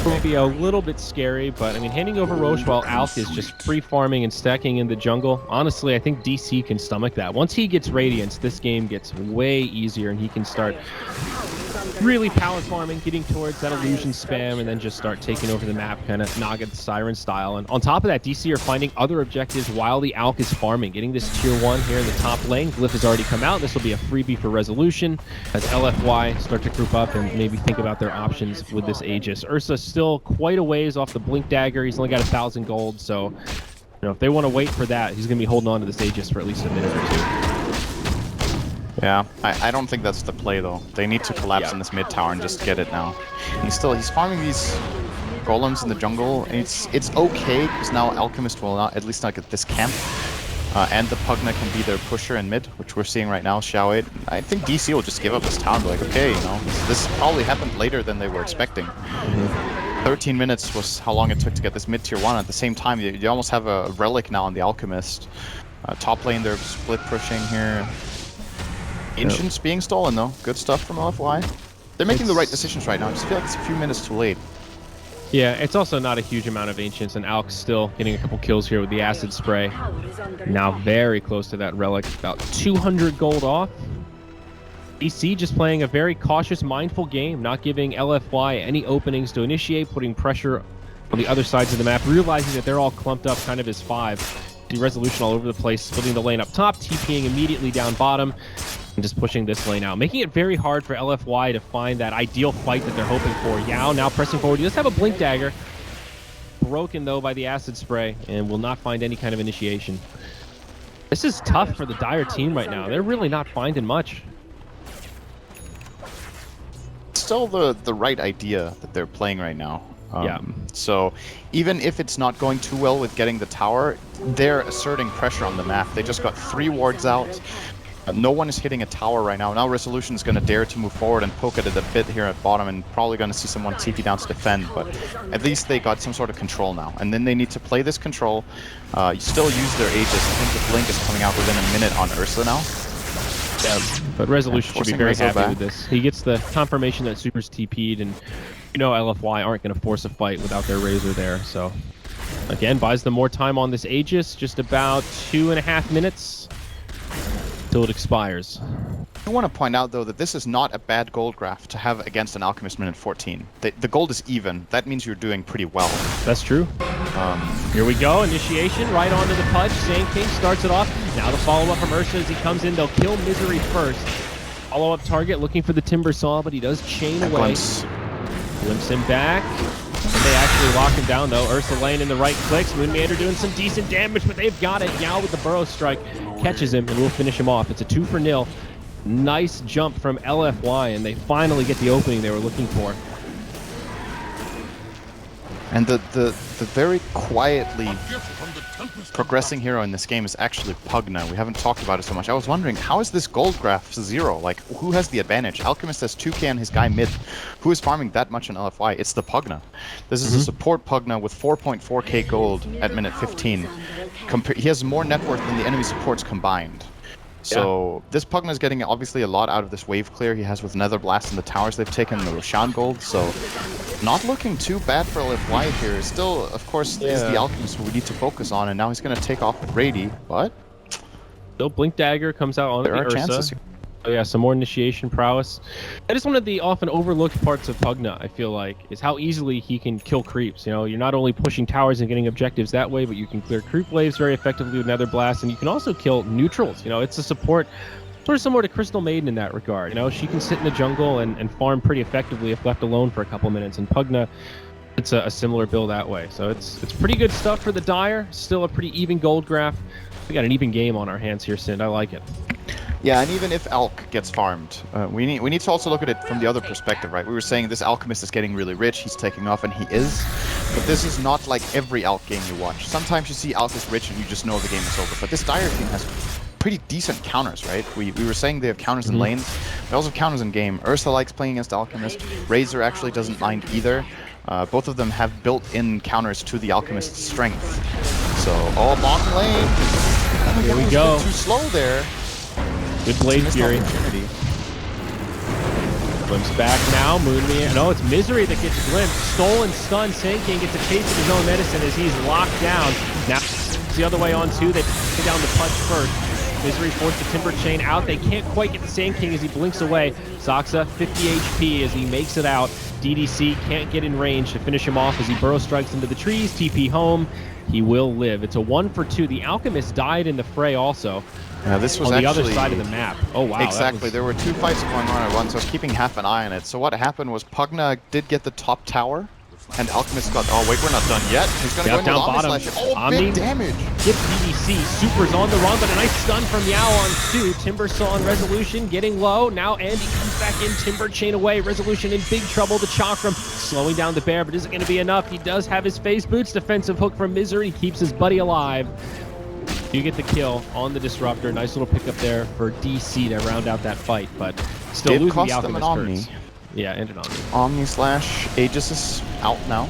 will be a little bit scary, but I mean, handing over Roche while Alk is just free farming and stacking in the jungle. Honestly, I think DC can stomach that. Once he gets Radiance, this game gets way easier, and he can start really power farming, getting towards that illusion spam, and then just start taking over the map, kind of Naga the Siren style. And on top of that, DC are finding other objectives while the Alk is farming, getting this tier 1 here in the top lane. Glyph has already come out. This will be a freebie for Resolution as LFY start to group up and maybe think about their options with this Aegis. Ursa still quite a ways off the Blink Dagger. He's only got 1,000 gold, so if they want to wait for that, he's going to be holding on to this Aegis for at least a minute or two. Yeah, I don't think that's the play though. They need to collapse in this mid tower and just get it now. He's farming these golems in the jungle. And it's okay because now Alchemist will not, at least not get this camp. And the Pugna can be their pusher in mid, which we're seeing right now, Xiao 8. I think DC will just give up this tower and be like, okay, this probably happened later than they were expecting. 13 minutes was how long it took to get this mid tier 1. At the same time, you almost have a relic now on the Alchemist. Top lane, they're split pushing here. Ancients being stolen though. Good stuff from LFY. They're making the right decisions right now. I just feel like it's a few minutes too late. Yeah, it's also not a huge amount of Ancients, and Alk's still getting a couple kills here with the Acid Spray. Now very close to that relic, about 200 gold off. DC just playing a very cautious, mindful game, not giving LFY any openings to initiate, putting pressure on the other sides of the map, realizing that they're all clumped up kind of as 5. The Resolution all over the place, splitting the lane up top, TPing immediately down bottom, and just pushing this lane out, making it very hard for LFY to find that ideal fight that they're hoping for. Yao now pressing forward. He does have a Blink Dagger, broken though by the Acid Spray, and will not find any kind of initiation. This is tough for the Dire team right now. They're really not finding much. Still the right idea that they're playing right now. Yeah. So even if it's not going too well with getting the tower, they're asserting pressure on the map. They just got 3 wards out. No one is hitting a tower right now. Now Resolution is going to dare to move forward and poke at it a bit here at bottom, and probably going to see someone TP down to defend, but at least they got some sort of control now. And then they need to play this control. Still use their Aegis. I think the Blink is coming out within a minute on Ursa now. Yeah, but Resolution should be very happy with this. He gets the confirmation that Super's TP'd, and LFY aren't going to force a fight without their Razor there. So again, buys them more time on this Aegis, just about 2.5 minutes till it expires. I want to point out though that this is not a bad gold graph to have against an Alchemist minute 14. The gold is even. That means you're doing pretty well. That's true. Here we go, initiation right onto the Pudge. Sand King starts it off. Now the follow-up from Ursa as he comes in. They'll kill Misery first. Follow-up target looking for the Timber Saw, but he does chain away. Glimpse him back. And they actually lock him down though. Ursa laying in the right clicks. Moonmeander doing some decent damage, but they've got it. Yao with the Burrow Strike catches him and will finish him off. It's a 2-0. Nice jump from LFY, and they finally get the opening they were looking for. And the very quietly progressing hero in this game is actually Pugna. We haven't talked about it so much. I was wondering, how is this gold graph 0? Like, who has the advantage? Alchemist has 2k and his guy mid. Who is farming that much in LFY? It's the Pugna. This is a support Pugna with 4.4k gold at minute 15. He has more net worth than the enemy supports combined. So this Pugna is getting obviously a lot out of this wave clear he has with Nether Blast and the towers they've taken, the Roshan gold, so not looking too bad for LFY here. Still, of course, is the Alchemist who we need to focus on, and now he's going to take off with Rady, but still Blink Dagger comes out on the Ursa. Chances here. Oh yeah, some more initiation prowess. That is one of the often overlooked parts of Pugna, I feel like, is how easily he can kill creeps. You're not only pushing towers and getting objectives that way, but you can clear creep waves very effectively with Nether Blast, and you can also kill neutrals. It's a support sort of similar to Crystal Maiden in that regard. You know, she can sit in the jungle and farm pretty effectively if left alone for a couple minutes. And Pugna, it's a similar build that way. So it's pretty good stuff for the Dire. Still a pretty even gold graph. We got an even game on our hands here, Sind. I like it. Yeah, and even if Alk gets farmed, we need to also look at it from the other perspective, right? We were saying this Alchemist is getting really rich, he's taking off, and he is. But this is not like every Alk game you watch. Sometimes you see Alk is rich and you just know the game is over. But this Dire team has pretty decent counters, right? We were saying they have counters in lanes, they also have counters in game. Ursa likes playing against Alchemist. Razor actually doesn't mind either. Both of them have built-in counters to the Alchemist's strength. So, bottom lane. Here we go. Too slow there. Good Blade Fury. Glimpse back now. Moonmere. No, it's Misery that gets a glimpse. Stolen stun. Sand King gets a taste of his own medicine as he's locked down. Now it's the other way on too. They put down the punch first. Misery forced the Timber Chain out. They can't quite get the Sand King as he blinks away. Saksa 50 HP as he makes it out. DDC can't get in range to finish him off as he burrow strikes into the trees. TP home. He will live. It's a 1-for-2. The Alchemist died in the fray also. This was on the actually other side of the map. Oh wow! Exactly. There were two fights going on at once. I was keeping half an eye on it. So what happened was Pugna did get the top tower, and Alchemist got. Oh wait, we're not done yet. He's gonna go into down Omni bottom. Slash. Oh, big damage. Get DDC. Super's on the run, but a nice stun from Yao on 2. Timbersaw and Resolution getting low. Now Andy comes back in. Timber Chain away. Resolution in big trouble. The Chakram slowing down the bear, but isn't going to be enough. He does have his Phase Boots. Defensive hook from Misery keeps his buddy alive. You get the kill on the Disruptor. Nice little pickup there for DC to round out that fight, but still Did losing cost the Alchemist them an Omni. hurts. Yeah, and an Omni. Omni Slash. Aegis is out now.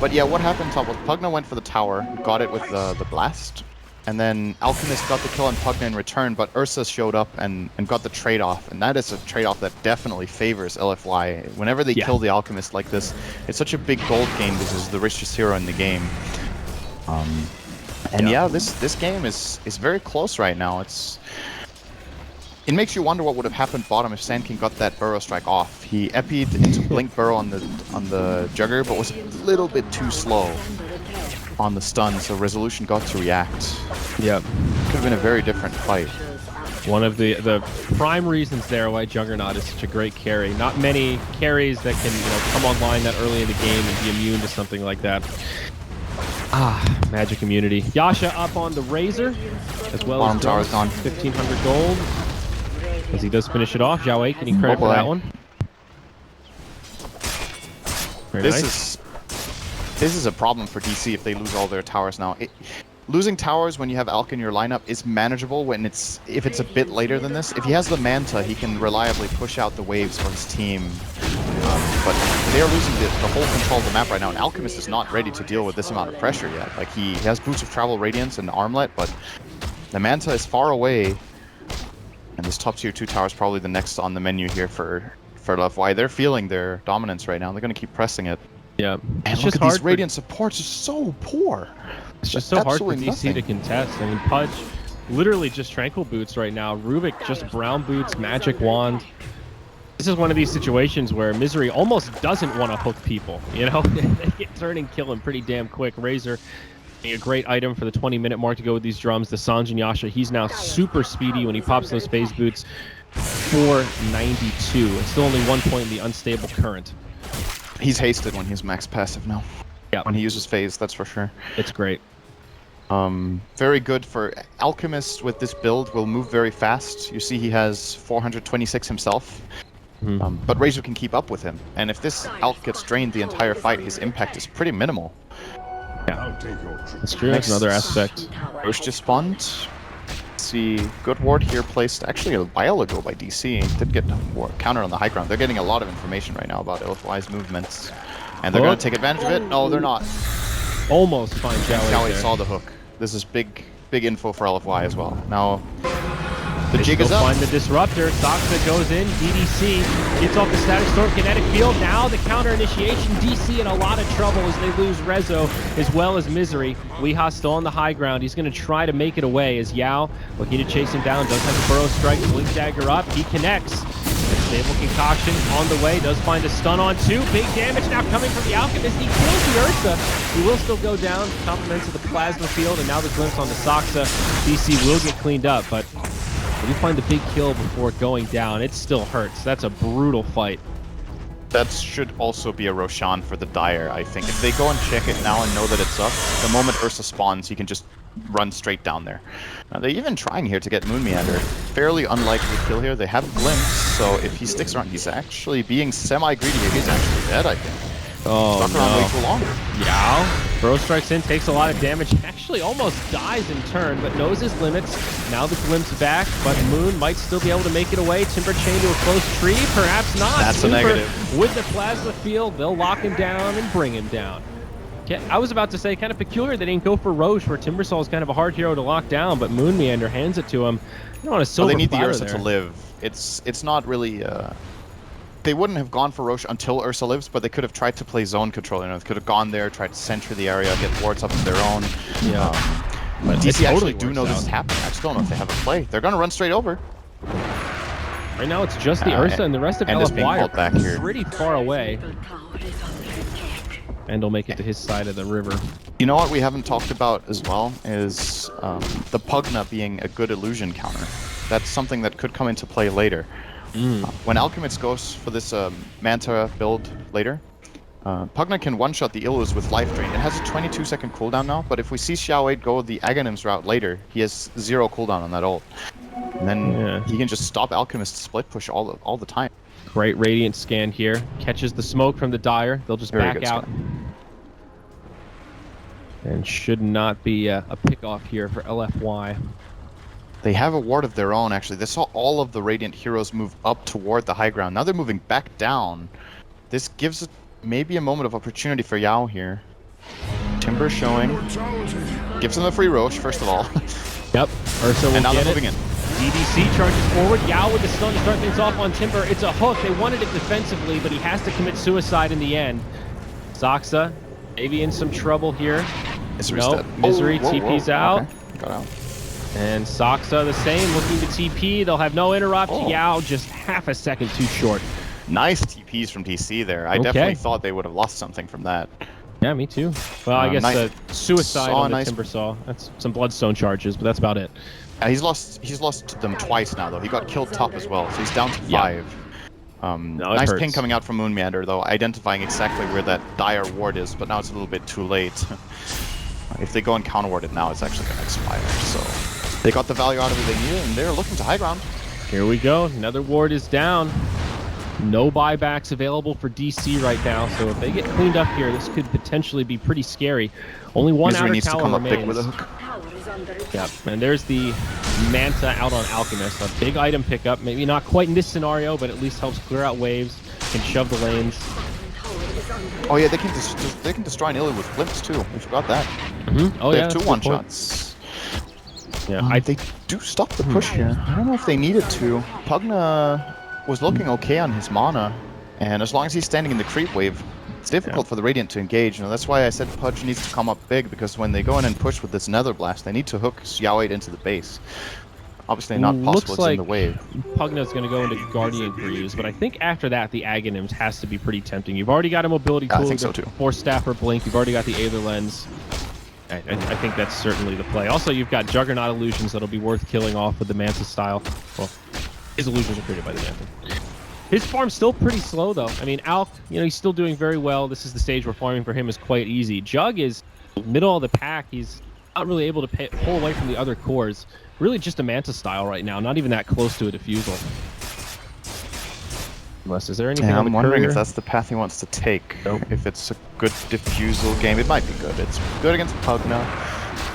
But yeah, what happened top was Pugna went for the tower, got it with the blast, and then Alchemist got the kill on Pugna in return, but Ursa showed up and got the trade-off, and that is a trade-off that definitely favors LFY. Whenever they kill the Alchemist like this, it's such a big gold game because it's the richest hero in the game. And yeah, this game is very close right now. It makes you wonder what would have happened bottom if Sand King got that burrow strike off. He epied into Blink Burrow on the Jugger, but was a little bit too slow on the stun, so Resolution got to react. Yeah, could have been a very different fight. One of the prime reasons there why Juggernaut is such a great carry. Not many carries that can come online that early in the game and be immune to something like that. Magic immunity. Yasha up on the Razor, as well as Tower's gone. 1,500 gold. As he does finish it off. Zhao Wei, can you credit for that one? Very nice. This is a problem for DC if they lose all their towers now. Losing towers when you have Alk in your lineup is manageable if it's a bit later than this. If he has the Manta, he can reliably push out the waves for his team. But they're losing the whole control of the map right now, and Alchemist is not ready to deal with this amount of pressure yet. Like, he has Boots of Travel, Radiance, and Armlet, but the Manta is far away, and this top tier 2 tower is probably the next on the menu here for LFY. They're feeling their dominance right now. They're going to keep pressing it. Yeah. And look at these Radiant supports are so poor. It's just so hard for DC to contest. I mean, Pudge literally just Tranquil Boots right now. Rubik just Brown Boots, Magic Wand. This is one of these situations where Misery almost doesn't want to hook people, you know? They get turn and kill him pretty damn quick. Razor, a great item for the 20-minute mark to go with these drums. The Sanjin Yasha, he's now super speedy when he pops those Phase Boots. 492, and still only 1 point in the unstable current. He's hasted when he's max passive now. Yeah. When he uses Phase, that's for sure. It's great. Very good for Alchemist with this build. Will move very fast. You see he has 426 himself. But Razor can keep up with him, and if this Alk gets drained the entire fight, his impact is pretty minimal. Yeah, that's true. That's another aspect. Roche just spawned. See, good ward here placed actually a while ago by DC. Did get counter on the high ground. They're getting a lot of information right now about LFY's movements, and they're going to take advantage of it. No, they're not. Almost find Zhao Wei. Saw the hook. This is big info for LFY as well. Now. The jig is up. Find the Disruptor. Saksa goes in. DDC gets off the Static Storm Kinetic Field. Now the counter initiation. DC in a lot of trouble as they lose Rezo as well as Misery. Weeha's still on the high ground. He's going to try to make it away as Yao looking to chase him down. Does have a Burrow Strike. Blink Dagger up. He connects. Stable Concoction on the way. Does find a stun on 2. Big damage now coming from the Alchemist. He kills the Ursa. He will still go down. Compliments of the Plasma Field. And now the glimpse on the Saksa. DC will get cleaned up, but You find the big kill before going down. It still hurts. That's a brutal fight. That should also be a Roshan for the Dire, I think. If they go and check it now and know that it's up, the moment Ursa spawns, he can just run straight down there. They're even trying here to get Moon Meander. Fairly unlikely kill here. They have a glimpse, so if he sticks around, he's actually being semi-greedy here. He's actually dead, I think. Oh, Stuck around way too long. Yao, throw strikes in, takes a lot of damage. Actually almost dies in turn, but knows his limits. Now the glimpse back, but Moon might still be able to make it away. Timber chained to a close tree, perhaps not. That's a negative. With the plasma field, they'll lock him down and bring him down. Okay, I was about to say, kind of peculiar they didn't go for Roche, where Timbersaw is kind of a hard hero to lock down, but Moon Meander hands it to him. You know, on a silver Well, they need the platter Ursa there. to live. It's not really... They wouldn't have gone for Roche until Ursa lives, but they could have tried to play zone control. You know, they could have gone there, tried to center the area, get wards up of their own. Yeah. But DC it actually totally do works know this out. is happening. I just don't know if they have a play. They're going to run straight over. Right now it's just the Ursa and the rest of and it's being LFY pulled back here. are pretty far away. Middle tower is under attack. And will make it to his side of the river. You know what we haven't talked about as well is the Pugna being a good illusion counter. That's something that could come into play later. When Alchemist goes for this Manta build later, Pugna can one-shot the Illus with Life Drain. It has a 22-second cooldown now, but if we see Xiao 8 go the Aghanims route later, he has 0 cooldown on that ult. And then he can just stop Alchemist's split push all the time. Great Radiant scan here. Catches the smoke from the Dire. They'll just Very back good out. And should not be a pick-off here for LFY. They have a ward of their own, actually. They saw all of the Radiant heroes move up toward the high ground. Now they're moving back down. This gives it maybe a moment of opportunity for Yao here. Timber showing. Gives them a free Roche, first of all. Yep. Ursa will And now get they're it. moving in. DDC charges forward. Yao with the stun to start things off on Timber. It's a hook. They wanted it defensively, but he has to commit suicide in the end. Zaxa, maybe in some trouble here. Misery's Nope. dead. Misery Whoa, whoa, TP's whoa. out. Okay. Got out. And Zaxa the same, looking to TP. They'll have no interrupt. Yao just half a second too short. Nice TPs from DC there. I definitely thought they would have lost something from that. Yeah, me too. Well, I guess nice- suicide saw a on the nice- Timber Saw. That's some Bloodstone charges, but that's about it. He's lost them twice now, though. He got killed top as well, so he's down to 5. No, it Nice hurts. ping coming out from Moon Meander, though, identifying exactly where that Dire ward is, but now it's a little bit too late. If they go and counter ward it now, it's actually going to expire. So they got the value out of it they needed, and they're looking to high ground. Here we go. Another ward is down. No buybacks available for DC right now, so if they get cleaned up here, this could potentially be pretty scary. Only one Misery outer needs to tower come up remains. big with a hook. Tower is under attack. Yep, and there's the Manta out on Alchemist. A big item pickup, maybe not quite in this scenario, but at least helps clear out waves, can shove the lanes. Tower is under Oh yeah, they can destroy an Illy with glimpse too. We forgot that. Oh They yeah, have 2 that's a good point. one-shots. Yeah, They do stop the push here. I don't know if they needed to. Pugna was looking okay on his mana, and as long as he's standing in the creep wave, it's difficult for the Radiant to engage. You know, that's why I said Pudge needs to come up big, because when they go in and push with this Nether Blast, they need to hook Xiao 8 into the base. Obviously not possible, Looks it's like in the wave. Pugna's going to go into Guardian Greaves, but I think after that, the Aghanims has to be pretty tempting. You've already got a mobility I tool, think so too. Force Staff or Blink. You've already got the Aether Lens. I think that's certainly the play. Also, you've got Juggernaut Illusions that'll be worth killing off with the Manta style. Well, his illusions are created by the Manta. His farm's still pretty slow, though. I mean, Alk, he's still doing very well. This is the stage where farming for him is quite easy. Jug is middle of the pack. He's not really able to pull away from the other cores. Really just a Manta style right now, not even that close to a Diffusal. Unless, is there anything Yeah, on the I'm wondering courier? if that's the path he wants to take. If it's a good diffusal game, it might be good. It's good against Pugna.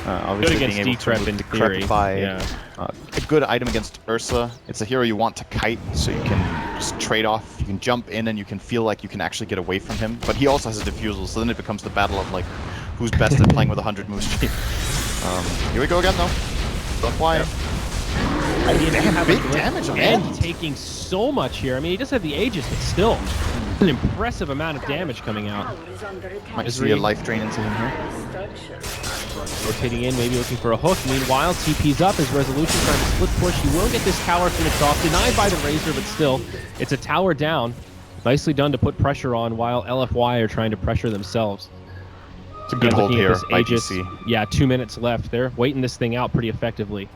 Obviously against being able to Decrep move in the theory, Decrepify. yeah. A good item against Ursa. It's a hero you want to kite, so you can just trade off. You can jump in and you can feel like you can actually get away from him. But he also has a diffusal, so then it becomes the battle of like who's best at playing with 100 moves. Here we go again though. Look why. Damn, big damage on And him. taking so much here. I mean, he does have the Aegis, but still an impressive amount of damage coming out. Tower is under attack. Might see a life drain into him here. Destruction. Rotating in, maybe looking for a hook. Meanwhile, TP's up. His Resolution trying to split push. He will get this tower finished off. Denied by the Razor, but still, it's a tower down. Nicely done to put pressure on while LFY are trying to pressure themselves. It's a good Again, hold looking at here this by Aegis. DC. Yeah, 2 minutes left. They're waiting this thing out pretty effectively.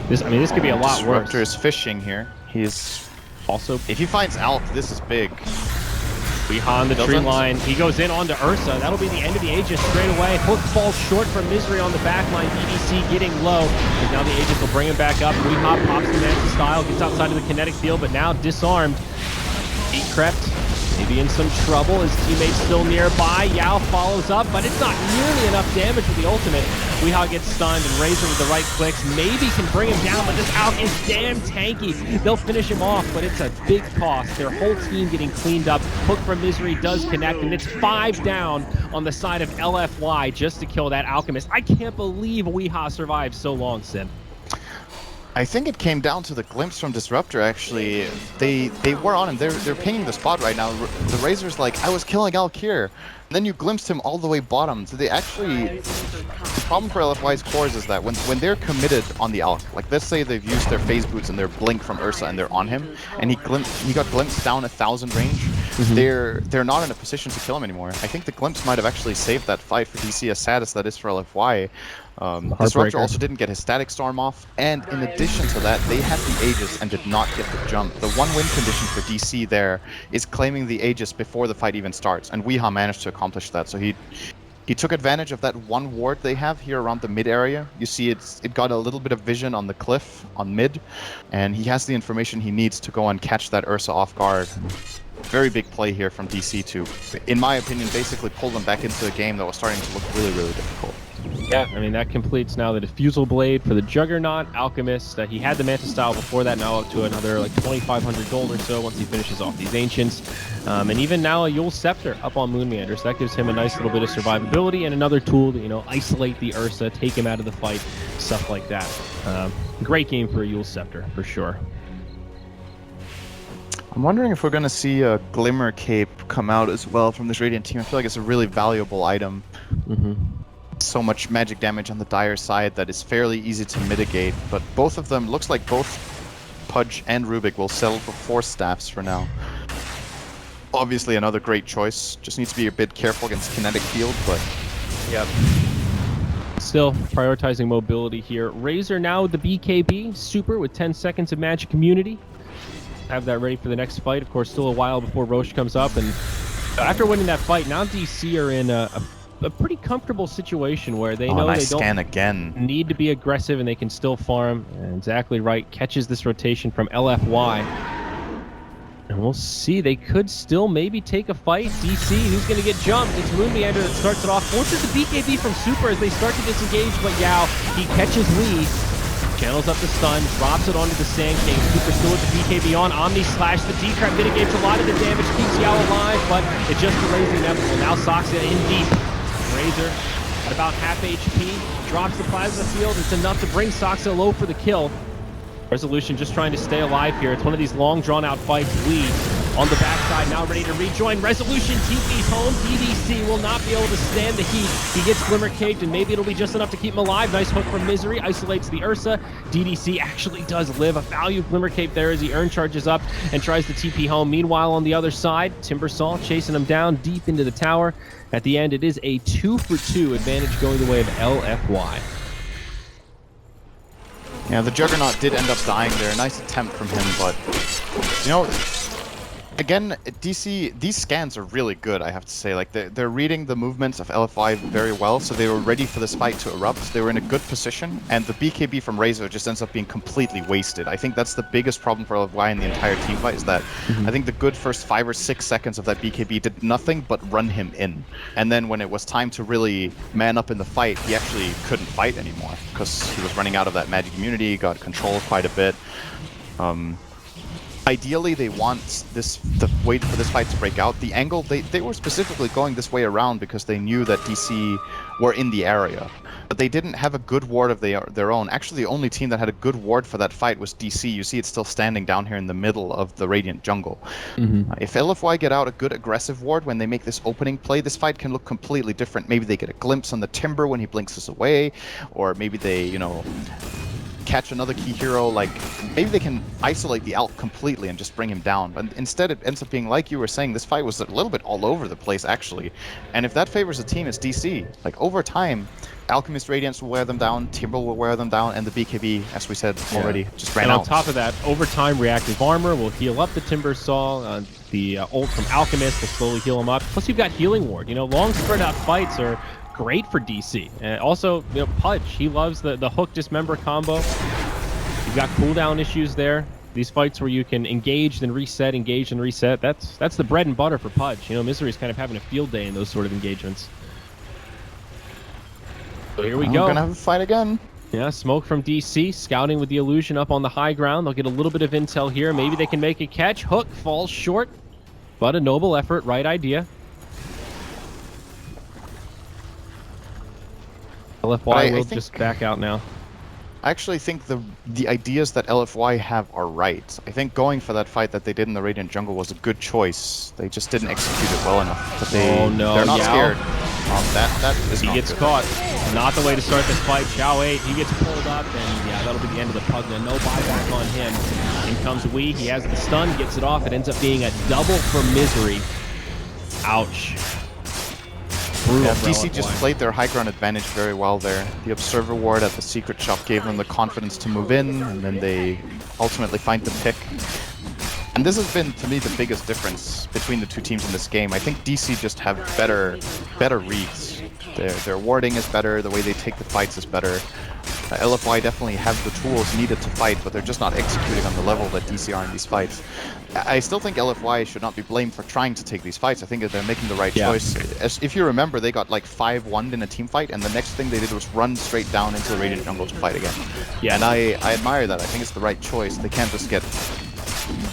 This could be a lot Disruptor worse. is fishing here. He's Also, if he finds Alk, this is big. Weeha on the tree line. He goes in onto Ursa. That'll be the end of the Aegis straight away. Hook falls short from Misery on the back line. EDC getting low. And now the Aegis will bring him back up. Weeha pops the Manta style, gets outside of the kinetic field, but now disarmed. He crept. Maybe in some trouble. His teammate's still nearby. Yao follows up, but it's not nearly enough damage with the ultimate. Weeha gets stunned, and Razor with the right clicks maybe can bring him down, but this Alk is damn tanky. They'll finish him off, but it's a big cost. Their whole team getting cleaned up. Hook from Misery does connect, and it's 5 down on the side of LFY just to kill that Alchemist. I can't believe Weeha survived so long, Sim. I think it came down to the glimpse from Disruptor, actually. They were on him. They're pinging the spot right now. The Razor's like, I was killing Alk here. And then you glimpsed him all the way bottom. So they actually... The problem for LFY's cores is that when they're committed on the Alk, like let's say they've used their phase boots and their blink from Ursa and they're on him, and he got glimpsed down 1,000 range, they're not in a position to kill him anymore. I think the glimpse might have actually saved that fight for DC, as sad as that is for LFY. Disruptor also didn't get his static storm off, and in addition to that, they had the Aegis and did not get the jump. The one win condition for DC there is claiming the Aegis before the fight even starts, and Weeha managed to accomplish that. So he took advantage of that one ward they have here around the mid area. You see it got a little bit of vision on the cliff on mid, and he has the information he needs to go and catch that Ursa off guard. Very big play here from DC to, in my opinion, basically pull them back into a game that was starting to look really, really difficult. Yeah, I mean, that completes now the Diffusal Blade for the Juggernaut Alchemist. He had the Manta style before that, now up to another like 2,500 gold or so once he finishes off these Ancients. And even now a Yule Scepter up on Moon Meander, so that gives him a nice little bit of survivability and another tool to, you know, isolate the Ursa, take him out of the fight, stuff like that. Great game for a Yule Scepter, for sure. I'm wondering if we're going to see a Glimmer Cape come out as well from this Radiant team. I feel like it's a really valuable item. So much magic damage on the Dire side that is fairly easy to mitigate, but both of them, looks like both Pudge and Rubik will settle for 4 staffs for now. Obviously another great choice, just needs to be a bit careful against Kinetic Field, but yep. Still prioritizing mobility here. Razor now with the BKB, super with 10 seconds of Magic Immunity. Have that ready for the next fight. Of course, still a while before Roche comes up, and after winning that fight, now DC are in a pretty comfortable situation where they know nice they don't again. need to be aggressive and they can still farm. And exactly right, catches this rotation from LFY. And we'll see, they could still maybe take a fight. DC, who's going to get jumped? It's Moon Meander that starts it off. Forces the BKB from Super as they start to disengage, but Yao, he catches Lee. Channels up the stun, drops it onto the Sand King. Super still with the BKB on. Omni Slash, the D-Trap mitigates a lot of the damage, keeps Yao alive, but it just delays the inevitable. Now Soxa in deep. Razor at about half HP, drops the Plasma Field. It's enough to bring Soxa low for the kill. Resolution just trying to stay alive here. It's one of these long drawn-out fights. Lee on the backside, now ready to rejoin. Resolution TP's home. DDC will not be able to stand the heat. He gets Glimmer Caged, and maybe it'll be just enough to keep him alive. Nice hook from Misery, isolates the Ursa. DDC actually does live. A value Glimmer Cape there as he Urn charges up and tries to TP home. Meanwhile, on the other side, Timbersaw chasing him down deep into the tower. At the end, it is a 2-for-2 advantage going the way of LFY. Yeah, the Juggernaut did end up dying there. A nice attempt from him, but, you know, again, DC, these scans are really good, I have to say. Like, they're reading the movements of LFI very well, so they were ready for this fight to erupt. They were in a good position, and the BKB from Razor just ends up being completely wasted. I think that's the biggest problem for LFI in the entire team fight, is that I think the good first 5 or 6 seconds of that BKB did nothing but run him in. And then when it was time to really man up in the fight, he actually couldn't fight anymore, because he was running out of that magic immunity, got control quite a bit. Ideally, they want the way for this fight to break out. The angle, they were specifically going this way around because they knew that DC were in the area. But they didn't have a good ward of their own. Actually, the only team that had a good ward for that fight was DC. You see it's still standing down here in the middle of the Radiant jungle. If LFY get out a good aggressive ward when they make this opening play, this fight can look completely different. Maybe they get a glimpse on the Timber when he blinks us away, or maybe they, you know, catch another key hero, like maybe they can isolate the Alp completely and just bring him down. But instead it ends up being, like you were saying, this fight was a little bit all over the place actually. And if that favors a team, it's DC. Like over time, Alchemist Radiance will wear them down, Timber will wear them down, and the BKB, as we said already, just ran and out. on top of that, over time, Reactive Armor will heal up the Timber Saw. The ult from Alchemist will slowly heal him up. Plus, you've got Healing Ward. You know, long spread out fights are great for DC. And also, you know, Pudge, he loves the hook dismember combo. You've got cooldown issues there. These fights where you can engage then reset, engage and reset. That's the bread and butter for Pudge. You know, Misery's kind of having a field day in those sort of engagements. So here we go. We're gonna have a fight again. Yeah, smoke from DC, scouting with the illusion up on the high ground. They'll get a little bit of intel here. Maybe they can make a catch. Hook falls short, but a noble effort, right idea. LFY will just back out now. I actually think the ideas that LFY have are right. I think going for that fight that they did in the Radiant Jungle was a good choice. They just didn't execute it well enough. But they're not scared. That is he gets caught. Not the way to start this fight. Xiao 8, he gets pulled up, and yeah, that'll be the end of the Pugna. No buyback on him. In comes Wee. He has the stun, gets it off. It ends up being a double for Misery. Ouch. Yeah, DC just played their high ground advantage very well there. The Observer Ward at the Secret Shop gave them the confidence to move in, and then they ultimately find the pick. And this has been, to me, the biggest difference between the two teams in this game. I think DC just have better reads. Their warding is better, the way they take the fights is better. LFY definitely have the tools needed to fight, but they're just not executing on the level that DC are in these fights. I still think LFY should not be blamed for trying to take these fights. I think that they're making the right choice. If you remember, they got like 5-1'd in a team fight, and the next thing they did was run straight down into the Radiant Jungle to fight again. Yeah, and I admire that. I think it's the right choice. They can't just get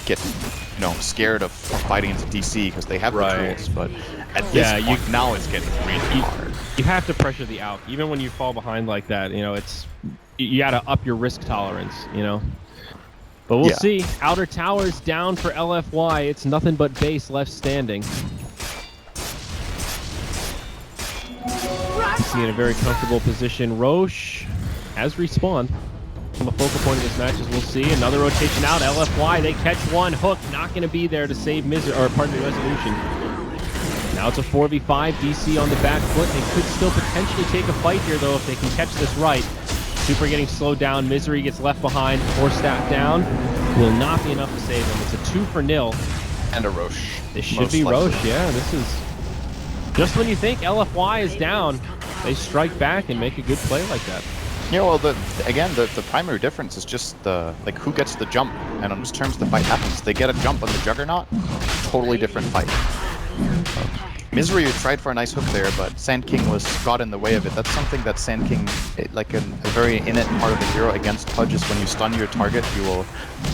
you know, scared of fighting into DC because they have the tools, but at this point, now it's getting really hard. You have to pressure the Alp. Even when you fall behind like that, you know, you gotta up your risk tolerance, you know. But we'll see. Outer Towers down for LFY. It's nothing but base left standing. See in a very comfortable position. Roche has respawned. From the focal point of this match, as we'll see. Another rotation out. LFY, they catch one. Hook not going to be there to save Misery, or pardon me, Resolution. Now it's a 4v5. DC on the back foot. They could still potentially take a fight here, though, if they can catch this right. Super getting slowed down. Misery gets left behind. 4-stack down. Will not be enough to save him. It's a 2-0. And a Roche. This should be Roche, yeah. This is... Just when you think LFY is down, they strike back and make a good play like that. Yeah, well, the primary difference is just like who gets the jump, and on those terms the fight happens. They get a jump on the Juggernaut, totally different fight. Misery tried for a nice hook there, but Sand King got in the way of it. That's something that Sand King, like a very innate part of the hero against Pudge, is when you stun your target, you will,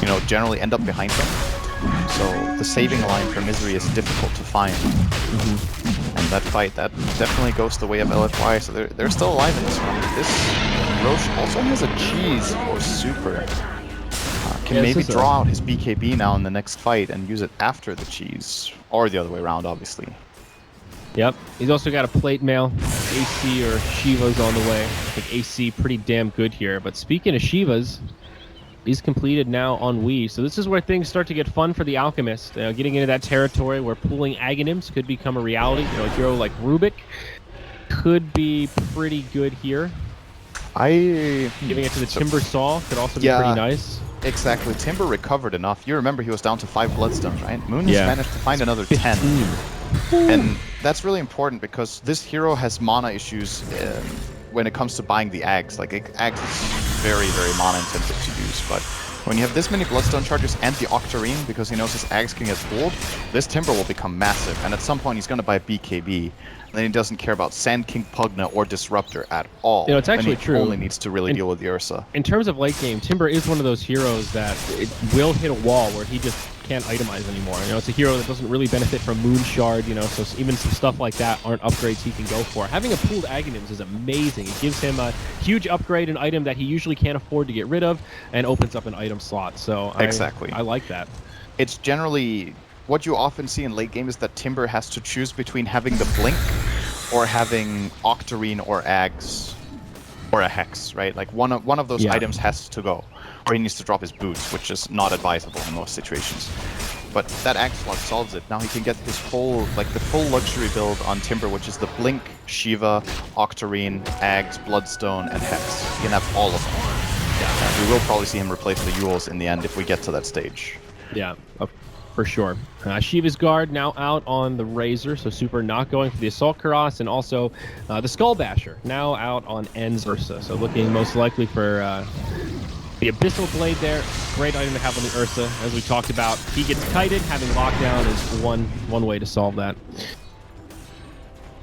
you know, generally end up behind them. So the saving line for Misery is difficult to find. And that fight, that definitely goes the way of LFY, so they're still alive in this one. This Roche also has a cheese for Super. Can maybe draw out his BKB now in the next fight and use it after the cheese. Or the other way around, obviously. Yep. He's also got a plate mail. AC or Shiva's on the way. I think AC pretty damn good here. But speaking of Shiva's, he's completed now on Wii. So this is where things start to get fun for the Alchemist. Getting into that territory where pooling Aghanims could become a reality. You know, a hero like Rubik could be pretty good here. Giving it to the Timber Saw could also be pretty nice. Exactly. Timber recovered enough. You remember he was down to 5 Bloodstones, right? Moon has managed to find another 10. And that's really important because this hero has mana issues when it comes to buying the Aghs. Like, Aghs is very, very mana intensive to use, but when you have this many Bloodstone charges and the Octarine, because he knows his Aghs can get pulled, this Timber will become massive, and at some point he's going to buy BKB. And then he doesn't care about Sand King, Pugna, or Disruptor at all. You know, it's actually true. He only needs to really deal with the Ursa. In terms of late game, Timber is one of those heroes that it will hit a wall where he just can't itemize anymore. You know, it's a hero that doesn't really benefit from Moon Shard, you know, so even some stuff like that aren't upgrades he can go for. Having a pooled Aghanims is amazing. It gives him a huge upgrade, an item that he usually can't afford to get rid of, and opens up an item slot. So I like that. It's generally... What you often see in late game is that Timber has to choose between having the Blink or having Octarine or Aghs. or a Hex, right? Like one of those Yeah. items has to go, or he needs to drop his boots, which is not advisable in most situations. But that Axe slot solves it. Now he can get his whole, like the full luxury build on Timber, which is the Blink, Shiva, Octarine, Axe, Bloodstone, and Hex. He can have all of them. Yeah. We will probably see him replace the Yules in the end if we get to that stage. Yeah, for sure. Shiva's Guard now out on the Razor, so Super not going for the Assault Cuirass, and also the Skull Basher now out on En's Ursa. So looking most likely for the Abyssal Blade there. Great item to have on the Ursa, as we talked about. He gets kited, having lockdown is one way to solve that.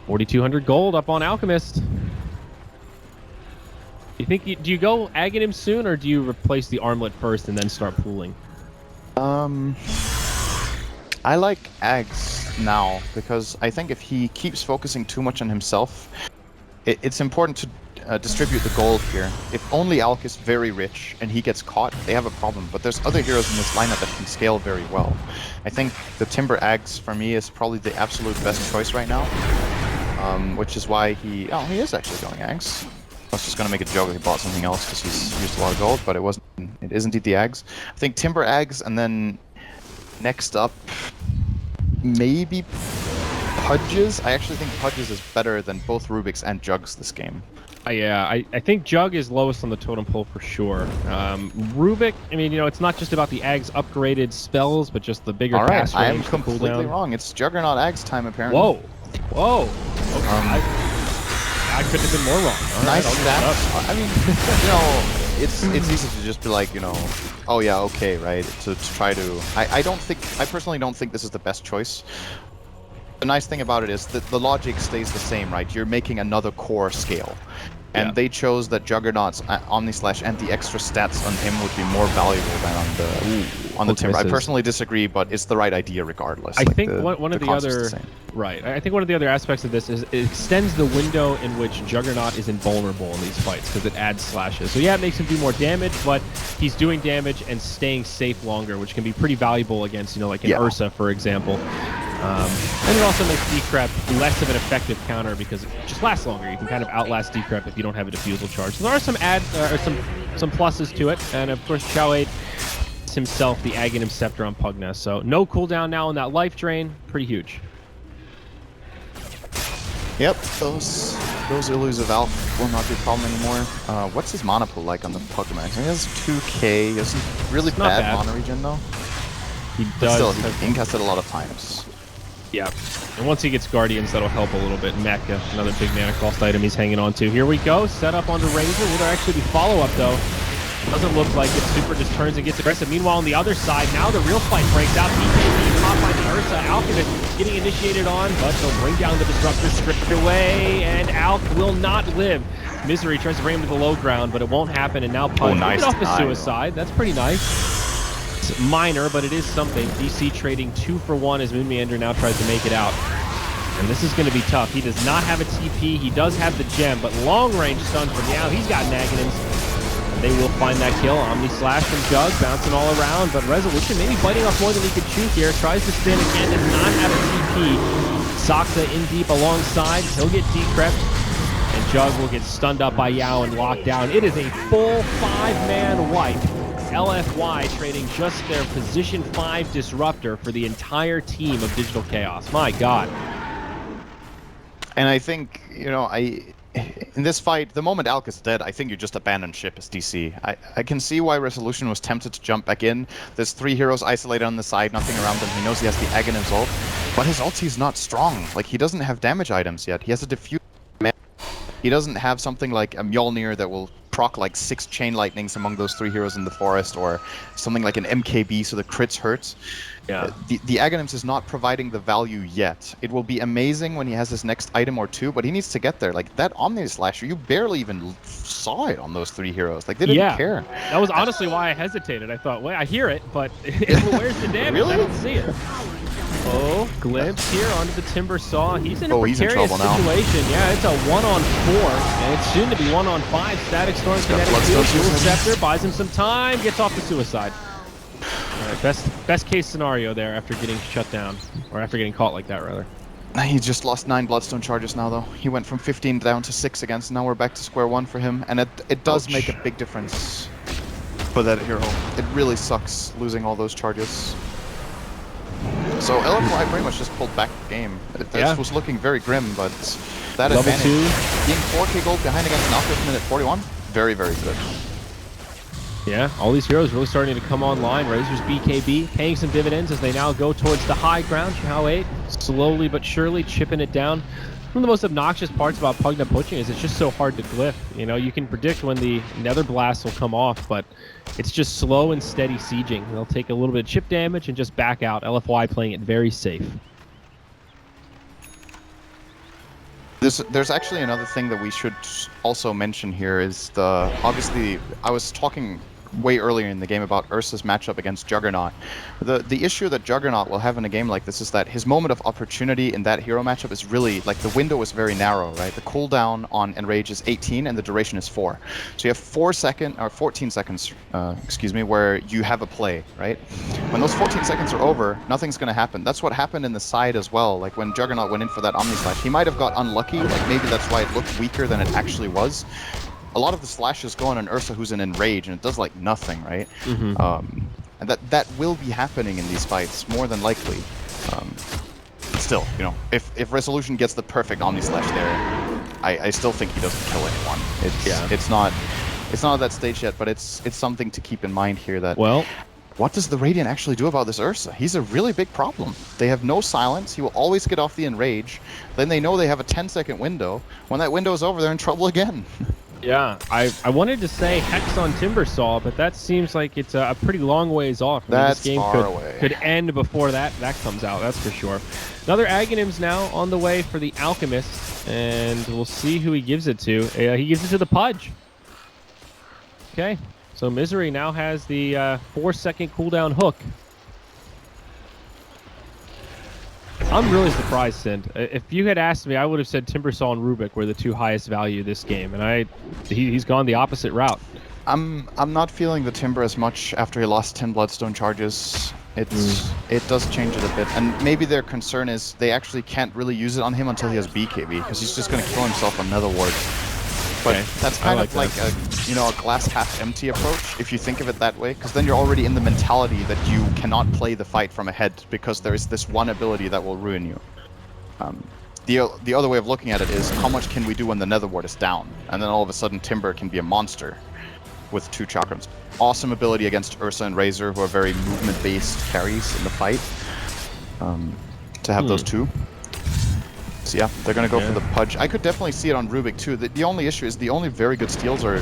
4,200 gold up on Alchemist. You think do you go Aghanim soon, or do you replace the armlet first and then start pooling? I like Ags now, because I think if he keeps focusing too much on himself, it's important to distribute the gold here. If only Alk is very rich and he gets caught, they have a problem. But there's other heroes in this lineup that can scale very well. I think the Timber Ags for me is probably the absolute best choice right now, which is why he is actually going Ags. I was just gonna make a joke that he bought something else because he's used a lot of gold, but it is indeed the Ags. I think Timber Ags, and then next up maybe Pudges. I actually think Pudges is better than both Rubiks and Jugs this game. Yeah, I think Jug is lowest on the totem pole for sure. Rubik, I mean, it's not just about the Ags upgraded spells, but just the bigger cast range. I am completely wrong. It's Juggernaut Ags time, apparently. Whoa. Okay. I couldn't have been more wrong. Nice stats. I mean, it's easy to just be like, oh yeah, okay, right? To try to. I personally don't think this is the best choice. The nice thing about it is that the logic stays the same, right? You're making another core scale. And they chose that Juggernaut's Omni-Slash and the extra stats on him would be more valuable than on the Timber. I personally disagree, but it's the right idea regardless. I think one of the other I think one of the other aspects of this is it extends the window in which Juggernaut is invulnerable in these fights because it adds slashes. So yeah, it makes him do more damage, but he's doing damage and staying safe longer, which can be pretty valuable against, like an Ursa, for example. And it also makes Decrep less of an effective counter because it just lasts longer. You can kind of outlast Decrep if you don't have a defusal charge. So there are some some pluses to it, and of course Chao8 himself the Aghanim Scepter on Pugna. So no cooldown now on that life drain, pretty huge. Yep, those Elusive Alk will not be a problem anymore. What's his mana pool like on the Pugna? He has 2k. He has really bad mana regen though. He does. But still, he incasted a lot of times. Yeah, and once he gets Guardians, that'll help a little bit. Mecha, another big mana cost item he's hanging on to. Here we go, set up onto Razor. Will there actually be follow-up, though? Doesn't look like it. Super just turns and gets aggressive. Meanwhile, on the other side, now the real fight breaks out. PK being caught by the Ursa. Alchemist getting initiated on, but he'll bring down the Disruptor straight away, and Alk will not live. Misery tries to bring him to the low ground, but it won't happen, and now Pudge nice off a suicide. That's pretty nice. It's minor, but it is something. DC trading 2 for 1 as Moon Meander now tries to make it out. And this is going to be tough. He does not have a TP. He does have the gem, but long-range stun from Yao. He's got Naganins. They will find that kill. Omni-Slash from Jug, bouncing all around, but Resolution maybe biting off more than he could chew here. Tries to spin again, does not have a TP. Saksa in deep alongside. He'll get decrept, and Jug will get stunned up by Yao and locked down. It is a full 5-man wipe. LFY trading just their position 5 disruptor for the entire team of Digital Chaos. My God. And I think, in this fight, the moment Alk is dead, I think you just abandon ship as DC. I can see why Resolution was tempted to jump back in. There's 3 heroes isolated on the side, nothing around them. He knows he has the Aghanim's ult, but his ulti is not strong. Like, he doesn't have damage items yet. He has a diffuse. He doesn't have something like a Mjolnir that will proc like 6 chain lightnings among those 3 heroes in the forest, or something like an MKB so the crits hurts. Yeah. The Aghanims is not providing the value yet. It will be amazing when he has his next item or 2, but he needs to get there. Like, that Omni-Slasher, you barely even saw it on those 3 heroes. Like, they didn't care. That was honestly why I hesitated. I thought, wait, I hear it, but where's the damage? Really? I don't see it. Oh, glimpse here onto the Timber Saw. He's in a precarious situation. Yeah, it's a 1-on-4, and it's soon to be 1-on-5. Static Storm, Kinetic Field, Dual Scepter, buys him some time, gets off the suicide. All right, best case scenario there after getting shut down, or after getting caught like that, rather. He just lost 9 Bloodstone charges now, though. He went from 15 down to 6 against. Now we're back to square one for him, and it does make a big difference for that hero. It really sucks losing all those charges. So LFY pretty much just pulled back the game. This was looking very grim, but that Level advantage, 2. being 4k gold behind against an Alchemist minute 41, very, very good. Yeah, all these heroes really starting to come online. Razor's BKB paying some dividends as they now go towards the high ground. Xiao 8 slowly but surely chipping it down. One of the most obnoxious parts about Pugna Butching is it's just so hard to glyph. You know, you can predict when the Nether Blast will come off, but it's just slow and steady sieging. They'll take a little bit of chip damage and just back out. LFY playing it very safe. There's actually another thing that we should also mention here is obviously I was talking way earlier in the game about Ursa's matchup against Juggernaut. The issue that Juggernaut will have in a game like this is that his moment of opportunity in that hero matchup is really, like, the window is very narrow, right? The cooldown on Enrage is 18 and the duration is 4. So you have 14 seconds, excuse me, where you have a play, right? When those 14 seconds are over, nothing's going to happen. That's what happened in the side as well. Like when Juggernaut went in for that Omni Slash, he might have got unlucky, like maybe that's why it looked weaker than it actually was. A lot of the slashes go on an Ursa who's in Enrage, and it does like nothing, right? And that will be happening in these fights, more than likely. Still, you know, if Resolution gets the perfect Omni Slash there, I still think he doesn't kill anyone. It's not at that stage yet, but it's something to keep in mind here that. Well, what does the Radiant actually do about this Ursa? He's a really big problem. They have no silence. He will always get off the Enrage. Then they know they have a 10-second window. When that window is over, they're in trouble again. Yeah, I wanted to say Hex on Timbersaw, but that seems like it's a pretty long ways off. I mean, this game could end before that comes out, that's for sure. Another Aghanims now on the way for the Alchemist, and we'll see who he gives it to. He gives it to the Pudge. Okay, so Misery now has the 4-second cooldown hook. I'm really surprised, Sind. If you had asked me, I would have said Timbersaw and Rubik were the 2 highest value this game, and he's gone the opposite route. I'm not feeling the Timber as much after he lost 10 Bloodstone charges. It does change it a bit, and maybe their concern is they actually can't really use it on him until he has BKB, because he's just going to kill himself on Nether Ward. But that's kind of like a glass half empty approach, if you think of it that way, because then you're already in the mentality that you cannot play the fight from ahead because there is this one ability that will ruin you. The other way of looking at it is, how much can we do when the Nether Ward is down? And then all of a sudden Timber can be a monster with 2 chakrams. Awesome ability against Ursa and Razor, who are very movement-based carries in the fight. To have those 2. So yeah, they're going to go for the Pudge. I could definitely see it on Rubik too. The only issue is the only very good steals are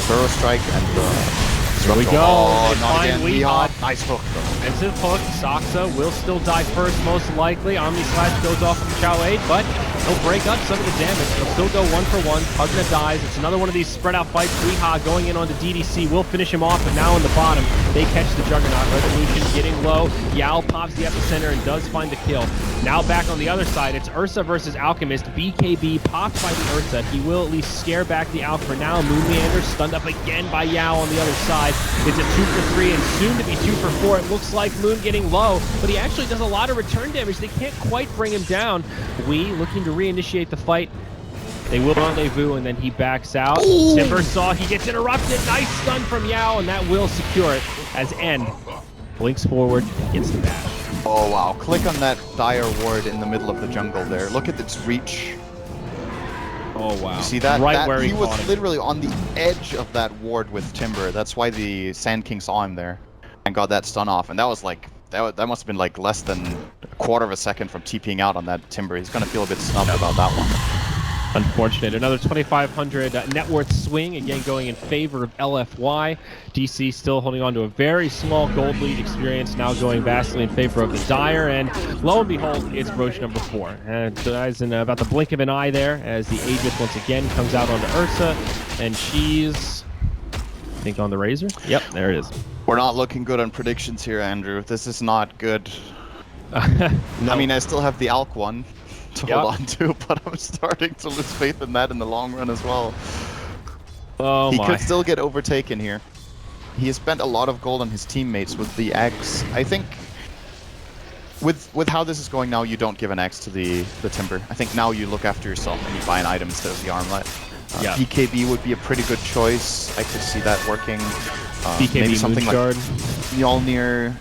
Burrow Strike and Here we go. Oh, not again. Weehawk. Nice hook though. Defensive hook. Saksa will still die first, most likely. Omni Slash goes off from Xiao 8, but he'll break up some of the damage. He'll still go 1 for 1. Pugna dies. It's another one of these spread out fights. Weehawk going in onto DDC will finish him off, but now in the bottom, they catch the Juggernaut. Resolution getting low. Yao pops the epicenter and does find the kill. Now back on the other side, it's Ursa versus Alchemist. BKB popped by the Ursa. He will at least scare back the Alch for now. Moon Meander stunned up again by Yao on the other side. It's a 2 for 3 and soon to be 2 for 4. It looks like Moon getting low, but he actually does a lot of return damage. They can't quite bring him down. We looking to reinitiate the fight. They will rendezvous, and then he backs out. Timbersaw, he gets interrupted. Nice stun from Yao, and that will secure it as End blinks forward, gets the dash. Oh wow, click on that dire ward in the middle of the jungle there. Look at its reach. Oh wow. You see that? Right where he was literally on the edge of that ward with Timber. That's why the Sand King saw him there and got that stun off. And that was like, that must have been like less than a quarter of a second from TPing out on that Timber. He's gonna feel a bit snubbed about that one. Unfortunate. Another 2,500 net worth swing, again going in favor of LFY. DC still holding on to a very small gold lead. Experience now going vastly in favor of the Dire, and lo and behold, it's Roche number 4. And guys, in about the blink of an eye there, as the Aegis once again comes out onto Ursa, and she's, I think, on the Razor. Yep, there it is. We're not looking good on predictions here, Andrew. This is not good. No. I mean, I still have the Alk one to hold on to, but I'm starting to lose faith in that in the long run as well. Oh he my. could still get overtaken here. He has spent a lot of gold on his teammates with the Aghs. I think With how this is going now, you don't give an axe to the Timber. I think now you look after yourself and you buy an item instead of the armlet. Yeah. BKB would be a pretty good choice. I could see that working. BKB maybe something Moonshard. like Mjolnir.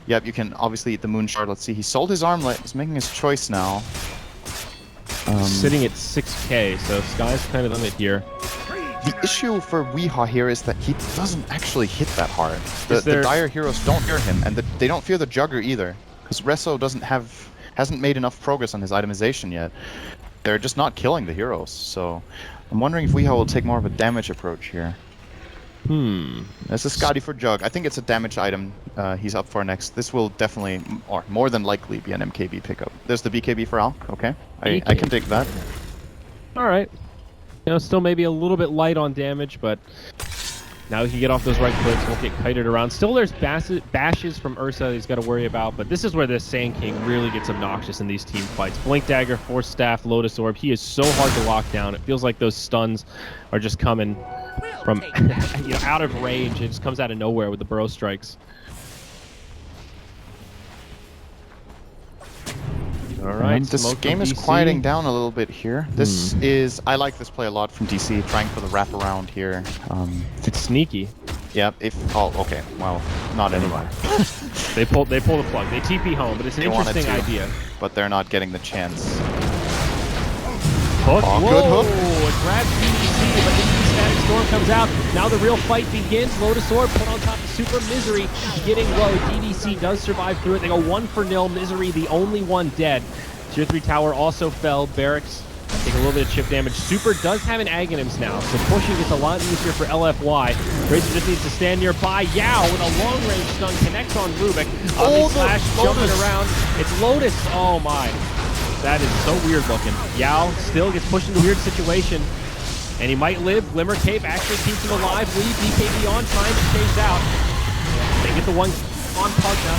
Yep, you can obviously eat the Moonshard. Let's see, he sold his armlet. He's making his choice now. Sitting at 6k, so sky's kind of the limit here. The issue for Weehaw here is that he doesn't actually hit that hard. The there- Dire heroes don't fear him, and they don't fear the Jugger either. Because Resso hasn't made enough progress on his itemization yet. They're just not killing the heroes, so I'm wondering if Weehaw will take more of a damage approach here. This is Skadi for Jug. I think it's a damage item he's up for next. This will definitely, or more than likely, be an MKB pickup. There's the BKB for Alk, okay. I can dig that. Alright. You know, still maybe a little bit light on damage, but now he can get off those right clicks, won't get kited around. Still there's bashes from Ursa he's got to worry about, but this is where the Sand King really gets obnoxious in these team fights. Blink Dagger, Force Staff, Lotus Orb, he is so hard to lock down. It feels like those stuns are just coming from out of range. It just comes out of nowhere with the Burrow Strikes. Alright, This game is quieting down a little bit here. This is... I like this play a lot from DC, trying for the wraparound here. It's sneaky. Yep, oh, okay, well, not anymore. They pull the plug. They TP home, but it's an interesting idea. But they're not getting the chance. Hook. Oh, Whoa, good hook. It grabs DDC, but the Static Storm comes out. Now the real fight begins. Lotus Orb put on top of Super Misery, getting low. DDC does survive through it. They go 1-0. Misery, the only one dead. Tier 3 tower also fell. Barracks take a little bit of chip damage. Super does have an Aghanims now, so pushing gets a lot easier for LFY. Razor just needs to stand nearby. Yao with a long-range stun connects on Rubik. Slash jumping around. It's Lotus. Oh my. That is so weird looking. Yao still gets pushed into a weird situation. And he might live. Glimmer Cape actually keeps him alive. Lee, BKB on, trying to chase out. They get the one on Pug now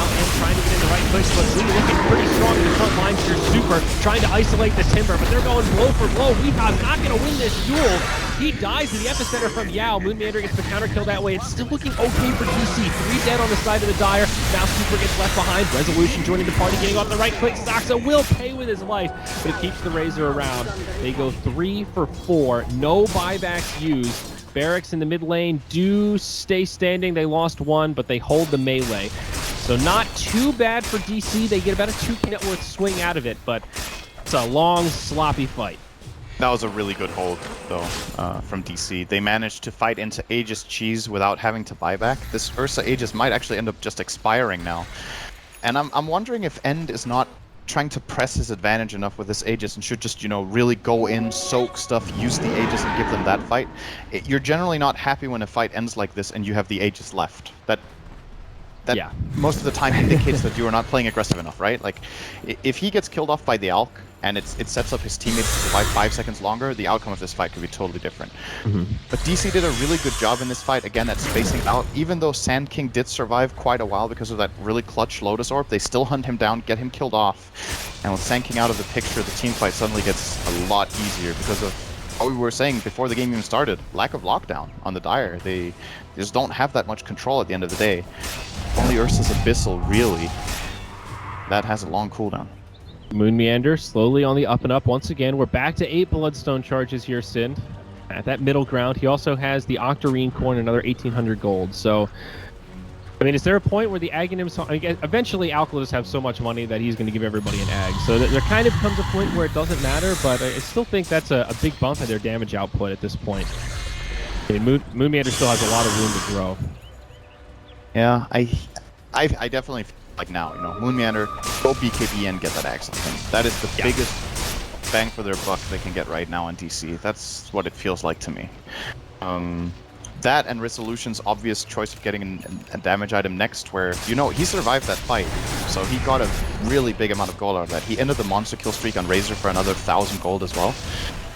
and trying to get in the right place, but Lee looking pretty strong in the front lines here. Super trying to isolate the Timber, but they're going blow for blow. Weehaw's not going to win this duel. He dies in the epicenter from Yao. Moonmeander gets the counter kill that way. It's still looking okay for DC. 3 dead on the side of the Dire. Now Super gets left behind. Resolution joining the party, getting off the right click. Saxa will pay with his life, but it keeps the Razor around. They go 3 for 4. No buybacks used. Barracks in the mid lane do stay standing. They lost 1, but they hold the melee. So not too bad for DC. They get about a 2k net worth swing out of it, but it's a long, sloppy fight. That was a really good hold, though, from DC. They managed to fight into Aegis Cheese without having to buy back. This Ursa Aegis might actually end up just expiring now. And I'm wondering if End is not trying to press his advantage enough with this Aegis and should just, you know, really go in, soak stuff, use the Aegis and give them that fight. You're generally not happy when a fight ends like this and you have the Aegis left. That yeah. Most of the time indicates that you are not playing aggressive enough, right? Like, if he gets killed off by the Alk and it sets up his teammates to survive 5 seconds longer, the outcome of this fight could be totally different. But DC did a really good job in this fight, again, at spacing out. Even though Sand King did survive quite a while because of that really clutch Lotus Orb, they still hunt him down, get him killed off. And with Sand King out of the picture, the team fight suddenly gets a lot easier because of what we were saying before the game even started. Lack of lockdown on the Dire. They just don't have that much control at the end of the day. Only Ursa's Abyssal, really. That has a long cooldown. Moonmeander slowly on the up and up once again. We're back to 8 Bloodstone charges here, Sind. At that middle ground, he also has the Octarine Coin, another 1,800 gold. So, I mean, is there a point where the Aghanims... I mean, eventually, Alk will just have so much money that he's going to give everybody an Ag. So there kind of comes a point where it doesn't matter, but I still think that's a big bump in their damage output at this point. I mean, Moonmeander still has a lot of room to grow. Yeah, I definitely feel like now, you know, Moonmeander, go BKB and get that axe on him. That is the biggest bang for their buck they can get right now on DC. That's what it feels like to me. That and Resolution's obvious choice of getting a damage item next, where, you know, he survived that fight, so he got a really big amount of gold out of that. He ended the monster kill streak on Razor for another 1,000 gold as well.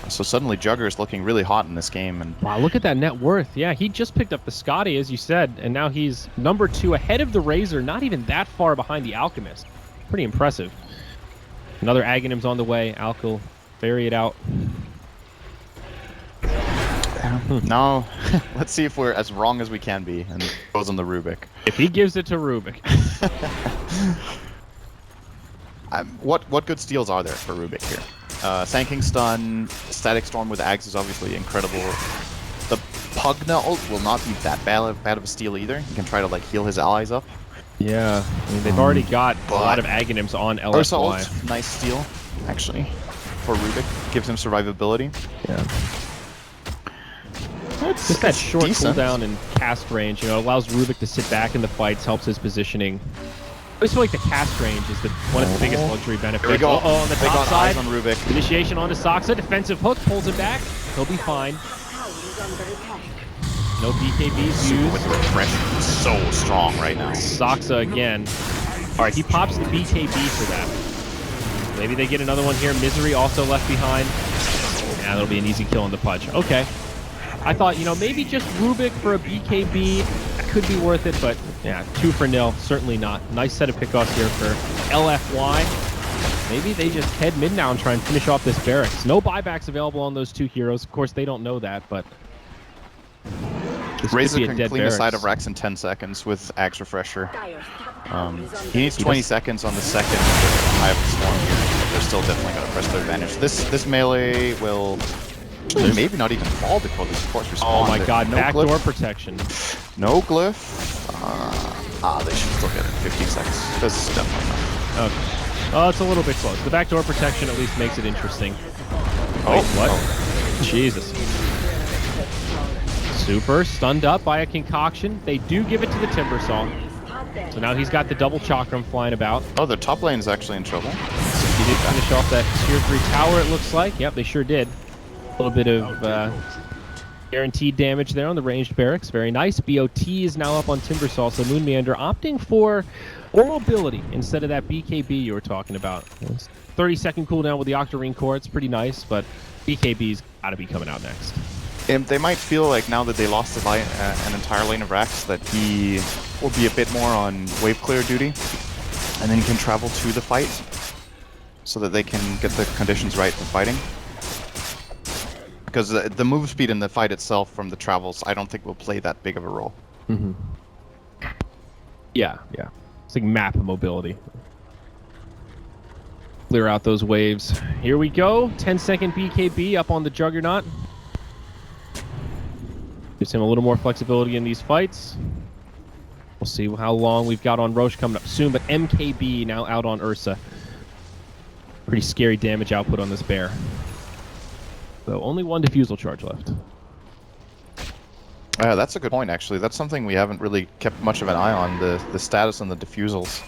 So suddenly Jugger is looking really hot in this game. And wow, look at that net worth. Yeah, he just picked up the Skadi, as you said, and now he's number 2 ahead of the Razor, not even that far behind the Alchemist. Pretty impressive. Another Aghanims on the way. Alk will ferry it out. Now, let's see if we're as wrong as we can be, and it goes on the Rubik. If he gives it to Rubik. What good steals are there for Rubik here? Sand Stun, Static Storm with Axe is obviously incredible. The Pugna ult will not be that bad of a steal either. You can try to like heal his allies up. Yeah, I mean, they've already got a lot of Aghanims on LFY. Ursa ult, nice steal, actually, for Rubik. Gives him survivability. Yeah. Just that short cooldown and cast range, you know, allows Rubik to sit back in the fights, helps his positioning. I just feel like the cast range is one of the biggest luxury benefits. Here we go. On the top side, eyes on Rubik. Initiation onto Soxa, defensive hook, pulls him back. He'll be fine. No BKBs used. With refresh, so strong right now. Soxa again. All right, he pops the BKB for that. Maybe they get another one here. Misery also left behind. Yeah, that'll be an easy kill on the Pudge. Okay. I thought, you know, maybe just Rubik for a BKB could be worth it, but yeah, 2 for nil, certainly not. Nice set of pickoffs here for LFY. Maybe they just head mid now and try and finish off this barracks. No buybacks available on those 2 heroes. Of course, they don't know that, but Razor can clean the side of Rex in 10 seconds with Axe Refresher. He needs 20 seconds on the second with Eye of the Storm here, but they're still definitely going to press their advantage. This melee will maybe not even fall before this force respawn. Oh my god, no backdoor glyph. Protection. No glyph. They should still get it in 15 seconds. This is definitely not. Okay. Oh, it's a little bit close. The backdoor protection at least makes it interesting. Oh, wait, what? Oh. Jesus. Super stunned up by a concoction. They do give it to the Timbersaw. So now he's got the double chakram flying about. Oh, the top lane is actually in trouble. He did finish off that tier 3 tower, it looks like. Yep, they sure did. A little bit of guaranteed damage there on the ranged barracks. Very nice. BOT is now up on Timbersaw, so Moon Meander opting for oral ability instead of that BKB you were talking about. 30-second cooldown with the Octarine Core. It's pretty nice, but BKB's got to be coming out next. They might feel like now that they lost an entire lane of Rax that he will be a bit more on wave clear duty, and then he can travel to the fight so that they can get the conditions right for fighting. Because the move speed in the fight itself from the travels, I don't think will play that big of a role. Mm-hmm. Yeah. It's like map mobility. Clear out those waves. Here we go. 10-second BKB up on the Juggernaut. Gives him a little more flexibility in these fights. We'll see how long we've got on Roche coming up soon, but MKB now out on Ursa. Pretty scary damage output on this bear. So only 1 defusal charge left. That's a good point, actually. That's something we haven't really kept much of an eye on, the status on the defusals.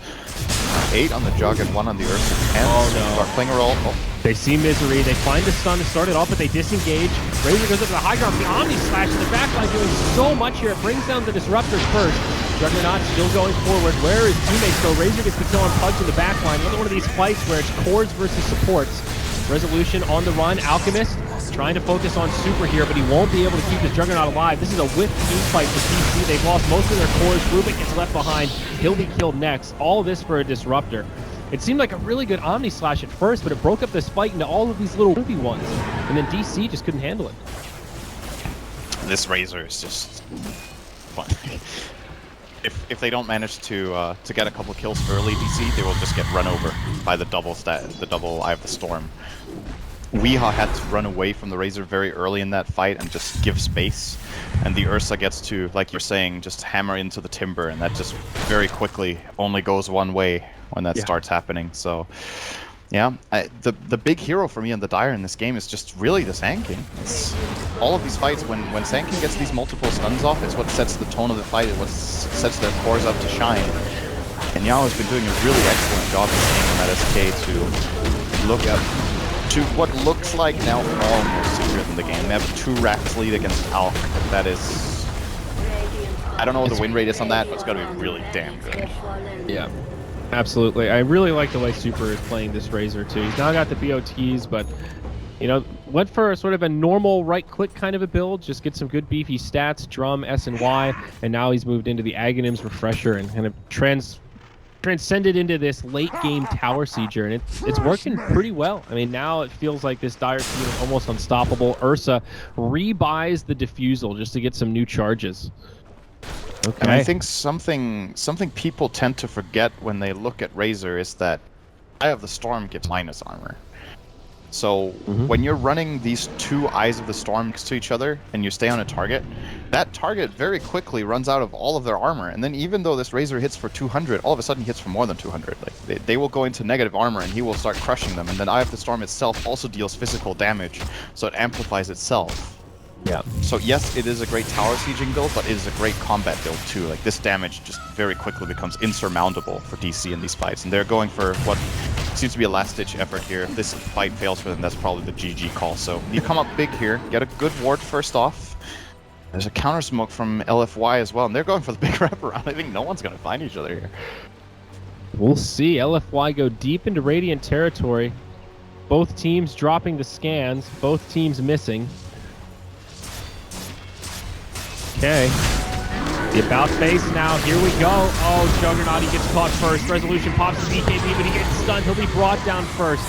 8 on the Jug and 1 on the Ursa. Oh no. Start playing a role. Oh. They see Misery, they find the stun to start it off, but they disengage. Razor goes up to the high ground, the Omni Slash in the backline doing so much here. It brings down the Disruptors first. Juggernaut still going forward. Where is teammates go? Razor gets the kill on Pudge in the backline. Another one of these fights where it's cores versus supports. Resolution on the run. Alchemist trying to focus on Super here, but he won't be able to keep this Juggernaut alive. This is a whiff team fight for DC. They've lost most of their cores. Rubik gets left behind. He'll be killed next. All this for a Disruptor. It seemed like a really good Omni Slash at first, but it broke up this fight into all of these little wimpy ones. And then DC just couldn't handle it. This Razor is just fun. If they don't manage to get a couple kills early, DC, they will just get run over by the double Eye of the Storm. Weehaw had to run away from the Razor very early in that fight and just give space, and the Ursa gets to, like you're saying, just hammer into the Timber, and that just very quickly only goes one way when that starts happening. So yeah, the big hero for me on the Dire in this game is just really the Sand King. It's all of these fights, when Sand King gets these multiple stuns off, it's what sets the tone of the fight, it's what sets their cores up to shine. And Yao has been doing a really excellent job this game on that SK to look at to what looks like now almost secure in the game. They have 2 Rax lead against Alk. That is, I don't know what the win rate is on that, but it's got to be really damn good. Yeah, absolutely. I really like the way Super is playing this Razor too. He's now got the BOTs, but you know, went for sort of a normal right-click kind of a build, just get some good beefy stats, drum, S and Y, and now he's moved into the Aghanims Refresher and kind of transcended into this late-game tower sieger, and it's working pretty well. I mean, now it feels like this Dire team is almost unstoppable. Ursa rebuys the Diffusal just to get some new charges. Okay. And I think something people tend to forget when they look at Razor is that Eye of the Storm gives minus armor. So when you're running these two Eyes of the Storm next to each other and you stay on a target, that target very quickly runs out of all of their armor. And then even though this Razor hits for 200, all of a sudden he hits for more than 200. Like they will go into negative armor and he will start crushing them. And then Eye of the Storm itself also deals physical damage, so it amplifies itself. Yeah. So yes, it is a great tower sieging build, but it is a great combat build too. Like this damage just very quickly becomes insurmountable for DC in these fights, and they're going for what seems to be a last-ditch effort here. If this fight fails for them, that's probably the GG call. So you come up big here, get a good ward first off. There's a counter smoke from LFY as well, and they're going for the big wraparound. I think no one's gonna find each other here. We'll see. LFY go deep into Radiant territory. Both teams dropping the scans, both teams missing. Okay. The about face now. Here we go. Oh, Juggernaut, he gets caught first. Resolution pops the BKB, but he gets stunned. He'll be brought down first.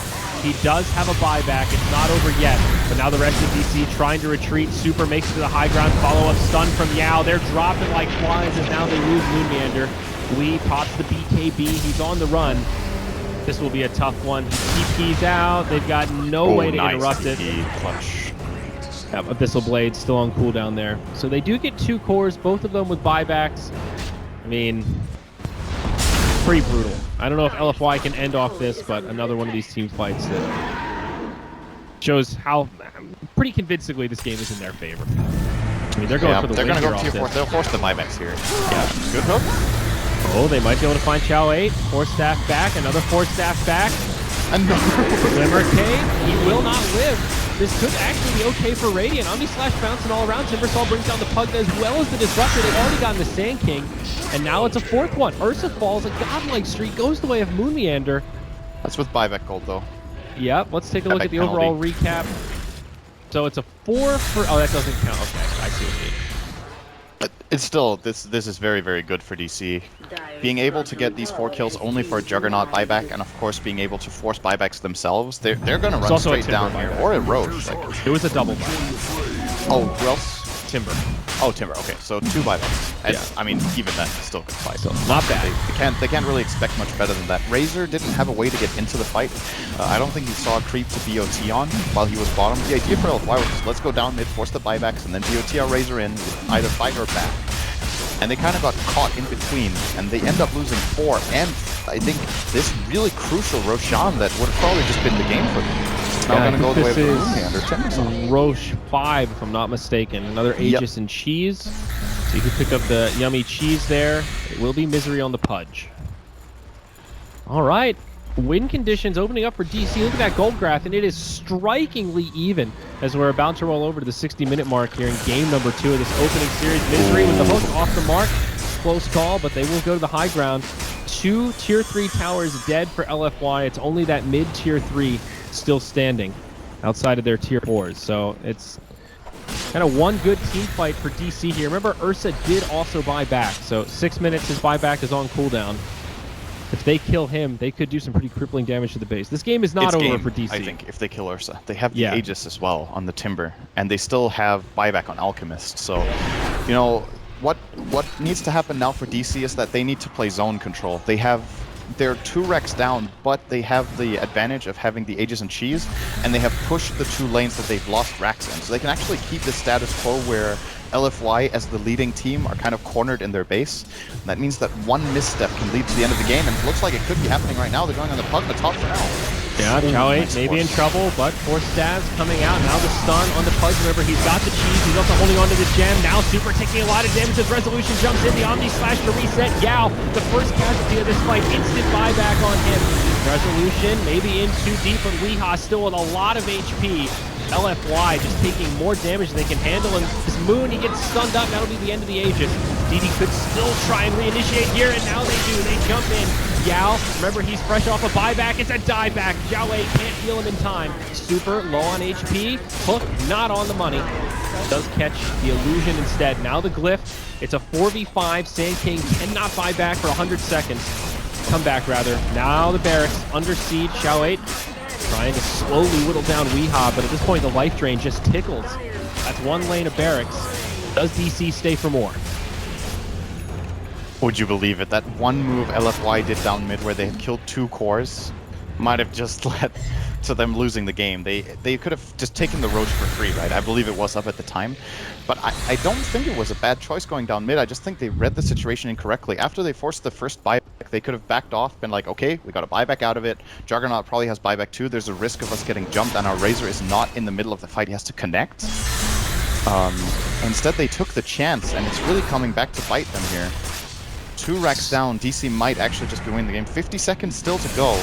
He does have a buyback. It's not over yet. But now the rest of DC trying to retreat. Super makes it to the high ground. Follow-up stun from Yao. They're dropping like flies, and now they lose Moon Meander. Lee pops the BKB. He's on the run. This will be a tough one. TP's out. They've got no way to interrupt it. Clutch. Abyssal Blade still on cooldown there. So they do get 2 cores, both of them with buybacks. I mean, pretty brutal. I don't know if LFY can end off this, but another one of these team fights that shows how pretty convincingly this game is in their favor. I mean, they're going for the win. They're going to go tier 4. They'll force the buybacks here. Yeah. Good hook. Oh, they might be able to find Chao 8. 4 staff back. Another 4 staff back. Another Glimmercave. He will not live. This could actually be okay for Radiant. Omni Slash bouncing all around. Timbersaw brings down the Pug as well as the Disruptor. They've already gotten the Sand King. And now it's a 4th one. Ursa falls. A godlike streak goes the way of Moon Meander. That's with buyback gold, though. Yep. Let's take a look at the overall recap. So it's a 4 for... Oh, that doesn't count. Okay. I see what you mean. But it's still, this is very, very good for DC. Being able to get these 4 kills only for a Juggernaut buyback, and of course being able to force buybacks themselves, they're going to run straight down here. Or a Roche. It was a double buyback. Oh, who else? Timber. Oh, Timber. Okay, so 2 buybacks. And, Yeah. I mean, even then, it's still a good fight. So, not bad. They can't really expect much better than that. Razor didn't have a way to get into the fight. I don't think he saw a creep to BOT on while he was bottom. The idea for LFY was just let's go down mid, force the buybacks, and then BOT our Razor in with either fight or back. And they kind of got caught in between, and they end up losing 4. And I think this really crucial Roshan that would have probably just been the game for them. Now going to go the way of the Moon Meander. Roche 5, if I'm not mistaken. Another Aegis and cheese. So you can pick up the yummy cheese there. It will be Misery on the Pudge. All right. Win conditions opening up for DC. Look at that gold graph, and it is strikingly even as we're about to roll over to the 60-minute mark here in game number 2 of this opening series. Misery with the hook off the mark. Close call, but they will go to the high ground. 2 tier 3 towers dead for LFY. It's only that mid tier 3 still standing outside of their tier 4s. So it's kind of one good team fight for DC here. Remember, Ursa did also buy back. So 6 minutes his buyback is on cooldown. If they kill him, they could do some pretty crippling damage to the base. This game is not over for DC. I think, if they kill Ursa. They have the Aegis as well on the Timber, and they still have buyback on Alchemist. So, you know, what needs to happen now for DC is that they need to play zone control. They're 2 Rex down, but they have the advantage of having the Aegis and Cheese, and they have pushed the 2 lanes that they've lost Rax in. So they can actually keep the status quo where LFY as the leading team are kind of cornered in their base. And that means that one misstep can lead to the end of the game, and it looks like it could be happening right now. They're going on the Pug, the top for now. Yeah, Chao 8 maybe in trouble, but 4 stabs coming out. Now the stun on the Pug. Remember, he's got the cheese. He's also holding on to the gem. Now Super taking a lot of damage as Resolution jumps in. The Omni Slash to reset Yao. The first casualty of this fight. Instant buyback on him. Resolution maybe in too deep, but Weehaw still with a lot of HP. LFY just taking more damage than they can handle, and this Moon, he gets stunned up. That'll be the end of the Aegis. DD could still try and reinitiate here, and now they do. They jump in. Yao, remember, he's fresh off a buyback. It's a dieback. Zhao Wei can't heal him in time. Super low on HP. Hook not on the money. Does catch the illusion instead. Now the glyph. It's a 4v5. Sand King cannot buy back for 100 seconds. Come back, rather. Now the barracks under siege. Zhao 8 trying to slowly whittle down Weehaw, but at this point the life drain just tickles. That's 1 lane of barracks. Does DC stay for more? Would you believe it? That one move LFY did down mid where they had killed 2 cores might have just led to them losing the game. They could have just taken the Roche for free, right? I believe it was up at the time. But I don't think it was a bad choice going down mid. I just think they read the situation incorrectly. After they forced the first buyback, they could have backed off, been like, okay, we got a buyback out of it. Juggernaut probably has buyback too. There's a risk of us getting jumped, and our Razor is not in the middle of the fight. He has to connect. Instead, they took the chance, and it's really coming back to bite them here. 2 racks down, DC might actually just be winning the game. 50 seconds still to go.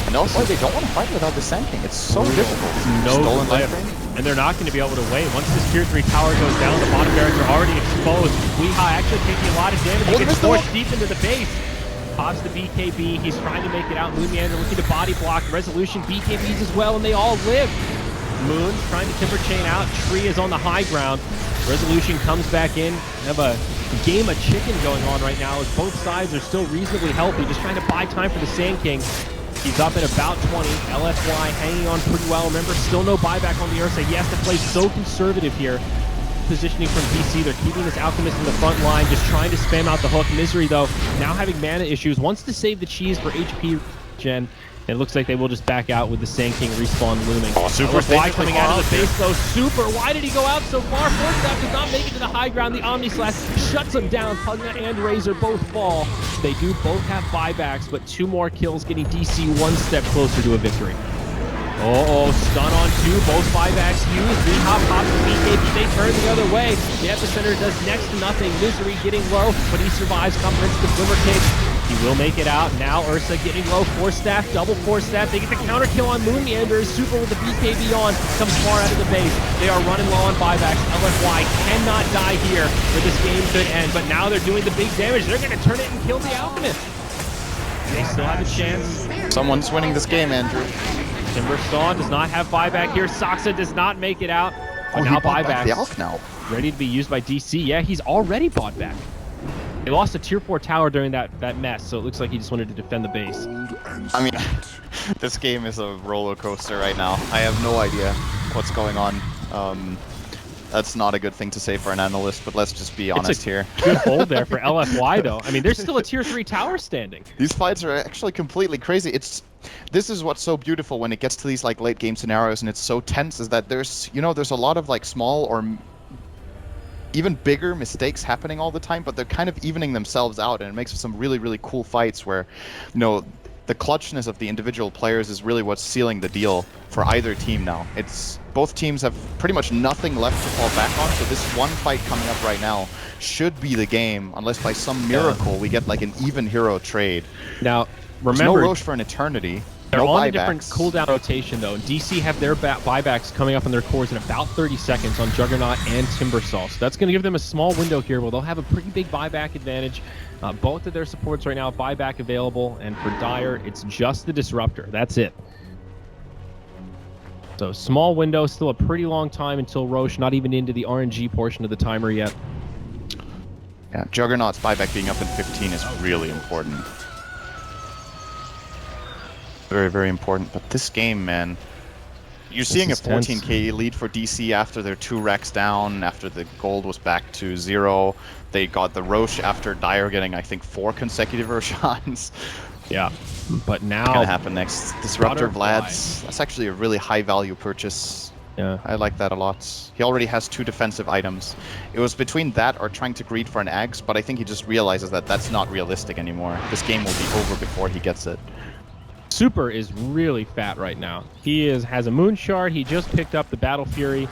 And also, they don't want to fight without the Sand King. It's so difficult. No Stolen clip. life frame. And they're not going to be able to wait. Once this tier 3 tower goes down, the bottom barracks are already exposed. Weehaw actually taking a lot of damage. He gets forced deep into the base. Pops the BKB. He's trying to make it out. Moon Meander looking to body block. Resolution BKBs as well, and they all live. Moon trying to timber chain out. Tree is on the high ground. Resolution comes back in. Have a game of chicken going on right now as both sides are still reasonably healthy. Just trying to buy time for the Sand King. He's up at about 20. LFY hanging on pretty well. Remember, still no buyback on the Ursa. He has to play so conservative here. Positioning from DC. They're keeping this Alchemist in the front line, just trying to spam out the hook. Misery, though, now having mana issues, wants to save the cheese for HP gen. It looks like they will just back out with the Sand King respawn looming. Oh, Super LFY coming out of the base, though. Super, why did he go out so far? Force does not make it to the high ground. The Omni Slash shuts him down. Pugna and Razor both fall. They do both have buybacks, but 2 more kills, getting DC 1 step closer to a victory. Oh, stun on 2, both buybacks used. Weehaw pops the BKB, they turn the other way. The Epicenter does next to nothing. Misery getting low, but he survives, comforts the Glimmer Cage. He will make it out. Now Ursa getting low, 4 staff, double 4 staff. They get the counter kill on Moon Meander. Super with the BKB on, comes far out of the base. They are running low on buybacks. LFY cannot die here, or this game could end, but now they're doing the big damage. They're going to turn it and kill the Alchemist. They still have a chance. Someone's winning this game, Andrew. Timbersaw does not have buyback here. Saksa does not make it out. But now buyback. The Alch now. Ready to be used by DC. Yeah, he's already bought back. They lost a tier 4 tower during that mess, so it looks like he just wanted to defend the base. I mean, this game is a roller coaster right now. I have no idea what's going on. That's not a good thing to say for an analyst, but let's just be honest here. Good hold there for LFY, though. I mean, there's still a tier 3 tower standing. These fights are actually completely crazy. This is what's so beautiful when it gets to these like late game scenarios and it's so tense, is that there's a lot of like small or even bigger mistakes happening all the time, but they're kind of evening themselves out, and it makes for some really, really cool fights where, the clutchness of the individual players is really what's sealing the deal for either team now. Both teams have pretty much nothing left to fall back on, so this one fight coming up right now should be the game, unless by some miracle we get like an even hero trade. Now, remember, there's no Roche for an eternity. They're no on buybacks. a different cooldown rotation, though. DC have their buybacks coming up on their cores in about 30 seconds on Juggernaut and Timbersaw. So that's going to give them a small window here where they'll have a pretty big buyback advantage. Both of their supports right now have buyback available, and for Dire, it's just the Disruptor. That's it. So small window, still a pretty long time until Roche, not even into the RNG portion of the timer yet. Yeah, Juggernaut's buyback being up in 15 is really important. Very, very important. But this game, man, you're seeing a 14k lead for DC after they're 2 racks down, after the gold was back to 0. They got the Roche after Dire getting, I think, 4 consecutive Roshan's. Yeah, but now... What's gonna happen next? Disruptor Vlad's. That's actually a really high-value purchase. Yeah. I like that a lot. He already has 2 defensive items. It was between that or trying to greed for an Axe, but I think he just realizes that that's not realistic anymore. This game will be over before he gets it. Super is really fat right now. He has a Moon Shard. He just picked up the Battle Fury,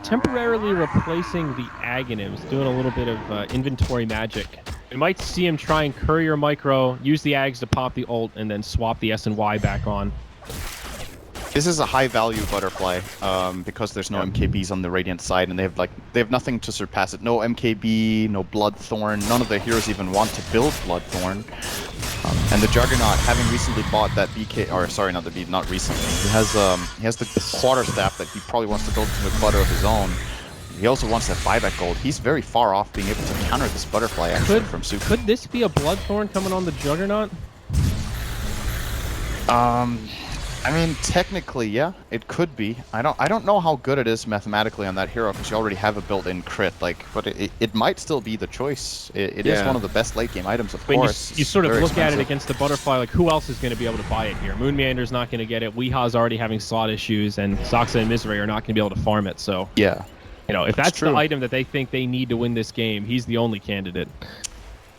temporarily replacing the Aghanims, doing a little bit of inventory magic. We might see him try and Courier Micro, use the Ags to pop the ult, and then swap the S and Y back on. This is a high-value butterfly because there's no MKBs on the Radiant side, and they have nothing to surpass it. No MKB, no Bloodthorn. None of the heroes even want to build Bloodthorn. And the Juggernaut, having recently bought that BK, or sorry, not recently. He has the Quarterstaff that he probably wants to build into a clutter of his own. He also wants that buyback gold. He's very far off being able to counter this butterfly actually from Super. Could this be a Bloodthorn coming on the Juggernaut? I mean, technically, yeah, it could be. I don't know how good it is mathematically on that hero because you already have a built-in crit. Like, but it might still be the choice. It is one of the best late game items, of course. You sort of Very look at expensive. it against the butterfly. Like, who else is going to be able to buy it here? Moonmeander's not going to get it. Weeha's already having slot issues, and Soxa and Misery are not going to be able to farm it. So yeah, you know, if that's the true. item that they think they need to win this game, he's the only candidate.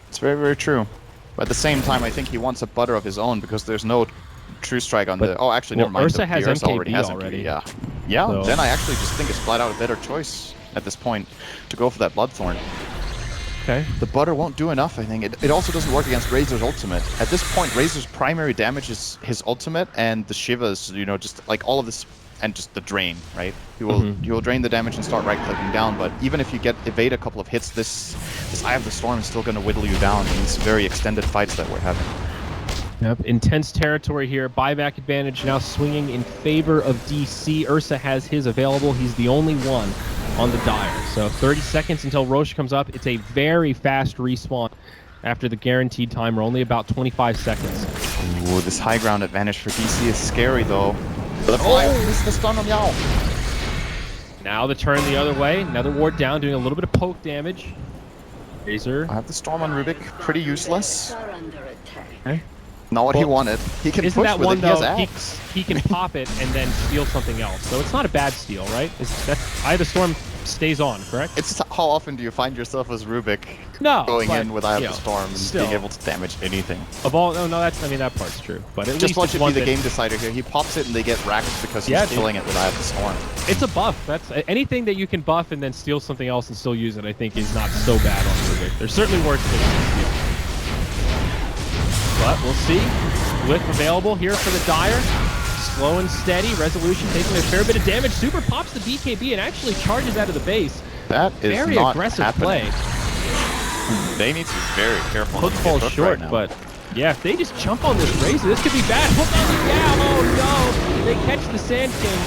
It's very, very true. But at the same time, I think he wants a butter of his own because there's no True Strike on the... Oh, actually, never mind. Ursa The has Ursa MKB has already. Yeah. Yeah, So- then I actually just think it's flat out a better choice at this point to go for that Bloodthorn. Okay. The butter won't do enough, I think. It also doesn't work against Razor's ultimate. At this point, Razor's primary damage is his ultimate and the Shivas, you know, just like all of this, and just the drain, right? You will drain the damage and start right-clicking down, but even if you evade a couple of hits, this Eye of the Storm is still going to whittle you down in these very extended fights that we're having. Yep, intense territory here. Buyback advantage now swinging in favor of DC. Ursa has his available. He's the only one on the Dire. So 30 seconds until Roche comes up. It's a very fast respawn after the guaranteed timer, only about 25 seconds. Ooh, this high ground advantage for DC is scary, though. Missed the stun on Yao. Now the turn the other way. Another ward down, doing a little bit of poke damage. Razor. I have the Storm on Rubik. Pretty useless. Are under attack. Okay. Not what he wanted. He can Isn't push that with one it. He has though? abs. He can pop it and then steal something else. So it's not a bad steal, right? Eye of the Storm stays on, correct? It's how often do you find yourself as Rubik No, going but, in with Eye of you the know, Storm and still. being able to damage anything? Of all, no, that's, I mean, that part's true. But at Just least watch it's it be one the that- game decider here. He pops it and they get racked because he's Yeah, dude. killing it with Eye of the Storm. It's a buff. That's anything that you can buff and then steal something else and still use it. I think is not so bad on Rubik. There's certainly worse things to steal. But we'll see. Glyph available here for the Dire. Slow and steady. Resolution taking a fair bit of damage. Super pops the BKB and actually charges out of the base. That is Very not aggressive happening. play. They need to be very careful. Hook not to get falls hooked short, right now. but yeah, if they just jump on this Razor, this could be bad. Hook on the Yao. Oh no! They catch the Sand King.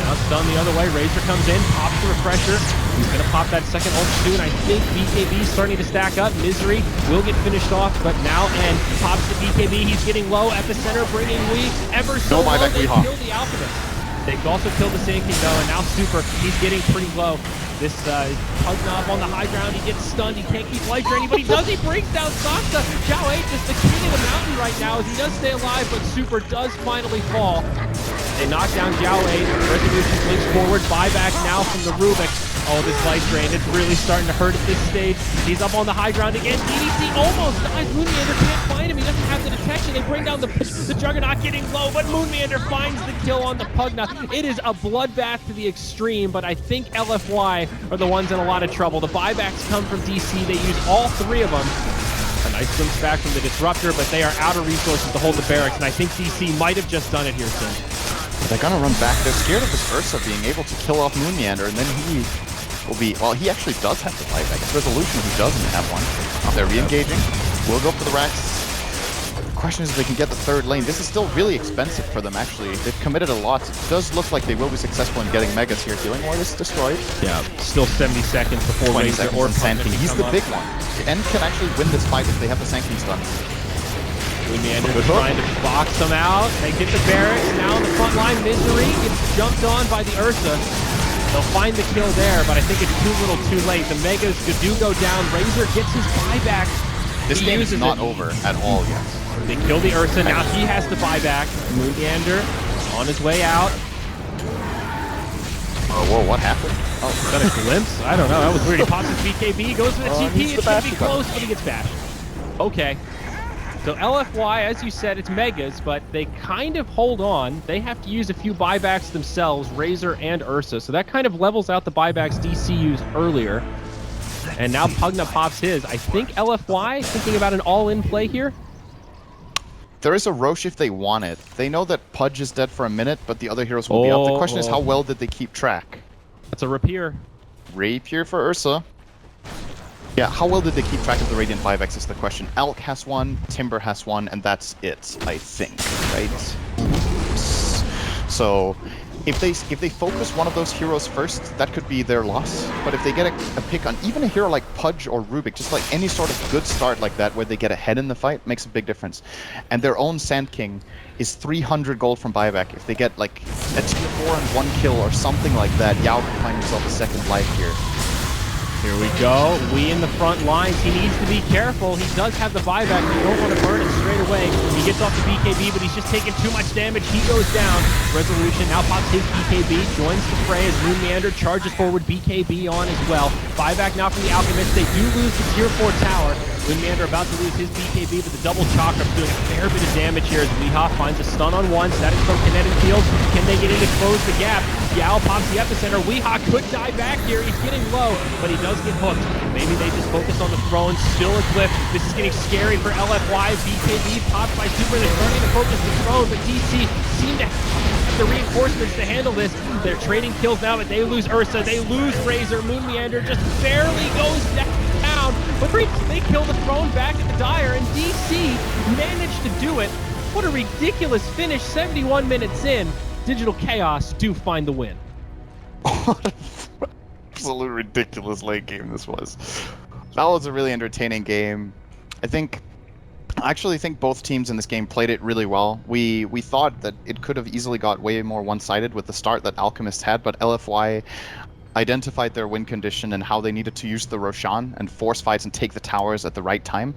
Now stun the other way. Razor comes in, pops the refresher. He's gonna pop that second ult soon. I think BKB's starting to stack up. Misery will get finished off, but now and pops the BKB. He's getting low. Epicenter bringing Wee ever so No low. buyback They Weehaw. kill the Alchemist. They've also killed the Sand King though, and now Super. He's getting pretty low. This Pugnob on the high ground, he gets stunned, he can't keep life draining, but he does, he brings down Soxa. Zhao 8 just the king of the mountain right now as he does stay alive, but Super does finally fall. They knock down Zhao 8, Resolution flinks forward, buyback now from the Rubik. Oh, this life drain, it's really starting to hurt at this stage. He's up on the high ground again, DDC almost dies, Moonmeander can't find him, he doesn't have the detection. They bring down the Juggernaut getting low, but Moonmeander finds the kill on the Pugna. It is a bloodbath to the extreme, but I think LFY are the ones in a lot of trouble. The buybacks come from DC. They use all three of them. A nice glimpse back from the Disruptor, but they are out of resources to hold the barracks, and I think DC might have just done it here soon. They're gonna run back. They're scared of this Ursa being able to kill off Moonmeander, and then he will be... Well, he actually does have the buyback. It's Resolution who doesn't have one. They're re-engaging. We'll go for the racks. The question is if they can get the third lane. This is still really expensive for them, actually. They've committed a lot. It does look like they will be successful in getting Megas here. Healing Ward is destroyed. Yeah, still 70 seconds before 20 Razor seconds or and Sand Pugna King. can He's come the up. big one. And can actually win this fight if they have the Sand King stun. Moonmeander trying to box them out. They get the barracks. Now on the front line, Misery gets jumped on by the Ursa. They'll find the kill there, but I think it's too little too late. The Megas do go down. Razor gets his buyback. This He game is uses not it. over at all yet. They kill the Ursa. Now he has to buy back. Moonmeander on his way out. Oh, whoa, what happened? Oh, is that a glimpse? I don't know. That was weird. He pops his BKB, goes for the TP. he's the It's going to be basher button. close, but he gets bashed. Okay. So LFY, as you said, it's Megas, but they kind of hold on. They have to use a few buybacks themselves, Razor and Ursa. So that kind of levels out the buybacks DC used earlier. And now Pugna pops his. I think LFY thinking about an all-in play here. There is a Roche if they want it. They know that Pudge is dead for a minute, but the other heroes will be up. The question is how well did they keep track? That's a Rapier. Rapier for Ursa. Yeah, how well did they keep track of the Radiant buybacks is the question. Alk has one, Timber has one, and that's it, I think, right? So, if they focus one of those heroes first, that could be their loss. But if they get a pick on even a hero like Pudge or Rubik, just like any sort of good start like that where they get ahead in the fight, makes a big difference. And their own Sand King is 300 gold from buyback. If they get like a tier 4 and 1 kill or something like that, Yao can find himself a second life here. Here we go. We in the front lines. He needs to be careful. He does have the buyback. You don't want to burn it straight away. He gets off the BKB, but he's just taking too much damage. He goes down. Resolution now pops his BKB, joins the fray as Moon Meander charges forward. BKB on as well. Buyback now from the Alchemist. They do lose the tier 4 tower. Moon Meander about to lose his BKB, but the double chakra doing a fair bit of damage here as Weehaw finds a stun on one. So that is from Kinetic Field. Can they get in to close the gap? Yao pops the epicenter. Weehaw could die back here. He's getting low, but he does get hooked. Maybe they just focus on the throne. Still a clip. This is getting scary for LFY. BKB popped by Super. They're starting to focus the throne, but DC seem to have the reinforcements to handle this. They're trading kills now, but they lose Ursa. They lose Razor. Moon Meander just barely goes down. But they kill the throne back at the Dire, and DC managed to do it. What a ridiculous finish. 71 minutes in. Digital Chaos do find the win. Absolute ridiculous late game this was. That was a really entertaining game. I actually think both teams in this game played it really well. We thought that it could have easily got way more one-sided with the start that Alchemist had, but LFY identified their win condition and how they needed to use the Roshan and force fights and take the towers at the right time.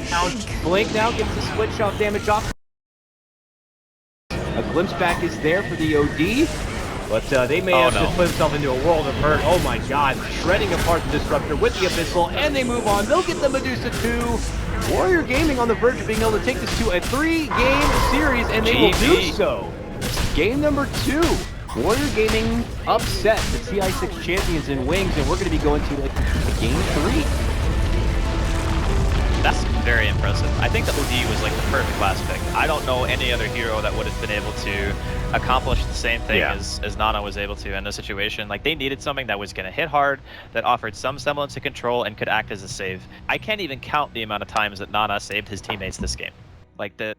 Now, Blink now gets the split shot damage off. A glimpse back is there for the OD, but they may have to put themselves into a world of hurt. Oh my god, shredding apart the Disruptor with the Abyssal, and they move on. They'll get the Medusa 2. Warrior Gaming on the verge of being able to take this to a 3-game series, and they will do so. Game number 2. Warrior Gaming upset the TI6 champions in Wings, and we're going to be going to a game 3. That's very impressive. I think the OD was like the perfect last pick. I don't know any other hero that would have been able to accomplish the same thing as Nana was able to in this situation. Like, they needed something that was going to hit hard, that offered some semblance of control, and could act as a save. I can't even count the amount of times that Nana saved his teammates this game. Like, the